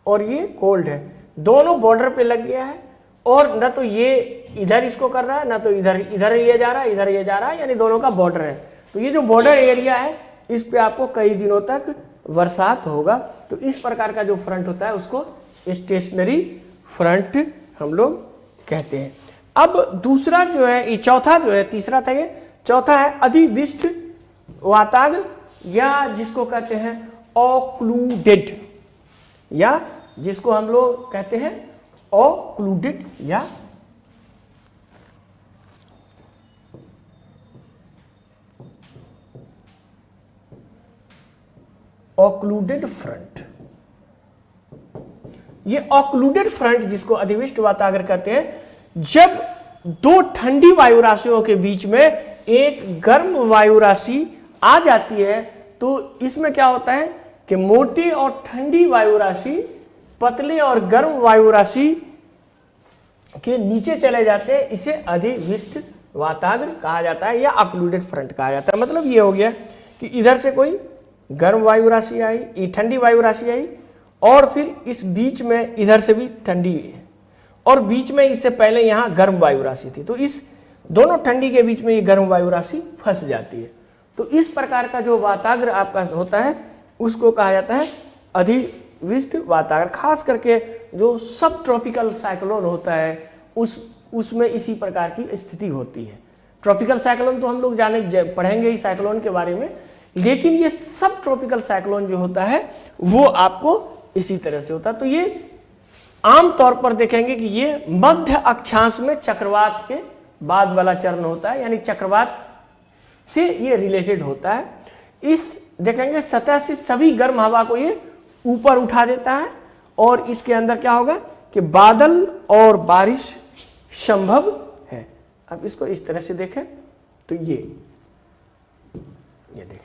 और ये कोल्ड है, दोनों बॉर्डर पे लग गया है। और न तो ये इधर इसको कर रहा है, ना तो इधर इधर ये जा रहा है, इधर ये जा रहा है, यानी दोनों का बॉर्डर है। तो ये जो बॉर्डर एरिया है इस पे आपको कई दिनों तक बरसात होगा। तो इस प्रकार का जो फ्रंट होता है उसको स्टेशनरी फ्रंट हम लोग कहते हैं। अब दूसरा जो है, ये चौथा जो है, तीसरा था ये, चौथा है अधिविष्ट वाताग्र, या जिसको कहते हैं ऑक्लूडेड, या जिसको हम लोग कहते हैं ऑक्लूडेड या ऑक्लूडेड फ्रंट। ये ऑक्लूडेड फ्रंट जिसको अधिविष्ट वाताग्र कहते हैं, जब दो ठंडी वायु राशियों के बीच में एक गर्म वायु राशि आ जाती है तो इसमें क्या होता है कि मोटी और ठंडी वायु राशि पतले और गर्म वायु राशि के नीचे चले जाते हैं। इसे अधिविष्ट वाताग्र कहा जाता है या ऑक्लूडेड फ्रंट कहा जाता है। मतलब ये हो गया कि इधर से कोई गर्म वायु राशि आई, ये ठंडी वायु राशि आई, और फिर इस बीच में इधर से भी ठंडी है, और बीच में इससे पहले यहाँ गर्म वायु राशि थी, तो इस दोनों ठंडी के बीच में ये गर्म वायु राशि फंस जाती है। तो इस प्रकार का जो वाताग्र आपका होता है उसको कहा जाता है अधिविष्ट वाताग्र। खास करके जो सब ट्रॉपिकल साइक्लोन होता है उसमें इसी प्रकार की स्थिति होती है। ट्रॉपिकल साइक्लोन तो हम लोग पढ़ेंगे ही साइक्लोन के बारे में, लेकिन ये सब ट्रॉपिकल साइक्लोन जो होता है वो आपको इसी तरह से होता है। तो ये आम तौर पर देखेंगे कि ये मध्य अक्षांश में चक्रवात के बाद वाला चरण होता है, यानी चक्रवात से ये रिलेटेड होता है। इस देखेंगे सतह से सभी गर्म हवा को ये ऊपर उठा देता है, और इसके अंदर क्या होगा कि बादल और बारिश संभव है। अब इसको इस तरह से देखें तो ये देखें,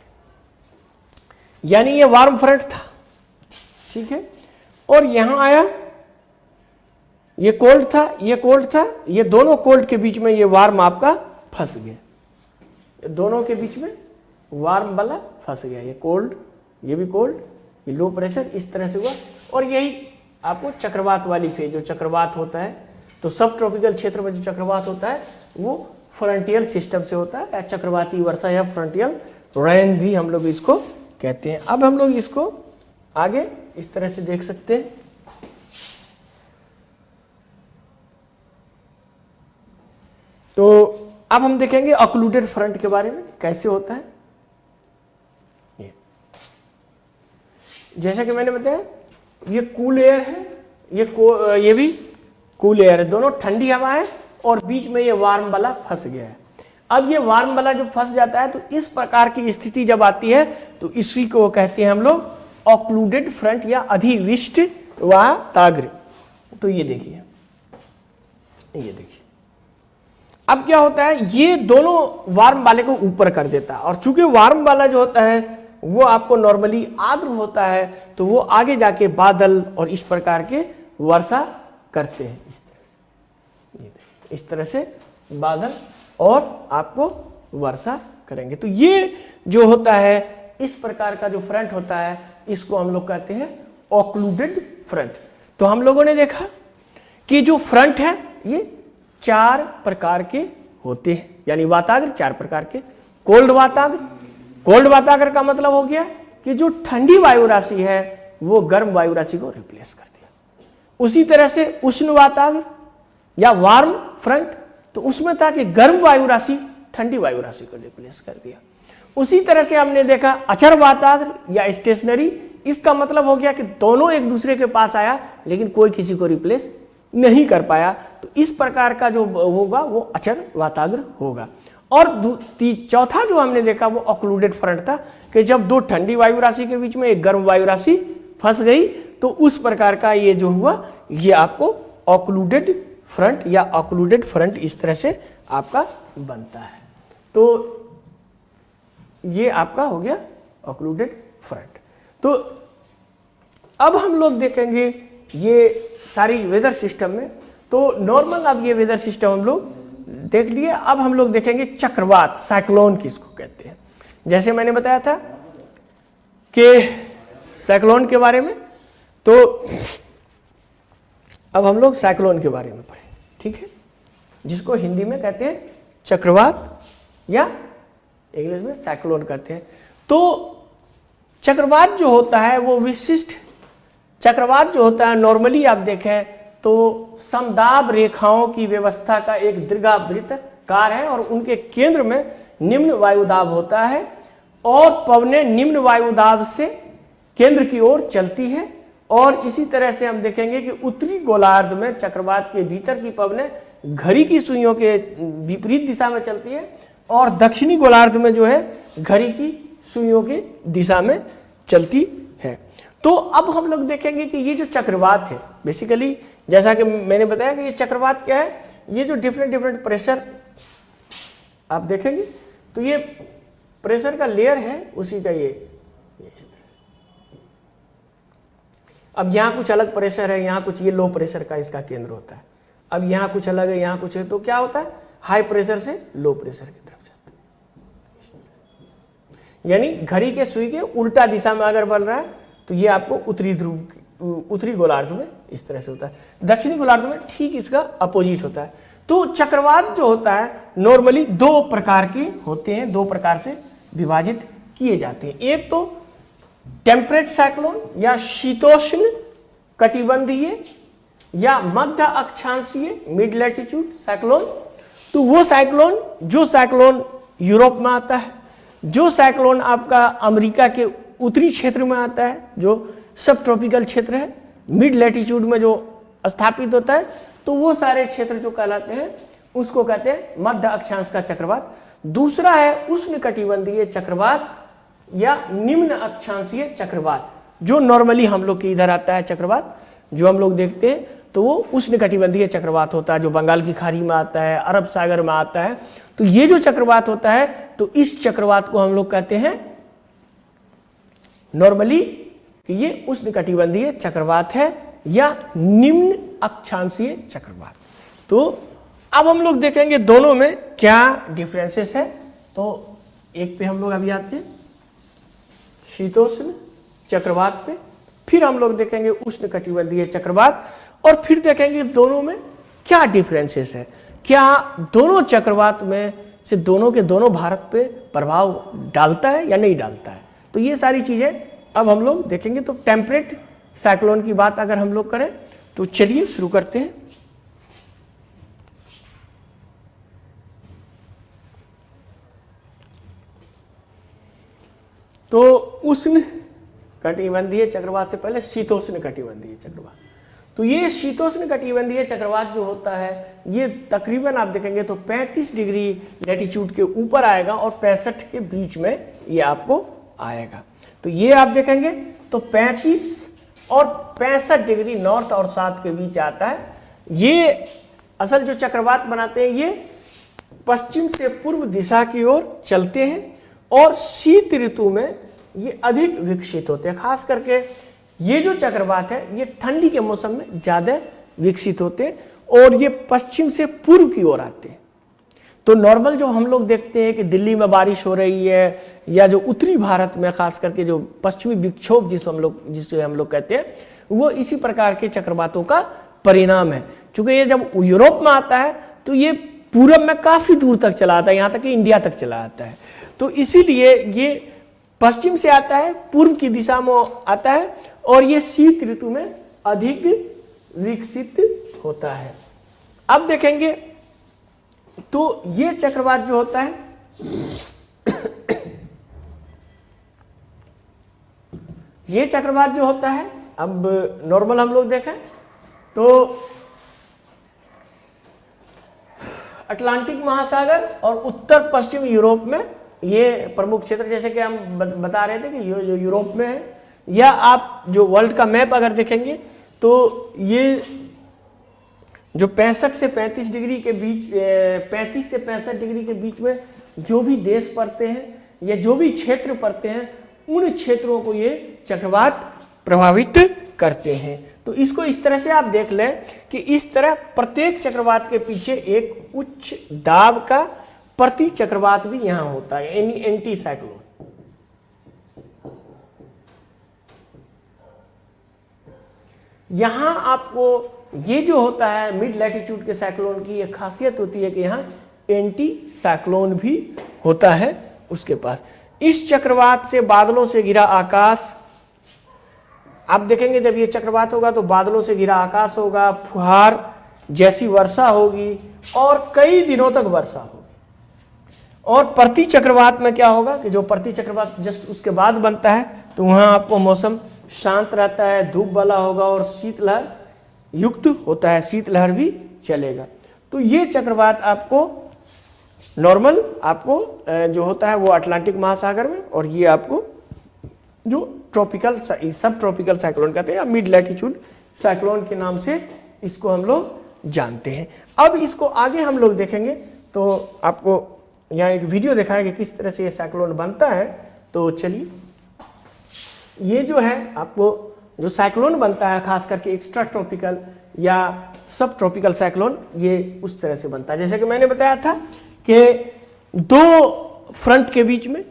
यानी ये वार्म फ्रंट था, ठीक है, और यहां आया, ये कोल्ड था, ये कोल्ड था, ये दोनों कोल्ड के बीच में ये वार्म आपका फंस गया, दोनों के बीच में वार्म वाला फंस गया, ये कोल्ड, ये भी कोल्ड, ये लो प्रेशर, इस तरह से हुआ। और यही आपको चक्रवात वाली फेज, जो चक्रवात होता है, तो सब ट्रॉपिकल क्षेत्र में जो चक्रवात होता है वो फ्रंटियल सिस्टम से होता है, या चक्रवाती वर्षा या फ्रंटियल रेन भी हम लोग इसको कहते हैं। अब हम लोग इसको आगे इस तरह से देख सकते हैं। तो अब हम देखेंगे ऑक्लूडेड फ्रंट के बारे में कैसे होता है। जैसा कि मैंने बताया ये कूल एयर है, ये भी कूल एयर है, दोनों ठंडी हवा है, और बीच में ये वार्म वाला फंस गया है। अब ये वार्म वाला जब फंस जाता है तो इस प्रकार की स्थिति जब आती है तो इसी को कहते हैं हम लोग ऑक्लूडेड फ्रंट या अधिविष्ट वाताग्र। तो ये देखिए, ये देखिए, अब क्या होता है, ये दोनों वार्म वाले को ऊपर कर देता है, और चूंकि वार्म वाला जो होता है वो आपको नॉर्मली आर्द्र होता है, तो वो आगे जाके बादल और इस प्रकार के वर्षा करते हैं। इस तरह से बादल और आपको वर्षा करेंगे। तो ये जो होता है, इस प्रकार का जो फ्रंट होता है, इसको हम लोग कहते हैं ऑक्लूडेड फ्रंट। तो हम लोगों ने देखा कि जो फ्रंट है ये 4 प्रकार के होते हैं, यानी वाताग्र 4 प्रकार के। कोल्ड वाताग्र, कोल्ड वाताग्र का मतलब हो गया कि जो ठंडी वायु राशि है वो गर्म वायु राशि को रिप्लेस कर दिया। उसी तरह से उष्ण वाताग्र या वार्म फ्रंट, तो उसमें था कि गर्म वायु राशि ठंडी वायु राशि को रिप्लेस कर दिया। उसी तरह से हमने देखा अचर वाताग्र या स्टेशनरी, इसका मतलब हो गया कि दोनों एक दूसरे के पास आया लेकिन कोई किसी को रिप्लेस नहीं कर पाया। तो इस प्रकार का जो होगा वो अचर वाताग्र होगा। और चौथा जो हमने देखा वो ऑक्लूडेड फ्रंट था कि जब दो ठंडी वायु राशि के बीच में एक गर्म वायु राशि फंस गई, तो उस प्रकार का ये जो हुआ ये आपको ऑक्लूडेड फ्रंट या ऑक्लूडेड फ्रंट इस तरह से आपका बनता है। तो ये आपका हो गया ऑक्लूडेड फ्रंट। तो अब हम लोग देखेंगे ये सारी वेदर सिस्टम में, तो नॉर्मल अब ये वेदर सिस्टम हम लोग देख लिए। अब हम लोग देखेंगे चक्रवात, साइक्लोन किसको कहते हैं। जैसे मैंने बताया था कि साइक्लोन के बारे में, तो अब हम लोग साइक्लोन के बारे में पढ़ें, ठीक है, जिसको हिंदी में कहते हैं चक्रवात या इंग्लिश में साइक्लोन कहते हैं। तो चक्रवात जो होता है वो विशिष्ट चक्रवात जो होता है नॉर्मली आप देखें तो समदाब रेखाओं की व्यवस्था का एक दीर्घवृत्ताकार है और उनके केंद्र में निम्न वायुदाब होता है और पवनें निम्न वायुदाब से केंद्र की ओर चलती है। और इसी तरह से हम देखेंगे कि उत्तरी गोलार्ध में चक्रवात के भीतर की पवनें घड़ी की सुइयों के विपरीत दिशा में चलती है और दक्षिणी गोलार्ध में जो है घड़ी की सुइयों की दिशा में चलती है। तो अब हम लोग देखेंगे कि ये जो चक्रवात है बेसिकली जैसा कि मैंने बताया कि ये चक्रवात क्या है, ये जो डिफरेंट प्रेशर आप देखेंगे तो ये प्रेशर का लेयर है उसी का ये इस तरह। अब यहाँ कुछ अलग प्रेशर है, यहाँ कुछ ये लो प्रेशर का इसका केंद्र होता है, अब यहाँ कुछ अलग है, यहाँ कुछ है, तो क्या होता है हाई प्रेशर से लो प्रेशर की तरफ जाता है। यानी घड़ी के सुई के उल्टा दिशा में अगर बल रहा है तो ये आपको उत्तरी गोलार्ध में इस तरह से होता है, दक्षिणी गोलार्ध में ठीक इसका अपोजिट होता है। तो चक्रवात जो होता है नॉर्मली दो प्रकार के होते हैं, दो प्रकार से विभाजित किए जाते हैं। एक तो टेम्परेट साइक्लोन या शीतोष्ण कटिबंधीय या मध्य अक्षांशीय मिड लैटिट्यूड साइक्लोन। तो वो साइक्लोन जो साइक्लोन यूरोप में आता है, जो साइक्लोन आपका अमेरिका के उत्तरी क्षेत्र में आता है जो सब ट्रॉपिकल क्षेत्र है, मिड लैटिट्यूड में जो स्थापित होता है, तो वो सारे क्षेत्र जो कहलाते हैं उसको कहते हैं मध्य अक्षांश का चक्रवात। दूसरा है उष्ण कटिबंधीय चक्रवात या निम्न अक्षांशीय चक्रवात, जो नॉर्मली हम लोग के इधर आता है चक्रवात जो हम लोग देखते हैं, तो वो उष्ण कटिबंधीय चक्रवात होता है जो बंगाल की खाड़ी में आता है, अरब सागर में आता है। तो ये जो चक्रवात होता है तो इस चक्रवात को हम लोग कहते हैं नॉर्मली कि ये उष्ण कटिबंधीय चक्रवात है या निम्न अक्षांशीय चक्रवात। तो अब हम लोग देखेंगे दोनों में क्या डिफरेंसेस है। तो एक पे हम लोग अभी आते हैं शीतोष्ण चक्रवात पे, फिर हम लोग देखेंगे उष्ण कटिबंधीय चक्रवात और फिर देखेंगे दोनों में क्या डिफरेंसेस है, क्या दोनों चक्रवात में से दोनों के दोनों भारत पे प्रभाव डालता है या नहीं डालता है। तो ये सारी चीजें अब हम लोग देखेंगे। तो टेम्परेट साइक्लोन की बात अगर हम लोग करें तो चलिए शुरू करते हैं। तो उष्ण कटिबंधीय चक्रवात से पहले शीतोष्ण कटिबंधीय चक्रवात। तो ये शीतोष्ण कटिबंधीय चक्रवात जो होता है ये तकरीबन आप देखेंगे तो 35 डिग्री लैटिट्यूड के ऊपर आएगा और 65 के बीच में ये आपको आएगा। तो ये आप देखेंगे तो 35 और 65 डिग्री नॉर्थ और साउथ के बीच आता है। ये असल जो चक्रवात बनाते हैं ये पश्चिम से पूर्व दिशा की ओर चलते हैं और शीत ऋतु में ये अधिक विकसित होते हैं। खास करके ये जो चक्रवात है ये ठंडी के मौसम में ज़्यादा विकसित होते हैं और ये पश्चिम से पूर्व की ओर आते हैं। तो नॉर्मल जो हम लोग देखते हैं कि दिल्ली में बारिश हो रही है या जो उत्तरी भारत में खास करके जो पश्चिमी विक्षोभ जिसे हम लोग कहते हैं वो इसी प्रकार के चक्रवातों का परिणाम है। क्योंकि ये जब यूरोप में आता है तो ये पूरब में काफ़ी दूर तक चला आता है, यहाँ तक कि इंडिया तक चला आता है। तो इसीलिए ये पश्चिम से आता है, पूर्व की दिशा में आता है और ये शीत ऋतु में अधिक विकसित होता है। अब देखेंगे तो ये चक्रवात जो होता है ये चक्रवात जो होता है अब नॉर्मल हम लोग देखें तो अटलांटिक महासागर और उत्तर पश्चिम यूरोप में ये प्रमुख क्षेत्र, जैसे कि हम बता रहे थे कि ये यूरोप में है। या आप जो वर्ल्ड का मैप अगर देखेंगे तो ये जो 65 से 35 डिग्री के बीच 35 से 65 डिग्री के बीच में जो भी देश पड़ते हैं या जो भी क्षेत्र पड़ते हैं उन क्षेत्रों को ये चक्रवात प्रभावित करते हैं। तो इसको इस तरह से आप देख लें कि इस तरह प्रत्येक चक्रवात के पीछे एक उच्च दाब का प्रति चक्रवात भी यहाँ होता है, यानी एंटी साइक्लोन। यहाँ आपको ये जो होता है मिड लैटिट्यूड के साइक्लोन की एक खासियत होती है कि यहाँ एंटी साइक्लोन भी होता है उसके पास। इस चक्रवात से बादलों से घिरा आकाश, आप देखेंगे जब ये चक्रवात होगा तो बादलों से घिरा आकाश होगा, फुहार जैसी वर्षा होगी और कई दिनों तक वर्षा होगी। और प्रति चक्रवात में क्या होगा कि जो प्रति चक्रवात जस्ट उसके बाद बनता है तो वहाँ आपको मौसम शांत रहता है, धूप वाला होगा और शीतलहर युक्त होता है, शीतलहर भी चलेगा। तो ये चक्रवात आपको नॉर्मल आपको जो होता है वो अटलांटिक महासागर में, और ये आपको जो ट्रॉपिकल सब ट्रॉपिकल साइक्लोन कहते हैं या मिड लैटिट्यूड साइक्लोन के नाम से इसको हम लोग जानते हैं। अब इसको आगे हम लोग देखेंगे तो आपको यहाँ एक वीडियो दिखाएंगे किस तरह से ये साइक्लोन बनता है। तो चलिए, ये जो है आपको जो साइक्लोन बनता है खास करके एक्स्ट्रा ट्रॉपिकल या सब ट्रॉपिकल साइक्लोन, ये उस तरह से बनता है। जैसे कि मैंने बताया था कि दो फ्रंट के बीच में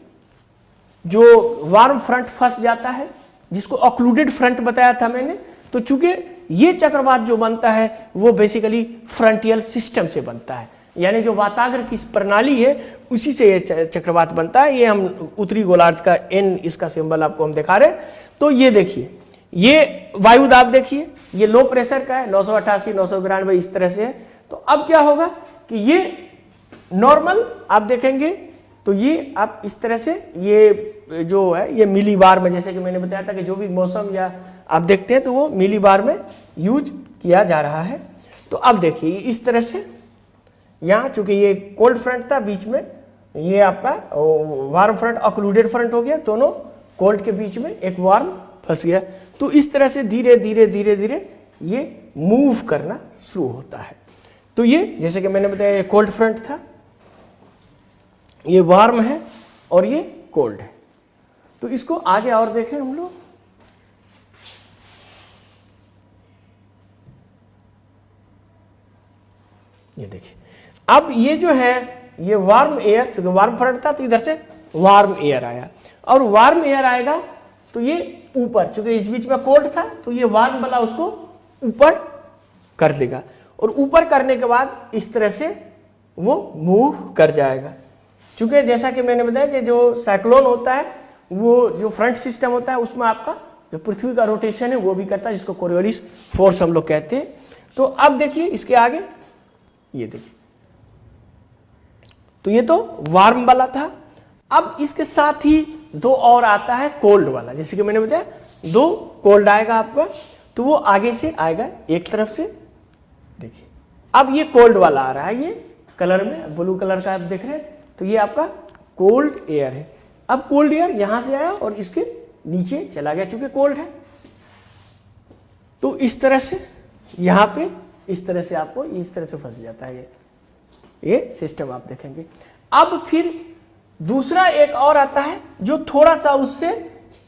जो वार्म फ्रंट फंस जाता है जिसको ऑक्लूडेड फ्रंट बताया था मैंने। तो चूंकि ये चक्रवात जो बनता है वो बेसिकली फ्रंटियल सिस्टम से बनता है, यानी जो वातागर की प्रणाली है उसी से ये चक्रवात बनता है। ये हम उत्तरी गोलार्ध का एन इसका सिंबल आपको हम दिखा रहे हैं। तो ये देखिए, ये वायु दाब देखिए, ये लो प्रेशर का है 988 992 इस तरह से है। तो अब क्या होगा कि ये नॉर्मल आप देखेंगे तो ये आप इस तरह से ये जो है ये मिली बार में, जैसे कि मैंने बताया था कि जो भी मौसम या आप देखते हैं तो वो मिली बार में यूज किया जा रहा है। तो अब देखिए इस तरह से यहाँ चूंकि ये कोल्ड फ्रंट था बीच में, ये आपका वार्म फ्रंट ऑक्लूडेड फ्रंट हो गया, दोनों कोल्ड के बीच में एक वार्म फंस गया। तो इस तरह से धीरे धीरे धीरे धीरे ये मूव करना शुरू होता है। तो ये जैसे कि मैंने बताया ये कोल्ड फ्रंट था, ये वार्म है और ये कोल्ड है। तो इसको आगे और देखें हम लोग। ये देखिए, अब ये जो है ये वार्म एयर, क्योंकि वार्म फ्रंट था तो इधर से वार्म एयर आया, और वार्म एयर आएगा तो ये ऊपर, चूंकि इस बीच में कोल्ड था तो ये वार्म वाला उसको ऊपर कर देगा, और ऊपर करने के बाद इस तरह से वो मूव कर जाएगा। चूंकि जैसा कि मैंने बताया कि जो साइक्लोन होता है वो जो फ्रंट सिस्टम होता है उसमें आपका जो पृथ्वी का रोटेशन है वो भी करता है, जिसको कोरियोलिस फोर्स हम लोग कहते हैं। तो अब देखिए इसके आगे, ये देखिए, तो ये तो वार्म वाला था। अब इसके साथ ही दो और आता है कोल्ड वाला, जैसे कि मैंने बताया दो कोल्ड आएगा आपका, तो वो आगे से आएगा एक तरफ से। देखिए अब ये कोल्ड वाला आ रहा है, ये कलर में ब्लू कलर का आप देख रहे हैं, तो ये आपका कोल्ड एयर है। अब कोल्ड एयर यहां से आया और इसके नीचे चला गया चूंकि कोल्ड है। तो इस तरह से यहां पे इस तरह से आपको इस तरह से फंस जाता है ये सिस्टम आप देखेंगे। अब फिर दूसरा एक और आता है जो थोड़ा सा उससे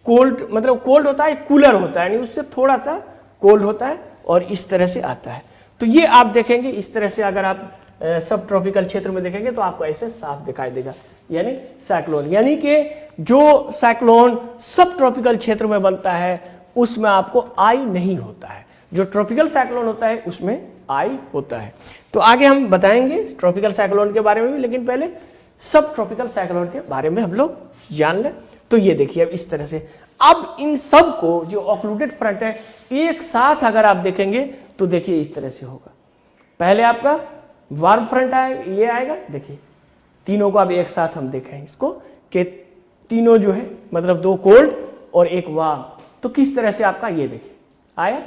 कोल्ड, मतलब कोल्ड होता है, कूलर होता है, यानी उससे थोड़ा सा कोल्ड होता है और इस तरह से आता है। तो ये आप देखेंगे इस तरह से, अगर आप सब ट्रॉपिकल क्षेत्र में देखेंगे तो आपको ऐसे साफ दिखाई देगा, यानी साइक्लोन। यानी कि जो साइक्लोन सब ट्रॉपिकल क्षेत्र में बनता है उसमें आपको आई नहीं होता है, जो ट्रॉपिकल साइक्लोन होता है उसमें आई होता है। तो आगे हम बताएंगे ट्रॉपिकल साइक्लोन के बारे में भी, लेकिन पहले सब ट्रॉपिकल साइक्लोन के बारे में हम लोग जान लें। तो ये देखिए अब इस तरह से, अब इन सब को जो ऑक्लूडेड फ्रंट है एक साथ अगर आप देखेंगे तो देखिए इस तरह से होगा। पहले आपका वार्म फ्रंट आएगा, ये आएगा, देखिए तीनों को अब एक साथ हम देखें इसको कि तीनों जो है मतलब दो कोल्ड और एक वार्म, तो किस तरह से आपका ये देखिए आया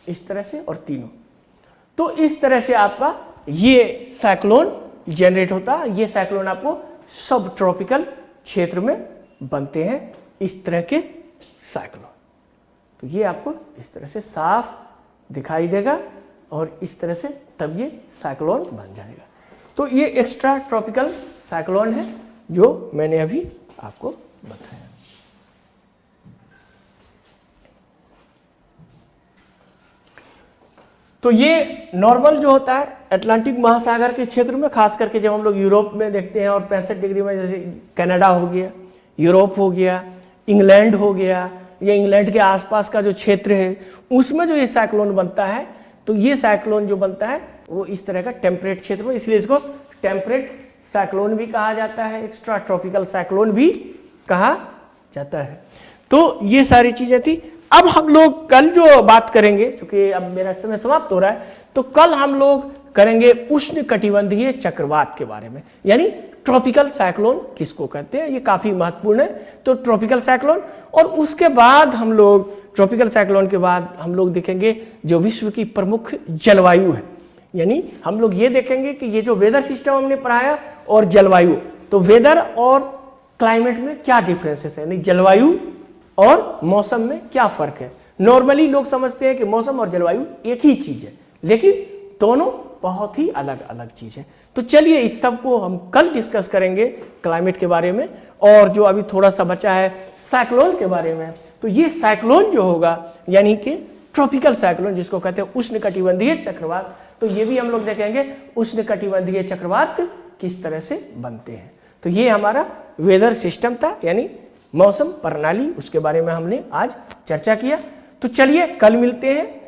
इस तरह से और तीनों, तो इस तरह से आपका ये साइक्लोन जनरेट होता है। ये साइक्लोन आपको सब ट्रॉपिकल क्षेत्र में बनते हैं इस तरह के साइक्लोन। तो ये आपको इस तरह से साफ दिखाई देगा और इस तरह से तब ये साइक्लोन बन जाएगा। तो ये एक्स्ट्रा ट्रॉपिकल साइक्लोन है जो मैंने अभी आपको बताया। तो ये नॉर्मल जो होता है अटलांटिक महासागर के क्षेत्र में, खास करके जब हम लोग यूरोप में देखते हैं और 65 डिग्री में, जैसे कनाडा हो गया, यूरोप हो गया, इंग्लैंड हो गया, या इंग्लैंड के आसपास का जो क्षेत्र है उसमें जो ये साइक्लोन बनता है तो ये साइक्लोन जो बनता है वो इस तरह का टेम्परेट क्षेत्र में, इसलिए इसको टेम्परेट साइक्लोन भी कहा जाता है, एक्स्ट्रा ट्रॉपिकल साइक्लोन भी कहा जाता है। तो ये सारी चीजें थी। अब हम लोग कल जो बात करेंगे, क्योंकि अब मेरा समय समाप्त हो रहा है, तो कल हम लोग करेंगे उष्ण कटिबंधीय चक्रवात के बारे में, यानी ट्रॉपिकल साइक्लोन किसको कहते हैं, ये काफी महत्वपूर्ण है। तो ट्रॉपिकल साइक्लोन, और उसके बाद हम लोग ट्रॉपिकल साइक्लोन के बाद हम लोग देखेंगे जो विश्व की प्रमुख जलवायु है, यानी हम लोग ये देखेंगे कि ये जो वेदर सिस्टम हमने पढ़ाया और जलवायु, तो वेदर और क्लाइमेट में क्या डिफरेंसेस है, यानी जलवायु और मौसम में क्या फर्क है। नॉर्मली लोग समझते हैं कि मौसम और जलवायु एक ही चीज है, लेकिन दोनों बहुत ही अलग अलग चीज है। तो चलिए इस सब को हम कल डिस्कस करेंगे क्लाइमेट के बारे में, और जो अभी थोड़ा सा बचा है साइक्लोन के बारे में। तो ये साइक्लोन जो होगा यानी कि ट्रॉपिकल साइक्लोन जिसको कहते हैं उष्ण कटिबंधीय चक्रवात, तो ये भी हम लोग देखेंगे उष्ण कटिबंधीय चक्रवात किस तरह से बनते हैं। तो ये हमारा वेदर सिस्टम था, यानी मौसम प्रणाली, उसके बारे में हमने आज चर्चा किया। तो चलिए कल मिलते हैं